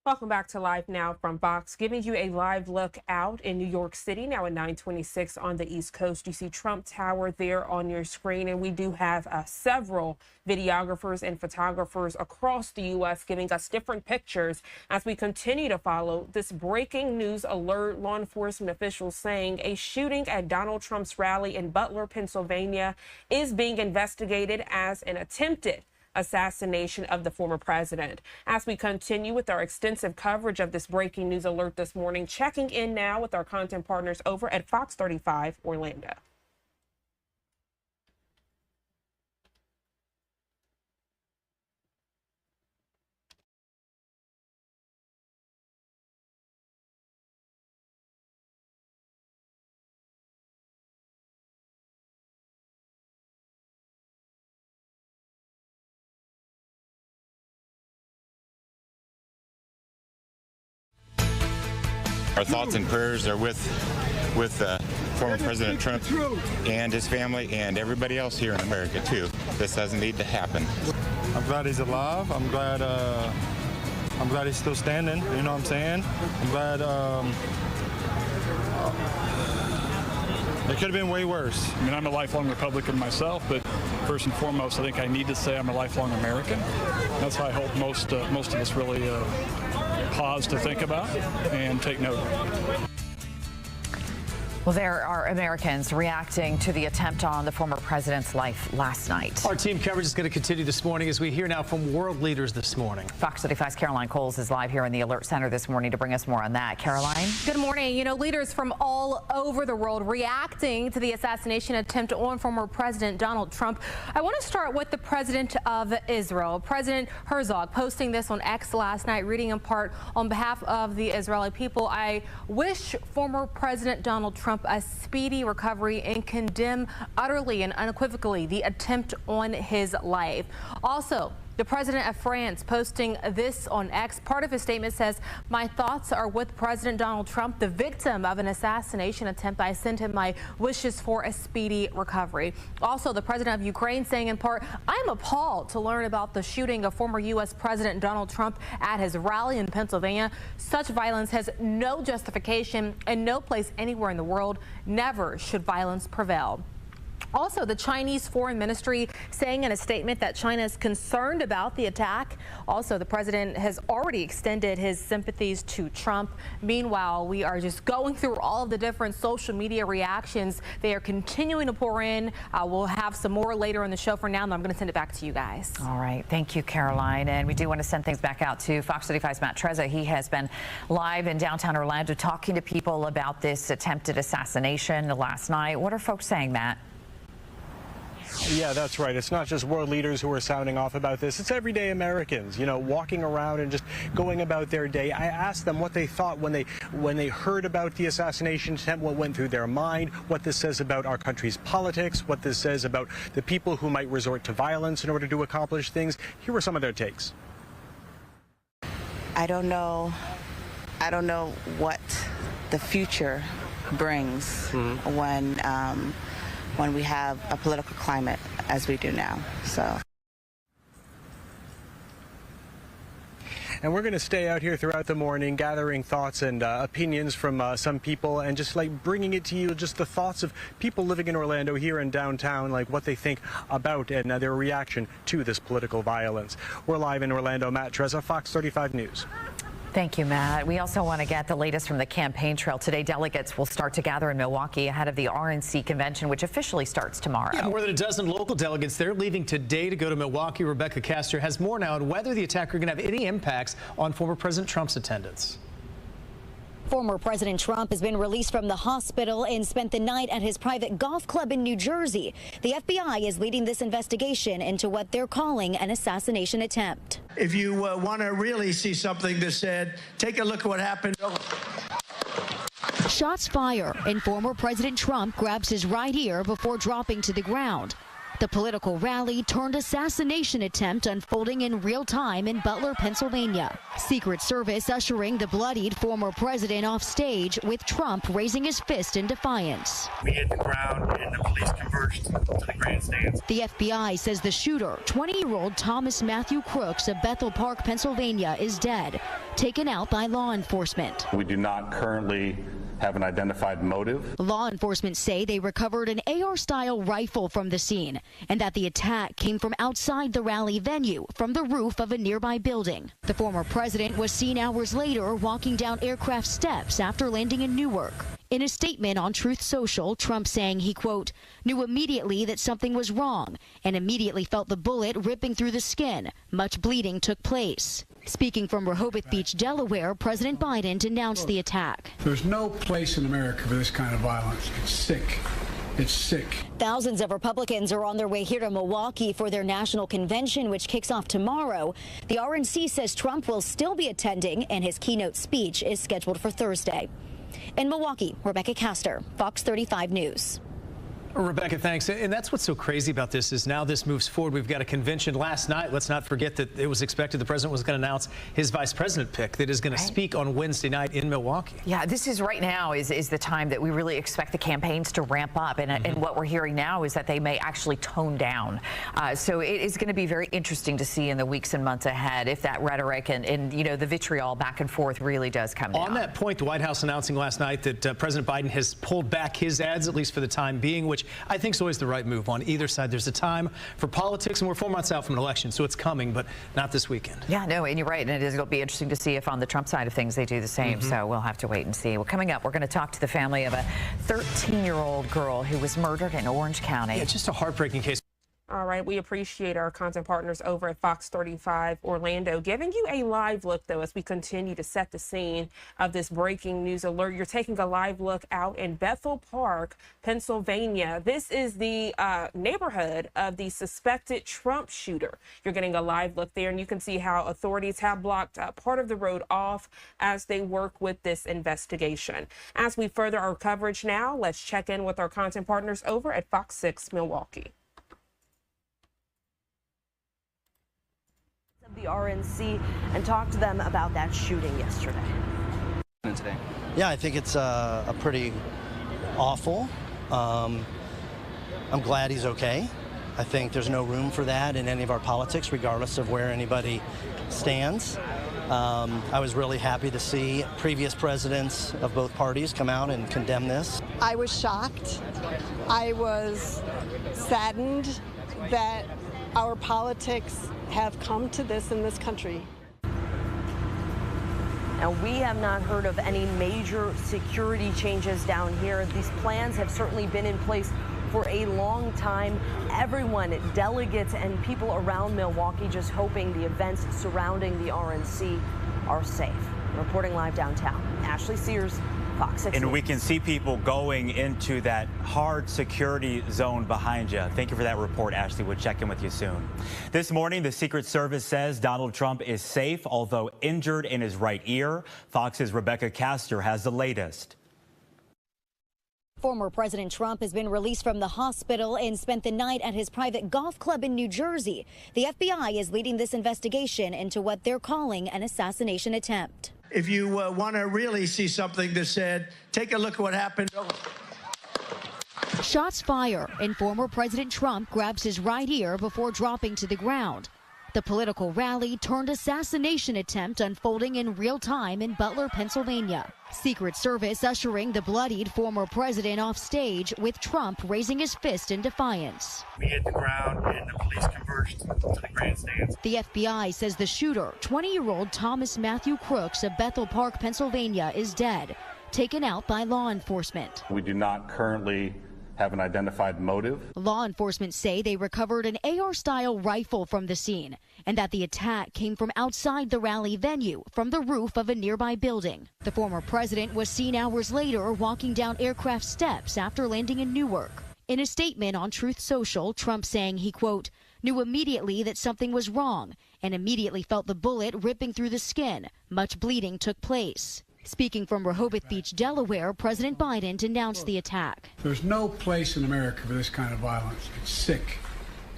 Welcome back to Live Now from Fox, giving you a live look out in New York City now at 9:26 on the East Coast. You see Trump Tower there on your screen, and we do have several videographers and photographers across the U.S. giving us different pictures as we continue to follow this breaking news alert. Law enforcement officials saying a shooting at Donald Trump's rally in Butler, Pennsylvania is being investigated as an attempted assassination of the former president. As we continue with our extensive coverage of this breaking news alert this morning, checking in now with our content partners over at Fox 35 Orlando. Our thoughts and prayers are with former President Trump and his family and everybody else here in America, too. This doesn't need to happen. I'm glad he's alive. I'm glad he's still standing. You know what I'm saying? I'm glad it could have been way worse. I mean, I'm a lifelong Republican myself, but first and foremost, I think I need to say I'm a lifelong American. That's how I hope most of us really pause to think about and take note. Well, there are Americans reacting to the attempt on the former president's life last night. Our team coverage is going to continue this morning as we hear now from world leaders this morning. Fox 35's Caroline Coles is live here in the Alert Center this morning to bring us more on that. Caroline? Good morning. You know, leaders from all over the world reacting to the assassination attempt on former President Donald Trump. I want to start with the president of Israel, President Herzog, posting this on X last night, reading in part, on behalf of the Israeli people, I wish former President Donald Trump a speedy recovery and condemn utterly and unequivocally the attempt on his life. Also, the president of France posting this on X. Part of his statement says, my thoughts are with President Donald Trump, the victim of an assassination attempt. I send him my wishes for a speedy recovery. Also, the president of Ukraine saying in part, I'm appalled to learn about the shooting of former U.S. President Donald Trump at his rally in Pennsylvania. Such violence has no justification and no place anywhere in the world. Never should violence prevail. Also, the Chinese Foreign Ministry saying in a statement that China is concerned about the attack. Also, the president has already extended his sympathies to Trump. Meanwhile, we are just going through all of the different social media reactions. They are continuing to pour in. We'll have some more later in the show. For now, I'm going to send it back to you guys. All right. Thank you, Caroline. And we do want to send things back out to Fox 35's Matt Trezza. He has been live in downtown Orlando talking to people about this attempted assassination last night. What are folks saying, Matt? Yeah, that's right. It's not just world leaders who are sounding off about this. It's everyday Americans, you know, walking around and just going about their day. I asked them what they thought when they heard about the assassination attempt, what went through their mind, what this says about our country's politics, what this says about the people who might resort to violence in order to accomplish things. Here were some of their takes. I don't know what the future brings when we have a political climate as we do now. And we're going to stay out here throughout the morning, gathering thoughts and opinions from some people, and just like bringing it to you, just the thoughts of people living in Orlando here in downtown, like what they think about and their reaction to this political violence. We're live in Orlando. Matt Trezza, Fox 35 News. Thank you, Matt. We also want to get the latest from the campaign trail. Today, delegates will start to gather in Milwaukee ahead of the RNC convention, which officially starts tomorrow. Yeah, more than a dozen local delegates. They're leaving today to go to Milwaukee. Rebecca Castor has more now on whether the attack are going to have any impacts on former President Trump's attendance. Former President Trump has been released from the hospital and spent the night at his private golf club in New Jersey. The FBI is leading this investigation into what they're calling an assassination attempt. If you want to really see something that's said, take a look at what happened. Shots fire, and former President Trump grabs his right ear before dropping to the ground. The political rally turned assassination attempt unfolding in real time in Butler, Pennsylvania. Secret Service ushering the bloodied former president off stage with Trump raising his fist in defiance. We hit the ground and the police converged to the grandstands. The FBI says the shooter, 20-year-old Thomas Matthew Crooks of Bethel Park, Pennsylvania, is dead, taken out by law enforcement. We do not currently have an identified motive. Law enforcement say they recovered an AR-style rifle from the scene and that the attack came from outside the rally venue from the roof of a nearby building. The former president was seen hours later walking down aircraft steps after landing in Newark. In a statement on Truth Social, Trump saying he, quote, knew immediately that something was wrong and immediately felt the bullet ripping through the skin. Much bleeding took place. Speaking from Rehoboth Beach, Delaware, President Biden denounced the attack. There's no place in America for this kind of violence. It's sick. It's sick. Thousands of Republicans are on their way here to Milwaukee for their national convention, which kicks off tomorrow. The RNC says Trump will still be attending, and his keynote speech is scheduled for Thursday. In Milwaukee, Rebecca Castor, Fox 35 News. Rebecca, thanks. And that's what's so crazy about this is now this moves forward. We've got a convention last night. Let's not forget that it was expected the president was going to announce his vice president pick that is going to speak on Wednesday night in Milwaukee. Yeah, this is right now is the time that we really expect the campaigns to ramp up. And what we're hearing now is that they may actually tone down. So it is going to be very interesting to see in the weeks and months ahead if that rhetoric and you know, the vitriol back and forth really does come down. On that point, the White House announcing last night that President Biden has pulled back his ads, at least for the time being, which I think is always the right move on either side. There's a time for politics, and we're 4 months out from an election, so it's coming, but not this weekend. Yeah, no, and you're right, and it'll be interesting to see if on the Trump side of things they do the same, so we'll have to wait and see. Well, coming up, we're going to talk to the family of a 13-year-old girl who was murdered in Orange County. Yeah, just a heartbreaking case. All right, we appreciate our content partners over at Fox 35 Orlando giving you a live look, though, as we continue to set the scene of this breaking news alert. You're taking a live look out in Bethel Park, Pennsylvania. This is the neighborhood of the suspected Trump shooter. You're getting a live look there, and you can see how authorities have blocked part of the road off as they work with this investigation. As we further our coverage now, let's check in with our content partners over at Fox 6 Milwaukee. The RNC and talk to them about that shooting yesterday. Yeah, I think it's a pretty awful. I'm glad he's okay. I think there's no room for that in any of our politics, regardless of where anybody stands. I was really happy to see previous presidents of both parties come out and condemn this. I was shocked. I was saddened that our politics have come to this in this country. Now, we have not heard of any major security changes down here. These plans have certainly been in place for a long time. Everyone, delegates and people around Milwaukee, just hoping the events surrounding the RNC are safe. Reporting live downtown, Ashley Sears, Fox 6 And News. we can see people going into that hard security zone behind you. Thank you for that report, Ashley. We'll check in with you soon. This morning, the Secret Service says Donald Trump is safe, although injured in his right ear. Fox's Rebecca Castor has the latest. Former President Trump has been released from the hospital and spent the night at his private golf club in New Jersey. The FBI is leading this investigation into what they're calling an assassination attempt. If you want to really see something that's said, take a look at what happened. Shots fire, and former President Trump grabs his right ear before dropping to the ground. The political rally turned assassination attempt unfolding in real time in Butler, Pennsylvania. Secret Service ushering the bloodied former president off stage with Trump raising his fist in defiance. We hit the ground and the police converged to the grandstands. The FBI says the shooter, 20-year-old Thomas Matthew Crooks of Bethel Park, Pennsylvania, is dead, taken out by law enforcement. We do not currently have an identified motive. Law enforcement say they recovered an AR-style rifle from the scene and that the attack came from outside the rally venue from the roof of a nearby building. The former president was seen hours later walking down aircraft steps after landing in Newark. In a statement on Truth Social, Trump saying he, quote, knew immediately that something was wrong and immediately felt the bullet ripping through the skin. Much bleeding took place. Speaking from Rehoboth Beach, Delaware, President Biden denounced the attack. There's no place in America for this kind of violence. It's sick.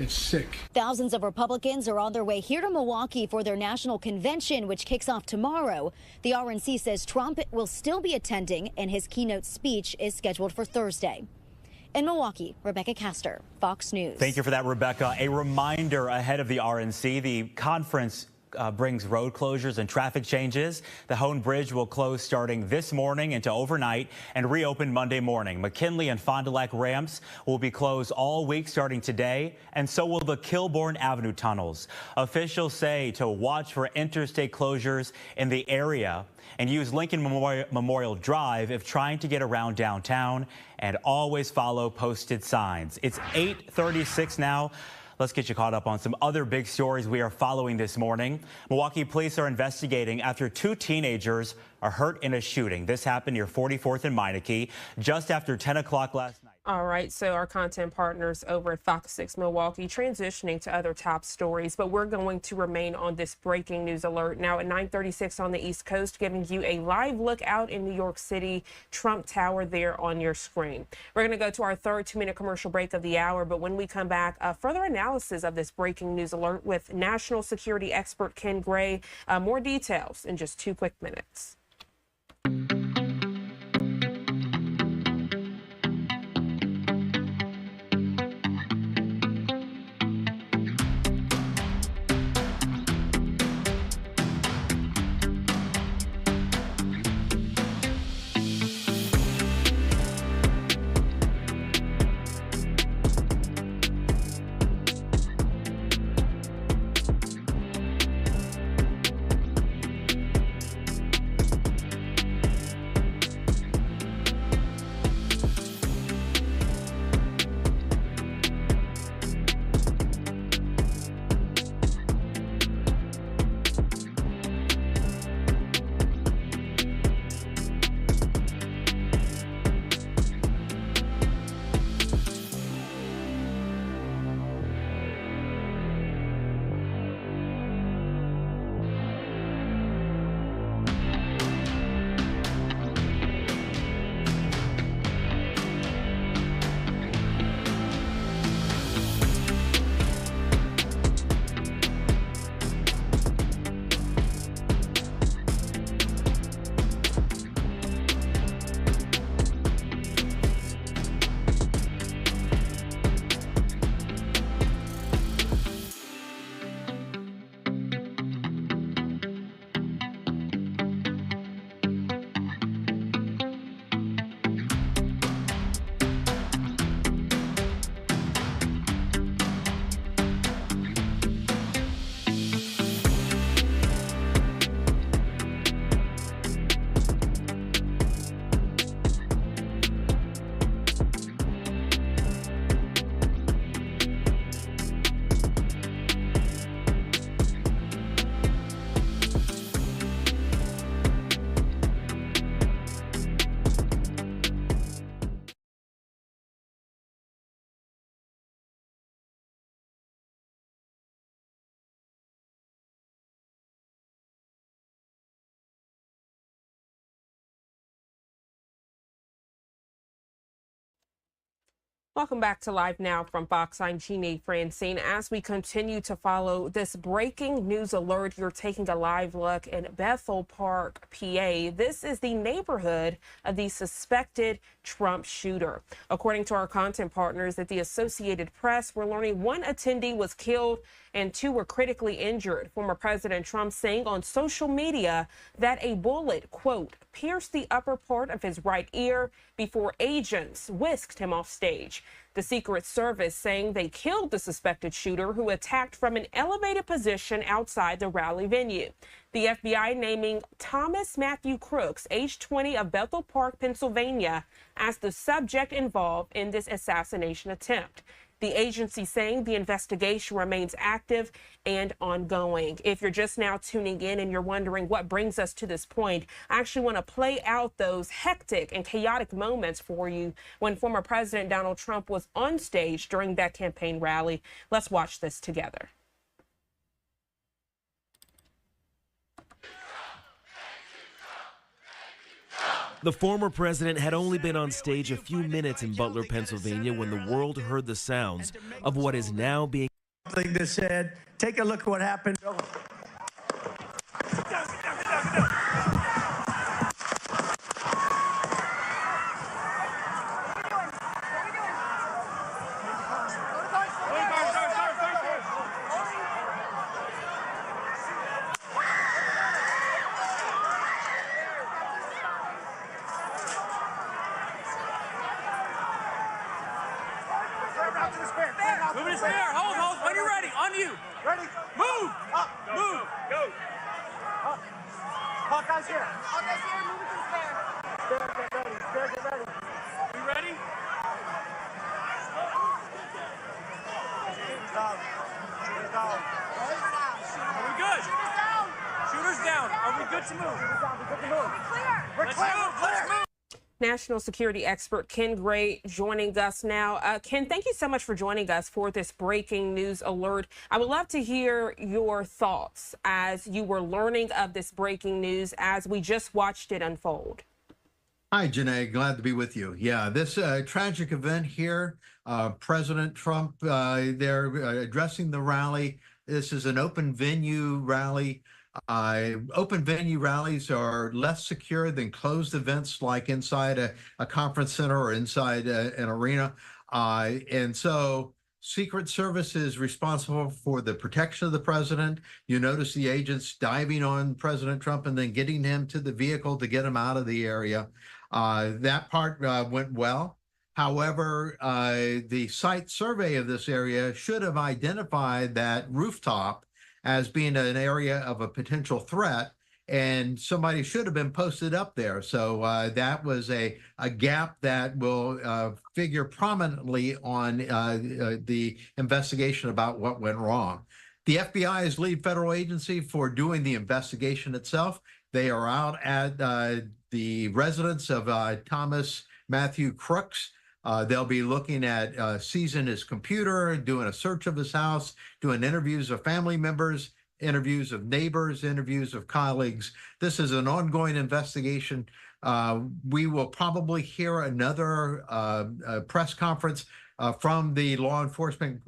It's sick. Thousands of Republicans are on their way here to Milwaukee for their national convention, which kicks off tomorrow. The RNC says Trump will still be attending, and his keynote speech is scheduled for Thursday. In Milwaukee, Rebecca Castor, Fox News. Thank you for that, Rebecca. A reminder ahead of the RNC, the conference brings road closures and traffic changes. The Hone Bridge will close starting this morning into overnight and reopen Monday morning. McKinley and Fond du Lac ramps will be closed all week starting today, and so will the Kilbourne Avenue tunnels. Officials say to watch for interstate closures in the area and use Lincoln Memorial Drive if trying to get around downtown, and always follow posted signs. It's 8:36 now. Let's get you caught up on some other big stories we are following this morning. Milwaukee police are investigating after 2 teenagers are hurt in a shooting. This happened near 44th and Meineke just after 10 o'clock last night. All right, so our content partners over at Fox 6 Milwaukee transitioning to other top stories, but we're going to remain on this breaking news alert now at 9:36 on the East Coast, giving you a live look out in New York City, Trump Tower there on your screen. We're going to go to our third 2-minute commercial break of the hour, but when we come back, further analysis of this breaking news alert with national security expert Ken Gray. More details in just 2 quick minutes. Welcome back to Live Now from Fox. I'm Jeannie Francine. As we continue to follow this breaking news alert, you're taking a live look in Bethel Park, PA. This is the neighborhood of the suspected Trump shooter. According to our content partners at the Associated Press, we're learning 1 attendee was killed and 2 were critically injured. Former President Trump saying on social media that a bullet, quote, pierced the upper part of his right ear before agents whisked him off stage. The Secret Service saying they killed the suspected shooter who attacked from an elevated position outside the rally venue. The FBI naming Thomas Matthew Crooks, age 20, of Bethel Park, Pennsylvania, as the subject involved in this assassination attempt. The agency saying the investigation remains active and ongoing. If you're just now tuning in and you're wondering what brings us to this point, I actually want to play out those hectic and chaotic moments for you when former President Donald Trump was on stage during that campaign rally. Let's watch this together. The former president had only been on stage a few minutes in Butler, Pennsylvania, when the world heard the sounds of what is now being. Something that said, take a look at what happened. Move it to spare. Hold. When you're ready. On you. Ready. Move. Up. Move. Go. Up. Hawkeye's here. Hawkeye's here. Move it to the spare. Spare, get ready. Spare, get ready. You ready? Shooter's down. Shooter's down. Are we good? Shooter's down. Shooter's down. Are we good to move? Shooter's down. We're good to move. We're clear. Let's move. Let's move. National security expert Ken Gray joining us now. Ken, thank you so much for joining us for this breaking news alert. I would love to hear your thoughts as you were learning of this breaking news as we just watched it unfold. Hi, Janae. Glad to be with you. Yeah, this tragic event here, President Trump, they're addressing the rally. This is an open venue rally. Open venue rallies are less secure than closed events like inside a conference center or inside an arena. And so Secret Service is responsible for the protection of the president. You notice the agents diving on President Trump and then getting him to the vehicle to get him out of the area. That part went well. However, the site survey of this area should have identified that rooftop as being an area of a potential threat, and somebody should have been posted up there. So that was a gap that will figure prominently on the investigation about what went wrong. The FBI is lead federal agency for doing the investigation itself. They are out at the residence of Thomas Matthew Crooks. They'll be looking at seizing his computer, doing a search of his house, doing interviews of family members, interviews of neighbors, interviews of colleagues. This is an ongoing investigation. We will probably hear another press conference from the law enforcement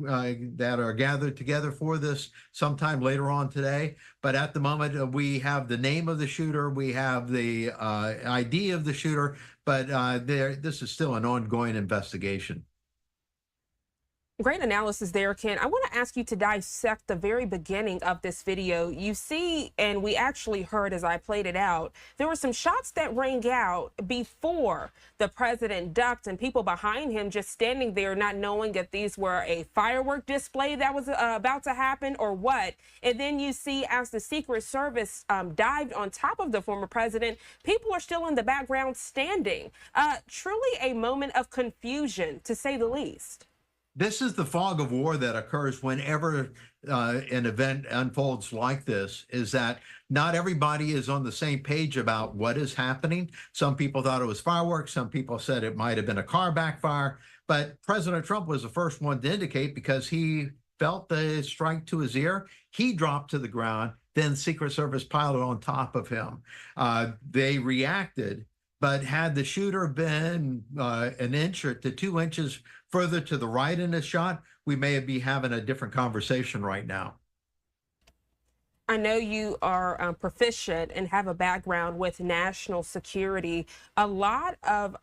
that are gathered together for this sometime later on today. But at the moment, we have the name of the shooter, we have the ID of the shooter, but this is still an ongoing investigation. Great analysis there, Ken. I want to ask you to dissect the very beginning of this video. You see, and we actually heard as I played it out, there were some shots that rang out before the president ducked and people behind him just standing there not knowing if these were a firework display that was about to happen or what. And then you see as the Secret Service dived on top of the former president, people are still in the background standing. Truly a moment of confusion, to say the least. This is the fog of war that occurs whenever an event unfolds like this, is that not everybody is on the same page about what is happening. Some people thought it was fireworks. Some people said it might have been a car backfire. But President Trump was the first one to indicate because he felt the strike to his ear. He dropped to the ground. Then Secret Service piled on top of him. They reacted. But had the shooter been an inch or to 2 inches further to the right in this shot, we may be having a different conversation right now. I know you are proficient and have a background with national security. A lot of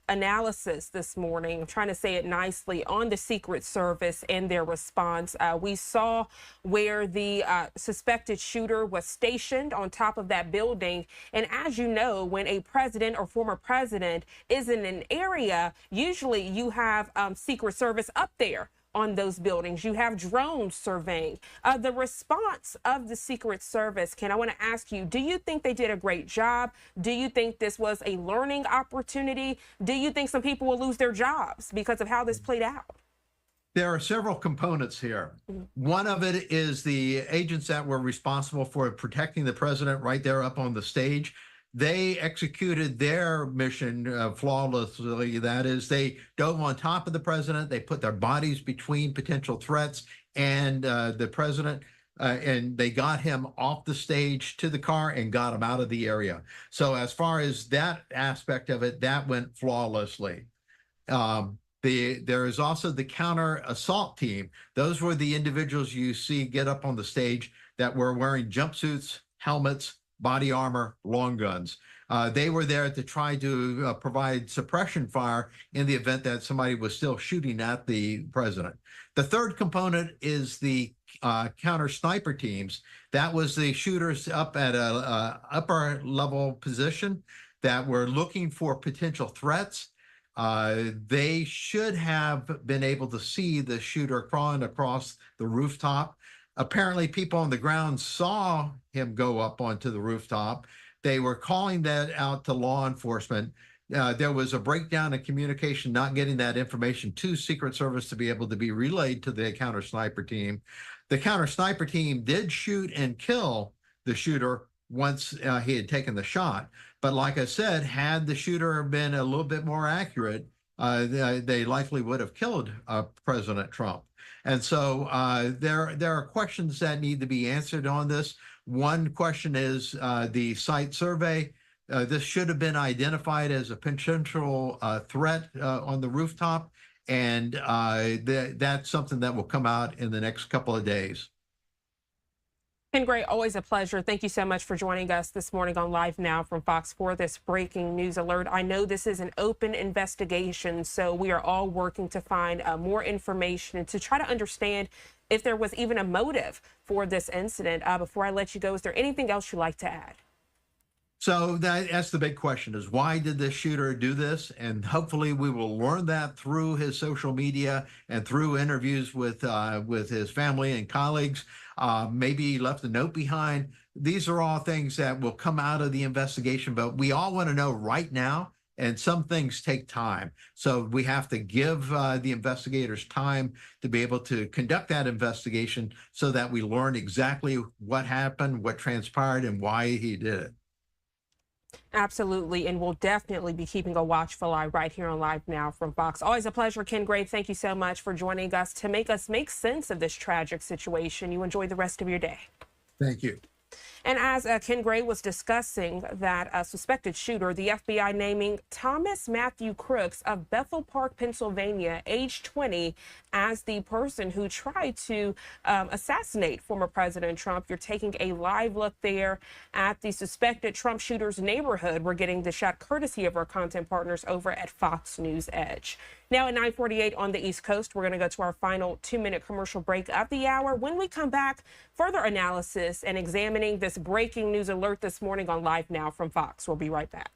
analysis this morning, I'm trying to say it nicely, on the Secret Service and their response. We saw where the suspected shooter was stationed on top of that building. And as you know, when a president or former president is in an area, usually you have Secret Service up there on those buildings. You have drones surveying. The response of the Secret Service, Ken, I want to ask you, do you think they did a great job? Do you think this was a learning opportunity? Do you think some people will lose their jobs because of how this played out? There are several components here. One of it is the agents that were responsible for protecting the president right there up on the stage. They executed their mission flawlessly. That is, they dove on top of the president. They put their bodies between potential threats and the president. and they got him off the stage to the car and got him out of the area. So as far as that aspect of it, that went flawlessly. There is also the counter assault team. Those were the individuals you see get up on the stage that were wearing jumpsuits, helmets, body armor, long guns. They were there to try to provide suppression fire in the event that somebody was still shooting at the president. The third component is the counter sniper teams. That was the shooters up at a upper level position that were looking for potential threats. They should have been able to see the shooter crawling across the rooftop. Apparently, people on the ground saw him go up onto the rooftop. They were calling that out to law enforcement. There was a breakdown in communication, not getting that information to Secret Service to be able to be relayed to the counter sniper team. The counter sniper team did shoot and kill the shooter once he had taken the shot. But like I said, had the shooter been a little bit more accurate, they likely would have killed President Trump. And so there are questions that need to be answered on this. One question is the site survey. This should have been identified as a potential threat on the rooftop. And that's something that will come out in the next couple of days. Ken Gray, always a pleasure. Thank you so much for joining us this morning on Live Now from Fox for this breaking news alert. I know this is an open investigation, so we are all working to find more information and to try to understand if there was even a motive for this incident. Before I let you go, is there anything else you'd like to add? So that's the big question, is why did this shooter do this? And hopefully we will learn that through his social media and through interviews with his family and colleagues. Maybe he left a note behind. These are all things that will come out of the investigation, but we all want to know right now, and some things take time. So we have to give the investigators time to be able to conduct that investigation so that we learn exactly what happened, what transpired, and why he did it. Absolutely, and we'll definitely be keeping a watchful eye right here on Live Now from Fox. Always a pleasure, Ken Gray. Thank you so much for joining us to make us make sense of this tragic situation. You enjoy the rest of your day. Thank you. And as Ken Gray was discussing that suspected shooter, the FBI naming Thomas Matthew Crooks of Bethel Park, Pennsylvania, age 20, as the person who tried to assassinate former President Trump. You're taking a live look there at the suspected Trump shooter's neighborhood. We're getting the shot courtesy of our content partners over at Fox News Edge. Now at 9:48 on the East Coast, we're going to go to our final 2-minute commercial break of the hour. When we come back, further analysis and examining this breaking news alert this morning on Live Now from Fox. We'll be right back.